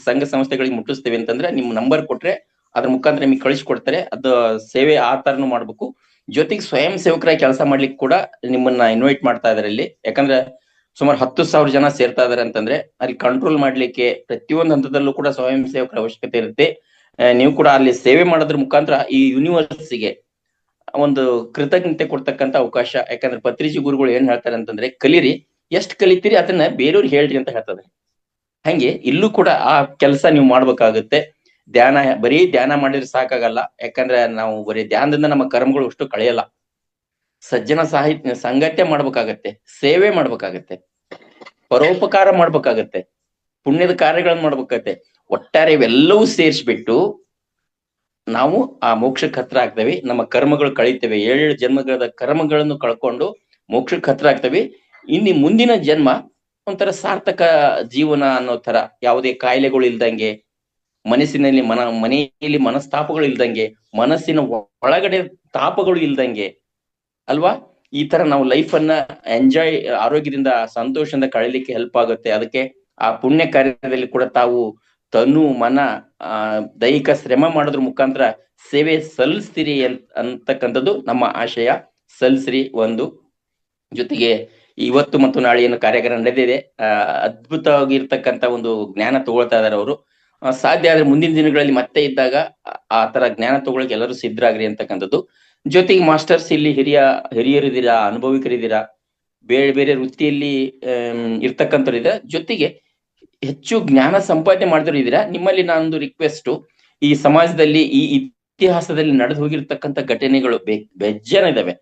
ಸಂಘ ಸಂಸ್ಥೆಗಳಿಗೆ ಮುಟ್ಟಿಸ್ತೇವೆ ಅಂತಂದ್ರೆ ನಿಮ್ ನಂಬರ್ ಕೊಟ್ರೆ ಅದ್ರ ಮುಖಾಂತರ ನಿಮಗೆ ಕಳಿಸ್ಕೊಡ್ತಾರೆ. ಅದು ಸೇವೆ ಆ ತರನು ಮಾಡ್ಬೇಕು. ಜೊತೆಗೆ ಸ್ವಯಂ ಸೇವಕರಾಗಿ ಕೆಲಸ ಮಾಡ್ಲಿಕ್ಕೆ ಕೂಡ ನಿಮ್ಮನ್ನ ಇನ್ವೈಟ್ ಮಾಡ್ತಾ ಇದಾರೆ ಇಲ್ಲಿ. ಯಾಕಂದ್ರೆ ಸುಮಾರು 10,000 ಜನ ಸೇರ್ತಾ ಇದಾರೆ ಅಂತಂದ್ರೆ ಅಲ್ಲಿ ಕಂಟ್ರೋಲ್ ಮಾಡ್ಲಿಕ್ಕೆ ಪ್ರತಿಯೊಂದು ಹಂತದಲ್ಲೂ ಕೂಡ ಸ್ವಯಂ ಸೇವಕರ ಅವಶ್ಯಕತೆ ಇರುತ್ತೆ. ನೀವು ಕೂಡ ಅಲ್ಲಿ ಸೇವೆ ಮಾಡೋದ್ರ ಮುಖಾಂತರ ಈ ಯೂನಿವರ್ಸಿಟಿಗೆ ಒಂದು ಕೃತಜ್ಞತೆ ಕೊಡ್ತಕ್ಕಂತ ಅವಕಾಶ. ಯಾಕಂದ್ರೆ ಪತ್ರಿಜಿ ಗುರುಗಳು ಏನ್ ಹೇಳ್ತಾರೆ ಅಂತಂದ್ರೆ, ಕಲೀರಿ, ಎಷ್ಟ್ ಕಲಿತೀರಿ ಅದನ್ನ ಬೇರೆಯವ್ರಿಗೆ ಹೇಳ್ರಿ ಅಂತ ಹೇಳ್ತಾರೆ. ಹಂಗೆ ಇಲ್ಲೂ ಕೂಡ ಆ ಕೆಲಸ ನೀವು ಮಾಡ್ಬೇಕಾಗುತ್ತೆ. ಧ್ಯಾನ ಬರೀ ಧ್ಯಾನ ಮಾಡಿದ್ರೆ ಸಾಕಾಗಲ್ಲ. ಯಾಕಂದ್ರೆ ನಾವು ಬರೀ ಧ್ಯಾನದಿಂದ ನಮ್ಮ ಕರ್ಮಗಳು ಅಷ್ಟು ಕಳೆಯಲ್ಲ. ಸಜ್ಜನ ಸಂಗತ್ಯ ಮಾಡ್ಬೇಕಾಗತ್ತೆ, ಸೇವೆ ಮಾಡ್ಬೇಕಾಗತ್ತೆ, ಪರೋಪಕಾರ ಮಾಡ್ಬೇಕಾಗತ್ತೆ, ಪುಣ್ಯದ ಕಾರ್ಯಗಳನ್ನ ಮಾಡ್ಬೇಕಾಗತ್ತೆ. ಒಟ್ಟಾರೆ ಇವೆಲ್ಲವೂ ಸೇರಿಸ್ಬಿಟ್ಟು ನಾವು ಆ ಮೋಕ್ಷಕ್ಕೆ ಹತ್ರ ಆಗ್ತೇವೆ, ನಮ್ಮ ಕರ್ಮಗಳು ಕಳೀತೇವೆ. 7 ಜನ್ಮಗಳ ಕರ್ಮಗಳನ್ನು ಕಳ್ಕೊಂಡು ಮೋಕ್ಷಕ್ಕೆ ಹತ್ರ ಆಗ್ತೇವೆ. ಇನ್ನು ಮುಂದಿನ ಜನ್ಮ ಒಂಥರ ಸಾರ್ಥಕ ಜೀವನ ಅನ್ನೋ ತರ, ಯಾವುದೇ ಕಾಯಿಲೆಗಳು ಇಲ್ದಂಗೆ, ಮನೆಯಲ್ಲಿ ಮನಸ್ತಾಪಗಳು ಇಲ್ದಂಗೆ, ಮನಸ್ಸಿನ ಒಳಗಡೆ ತಾಪಗಳು ಇಲ್ದಂಗೆ ಅಲ್ವಾ, ಈ ತರ ನಾವು ಲೈಫ್ ಅನ್ನ ಎಂಜಾಯ್, ಆರೋಗ್ಯದಿಂದ ಸಂತೋಷದಿಂದ ಕಳೀಲಿಕ್ಕೆ ಹೆಲ್ಪ್ ಆಗುತ್ತೆ. ಅದಕ್ಕೆ ಆ ಪುಣ್ಯ ಕಾರ್ಯದಲ್ಲಿ ಕೂಡ ತಾವು ತನು ಮನ ದೈಹಿಕ ಶ್ರಮ ಮಾಡೋದ್ರ ಮುಖಾಂತರ ಸೇವೆ ಸಲ್ಲಿಸ್ತೀರಿ ಅಂತಕ್ಕಂಥದ್ದು ನಮ್ಮ ಆಶಯ. ಸಲ್ಲಿಸ್ರಿ. ಒಂದು ಜೊತೆಗೆ ಇವತ್ತು ಮತ್ತು ನಾಳೆ ಏನು ಕಾರ್ಯಕ್ರಮ ನಡೆದಿದೆ, ಅದ್ಭುತವಾಗಿರ್ತಕ್ಕಂಥ ಒಂದು ಜ್ಞಾನ ತಗೊಳ್ತಾ ಇದಾರೆ ಅವರು. ಸಾಧ್ಯ ಆದ್ರೆ ಮುಂದಿನ ದಿನಗಳಲ್ಲಿ ಮತ್ತೆ ಇದ್ದಾಗ ಆ ತರ ಜ್ಞಾನ ತಗೊಳಕ್ ಎಲ್ಲರೂ ಸಿದ್ಧರಾಗ್ರಿ ಅಂತಕ್ಕಂಥದ್ದು. ಜೊತೆಗೆ ಮಾಸ್ಟರ್ಸ್ ಇಲ್ಲಿ ಹಿರಿಯರಿದ್ದೀರಾ, ಅನುಭವಿಕರಿದ್ದೀರಾ, ಬೇರೆ ಬೇರೆ ವೃತ್ತಿಯಲ್ಲಿ ಇರ್ತಕ್ಕಂಥವ್ರು ಇದ್ದೀರಾ, ಜೊತೆಗೆ ಹೆಚ್ಚು ಜ್ಞಾನ ಸಂಪಾದನೆ ಮಾಡಿದ್ರು ಇದ್ದೀರಾ. ನಿಮ್ಮಲ್ಲಿ ನಾನೊಂದು ರಿಕ್ವೆಸ್ಟ್, ಈ ಸಮಾಜದಲ್ಲಿ ಈ ಇತಿಹಾಸದಲ್ಲಿ ನಡೆದು ಹೋಗಿರ್ತಕ್ಕಂಥ ಘಟನೆಗಳು ಬೆಜ್ಜನ ಇದಾವೆ.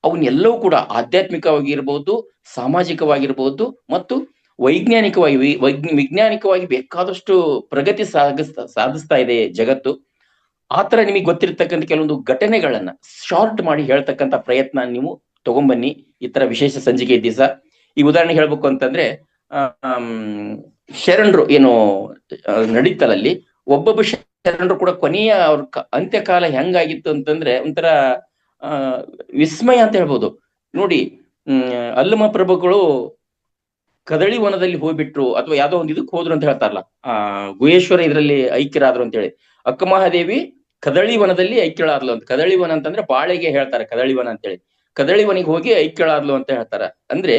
ಅವನ್ನೆಲ್ಲವೂ ಕೂಡ ಆಧ್ಯಾತ್ಮಿಕವಾಗಿರ್ಬೋದು, ಸಾಮಾಜಿಕವಾಗಿರ್ಬೋದು ಮತ್ತು ವೈಜ್ಞಾನಿಕವಾಗಿ ಬೇಕಾದಷ್ಟು ಪ್ರಗತಿ ಸಾಧಿಸ್ತಾ ಇದೆ ಜಗತ್ತು. ಆತರ ನಿಮಗೆ ಗೊತ್ತಿರ್ತಕ್ಕಂಥ ಕೆಲವೊಂದು ಘಟನೆಗಳನ್ನ ಶಾರ್ಟ್ ಮಾಡಿ ಹೇಳ್ತಕ್ಕಂಥ ಪ್ರಯತ್ನ ನೀವು ತಗೊಂಬನ್ನಿ ಈ ತರ ವಿಶೇಷ ಸಂಚಿಕೆ ದಿವಸ. ಈ ಉದಾಹರಣೆ ಹೇಳ್ಬೇಕು ಅಂತಂದ್ರೆ, ಶರಣರು ಏನು ನಡೀತಲ್ಲಿ, ಒಬ್ಬೊಬ್ಬ ಶರಣರು ಕೂಡ ಕೊನೆಯ ಅವ್ರ ಅಂತ್ಯಕಾಲ ಹೆಂಗಾಗಿತ್ತು ಅಂತಂದ್ರೆ ಒಂಥರ ವಿಸ್ಮಯ ಅಂತ ಹೇಳ್ಬೋದು. ನೋಡಿ, ಅಲ್ಲಮ ಪ್ರಭುಗಳು ಕದಳಿ ವನದಲ್ಲಿ ಹೋಗ್ಬಿಟ್ರು, ಅಥವಾ ಯಾವ್ದೋ ಒಂದು ಇದಕ್ಕೆ ಹೋದ್ರು ಅಂತ ಹೇಳ್ತಾರಲ್ಲ, ಗುಹೇಶ್ವರ ಇದರಲ್ಲಿ ಐಕ್ಯರಾದ್ರು ಅಂತ ಹೇಳಿ. ಅಕ್ಕಮಹಾದೇವಿ ಕದಳಿ ವನದಲ್ಲಿ ಐಕ್ಯಳಾದ್ಲು ಅಂತ. ಕದಳಿ ವನ ಅಂತಂದ್ರೆ ಬಾಳೆಗೆ ಹೇಳ್ತಾರೆ ಕದಳಿ ವನ ಅಂತೇಳಿ. ಕದಳಿ ವನಿಗೆ ಹೋಗಿ ಐಕ್ಯಳಾದ್ಲು ಅಂತ ಹೇಳ್ತಾರ. ಅಂದ್ರೆ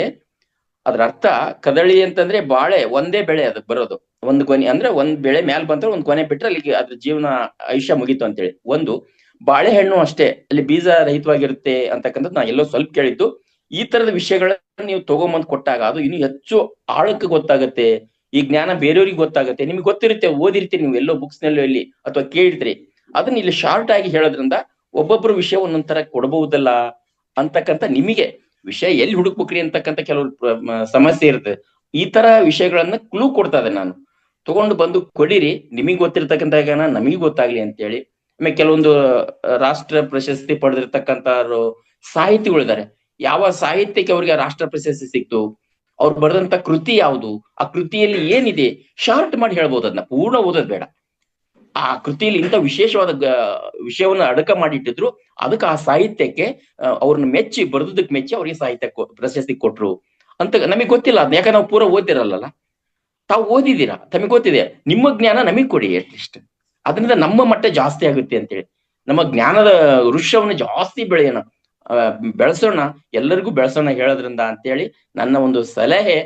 ಅದ್ರ ಅರ್ಥ, ಕದಳಿ ಅಂತಂದ್ರೆ ಬಾಳೆ, ಒಂದೇ ಬೆಳೆ ಅದಕ್ಕೆ ಬರೋದು. ಒಂದ್ ಕೊನೆ ಅಂದ್ರೆ ಒಂದ್ ಬೆಳೆ ಮ್ಯಾಲ್ ಬಂದ್ರೆ ಒಂದ್ ಕೊನೆ ಬಿಟ್ರೆ ಅಲ್ಲಿಗೆ ಅದ್ರ ಜೀವನ ಆಯುಷ್ಯ ಮುಗೀತು ಅಂತೇಳಿ. ಒಂದು ಬಾಳೆಹಣ್ಣು ಅಷ್ಟೇ ಅಲ್ಲಿ ಬೀಜ ರಹಿತವಾಗಿರುತ್ತೆ ಅಂತಕ್ಕಂಥದ್ದು ನಾ ಎಲ್ಲೋ ಸ್ವಲ್ಪ ಕೇಳಿದ್ದು. ಈ ತರದ ವಿಷಯಗಳನ್ನ ನೀವು ತಗೊಂಬಂದ್ ಕೊಟ್ಟಾಗ ಅದು ಇನ್ನು ಹೆಚ್ಚು ಆಳಕ್ಕೆ ಗೊತ್ತಾಗತ್ತೆ. ಈ ಜ್ಞಾನ ಬೇರೆಯವ್ರಿಗೆ ಗೊತ್ತಾಗತ್ತೆ. ನಿಮ್ಗೆ ಗೊತ್ತಿರುತ್ತೆ, ಓದಿರ್ತೀರಿ ನೀವು ಎಲ್ಲೋ ಬುಕ್ಸ್ ನಲ್ಲಿ ಎಲ್ಲಿ ಅಥವಾ ಕೇಳಿರ್ತೀರಿ. ಅದನ್ನ ಇಲ್ಲಿ ಶಾರ್ಟ್ ಆಗಿ ಹೇಳೋದ್ರಿಂದ ಒಬ್ಬೊಬ್ರು ವಿಷಯ ಒಂದೊಂದ್ ಕೊಡಬಹುದಲ್ಲ ಅಂತಕ್ಕಂಥ, ನಿಮಗೆ ವಿಷಯ ಎಲ್ಲಿ ಹುಡುಕ್ಬೇಕ್ರಿ ಅಂತಕ್ಕಂಥ ಕೆಲವರು ಸಮಸ್ಯೆ ಇರುತ್ತೆ. ಈ ತರ ವಿಷಯಗಳನ್ನ ಕ್ಲೂ ಕೊಡ್ತಾ ಇದ್ದೆ ನಾನು. ತಗೊಂಡು ಬಂದು ಕೊಡಿರಿ, ನಿಮಗ್ ಗೊತ್ತಿರ್ತಕ್ಕಂಥ ಜ್ಞಾನ ನಮಗ್ ಗೊತ್ತಾಗ್ಲಿ ಅಂತೇಳಿ. ಆಮೇಲೆ ಕೆಲವೊಂದು ರಾಷ್ಟ್ರ ಪ್ರಶಸ್ತಿ ಪಡೆದಿರ್ತಕ್ಕಂಥವ್ರು ಸಾಹಿತಿಗಳಿದ್ದಾರೆ. ಯಾವ ಸಾಹಿತ್ಯಕ್ಕೆ ಅವ್ರಿಗೆ ರಾಷ್ಟ್ರ ಪ್ರಶಸ್ತಿ ಸಿಕ್ತು, ಅವ್ರು ಬರೆದಂತ ಕೃತಿ ಯಾವುದು, ಆ ಕೃತಿಯಲ್ಲಿ ಏನಿದೆ, ಶಾರ್ಟ್ ಮಾಡಿ ಹೇಳ್ಬೋದು. ಅದನ್ನ ಪೂರ್ಣ ಓದೋದ್ ಬೇಡ. ಆ ಕೃತಿಯಲ್ಲಿ ಇಂಥ ವಿಶೇಷವಾದ ವಿಷಯವನ್ನ ಅಡಕ ಮಾಡಿಟ್ಟಿದ್ರು, ಅದಕ್ಕೆ ಆ ಸಾಹಿತ್ಯಕ್ಕೆ ಅವ್ರನ್ನ ಮೆಚ್ಚಿ, ಬರೆದಕ್ಕೆ ಮೆಚ್ಚಿ ಅವ್ರಿಗೆ ಸಾಹಿತ್ಯ ಪ್ರಶಸ್ತಿ ಕೊಟ್ರು ಅಂತ ನಮಗ್ ಗೊತ್ತಿಲ್ಲ. ಅದ್ ಯಾಕಂದ್ರೆ ನಾವು ಪೂರ ಓದಿರಲ್ಲ, ತಾವು ಓದಿದ್ದೀರಾ, ತಮಗೆ ಗೊತ್ತಿದೆ. ನಿಮ್ಮ ಜ್ಞಾನ ನಮಗ್ ಕೊಡಿ ಅಟ್ಲೀಸ್ಟ್. ಅದರಿಂದ ನಮ್ಮ ಮಟ್ಟ ಜಾಸ್ತಿ ಆಗುತ್ತೆ ಅಂತೇಳಿ, ನಮ್ಮ ಜ್ಞಾನದ ವೃಕ್ಷವನ್ನು ಜಾಸ್ತಿ ಬೆಳೆಸೋಣ, ಎಲ್ಲರಿಗೂ ಬೆಳೆಸೋಣ ಹೇಳೋದ್ರಿಂದ ಅಂತೇಳಿ ನನ್ನ ಒಂದು ಸಲಹೆ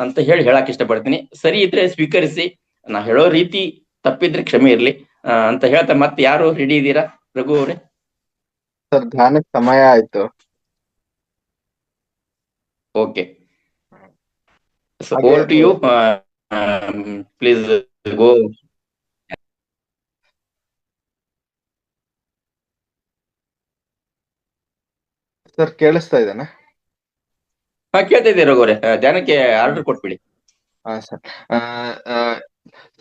ಅಂತ ಹೇಳಕ್ ಇಷ್ಟಪಡ್ತೀನಿ. ಸರಿ ಇದ್ರೆ ಸ್ವೀಕರಿಸಿ, ನಾ ಹೇಳೋ ರೀತಿ ತಪ್ಪಿದ್ರೆ ಕ್ಷಮೆ ಇರ್ಲಿ ಅಂತ ಹೇಳ್ತಾ, ಮತ್ತೆ ಯಾರು ರೆಡಿ ಇದ್ದೀರಾ? ರಘು ಅವ್ರೆ. ಸರ್, ಧ್ಯಾನಕ್ಕೆ ಸಮಯ ಆಯ್ತು. Okay, over to you. Please go. Sir, ಕೇಳಿಸ್ತಾ ಇದ್ದೇನೆ? ಕೇಳ್ತಾ ಇದ್ದೀವಿ ರಘು ಅವ್ರೆ, ಧ್ಯಾನಕ್ಕೆ ಆರ್ಡರ್ ಕೊಟ್ಬಿಡಿ. ಹಾ ಸರ್.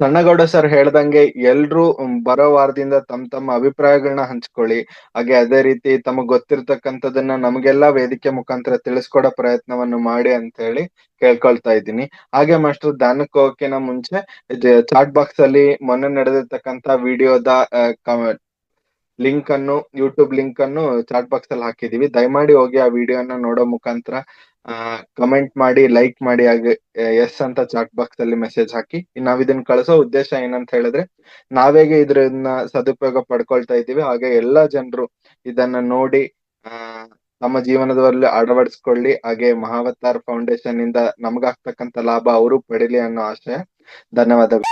ಸಣ್ಣಗೌಡ ಸರ್ ಹೇಳ್ದಂಗೆ ಎಲ್ರು ಬರೋ ವಾರದಿಂದ ತಮ್ಮ ಅಭಿಪ್ರಾಯಗಳನ್ನ ಹಂಚ್ಕೊಳ್ಳಿ. ಹಾಗೆ ಅದೇ ರೀತಿ ತಮಗ್ ಗೊತ್ತಿರ್ತಕ್ಕಂಥದನ್ನ ನಮಗೆಲ್ಲ ವೇದಿಕೆ ಮುಖಾಂತರ ತಿಳಿಸ್ಕೊಡೋ ಪ್ರಯತ್ನವನ್ನು ಮಾಡಿ ಅಂತ ಹೇಳಿ ಕೇಳ್ಕೊಳ್ತಾ ಇದ್ದೀನಿ. ಹಾಗೆ ಮಾಸ್ಟರ್, ಧ್ಯಾನಕ್ಕೆ ಹೋಗಕ್ಕಿಂತ ಮುಂಚೆ ಚಾಟ್ ಬಾಕ್ಸ್ ಅಲ್ಲಿ ಮೊನ್ನೆ ನಡೆದಿರ್ತಕ್ಕಂಥ ವಿಡಿಯೋದ ಯೂಟ್ಯೂಬ್ ಲಿಂಕ್ ಅನ್ನು ಚಾಟ್ ಬಾಕ್ಸ್ ಅಲ್ಲಿ ಹಾಕಿದೀವಿ. ದಯಮಾಡಿ ಹೋಗಿ ಆ ವಿಡಿಯೋನ ನೋಡೋ ಮುಖಾಂತರ ಕಮೆಂಟ್ ಮಾಡಿ, ಲೈಕ್ ಮಾಡಿ, ಹಾಗೆ ಎಸ್ ಅಂತ ಚಾಟ್ ಬಾಕ್ಸ್ ಅಲ್ಲಿ ಮೆಸೇಜ್ ಹಾಕಿ. ನಾವ್ ಇದನ್ನ ಕಳಿಸೋ ಉದ್ದೇಶ ಏನಂತ ಹೇಳಿದ್ರೆ, ನಾವೇಗೆ ಇದ್ರನ್ನ ಸದುಪಯೋಗ ಪಡ್ಕೊಳ್ತಾ ಇದ್ದೀವಿ, ಹಾಗೆ ಎಲ್ಲಾ ಜನರು ಇದನ್ನ ನೋಡಿ ತಮ್ಮ ಜೀವನದಲ್ಲಿ ಅಳವಡಿಸ್ಕೊಳ್ಳಿ. ಹಾಗೆ ಮಹಾವತಾರ್ ಫೌಂಡೇಶನ್ ಇಂದ ನಮ್ಗಾಗ್ತಕ್ಕಂಥ ಲಾಭ ಅವರು ಪಡಿಲಿ ಅನ್ನೋ ಆಶಯ. ಧನ್ಯವಾದಗಳು.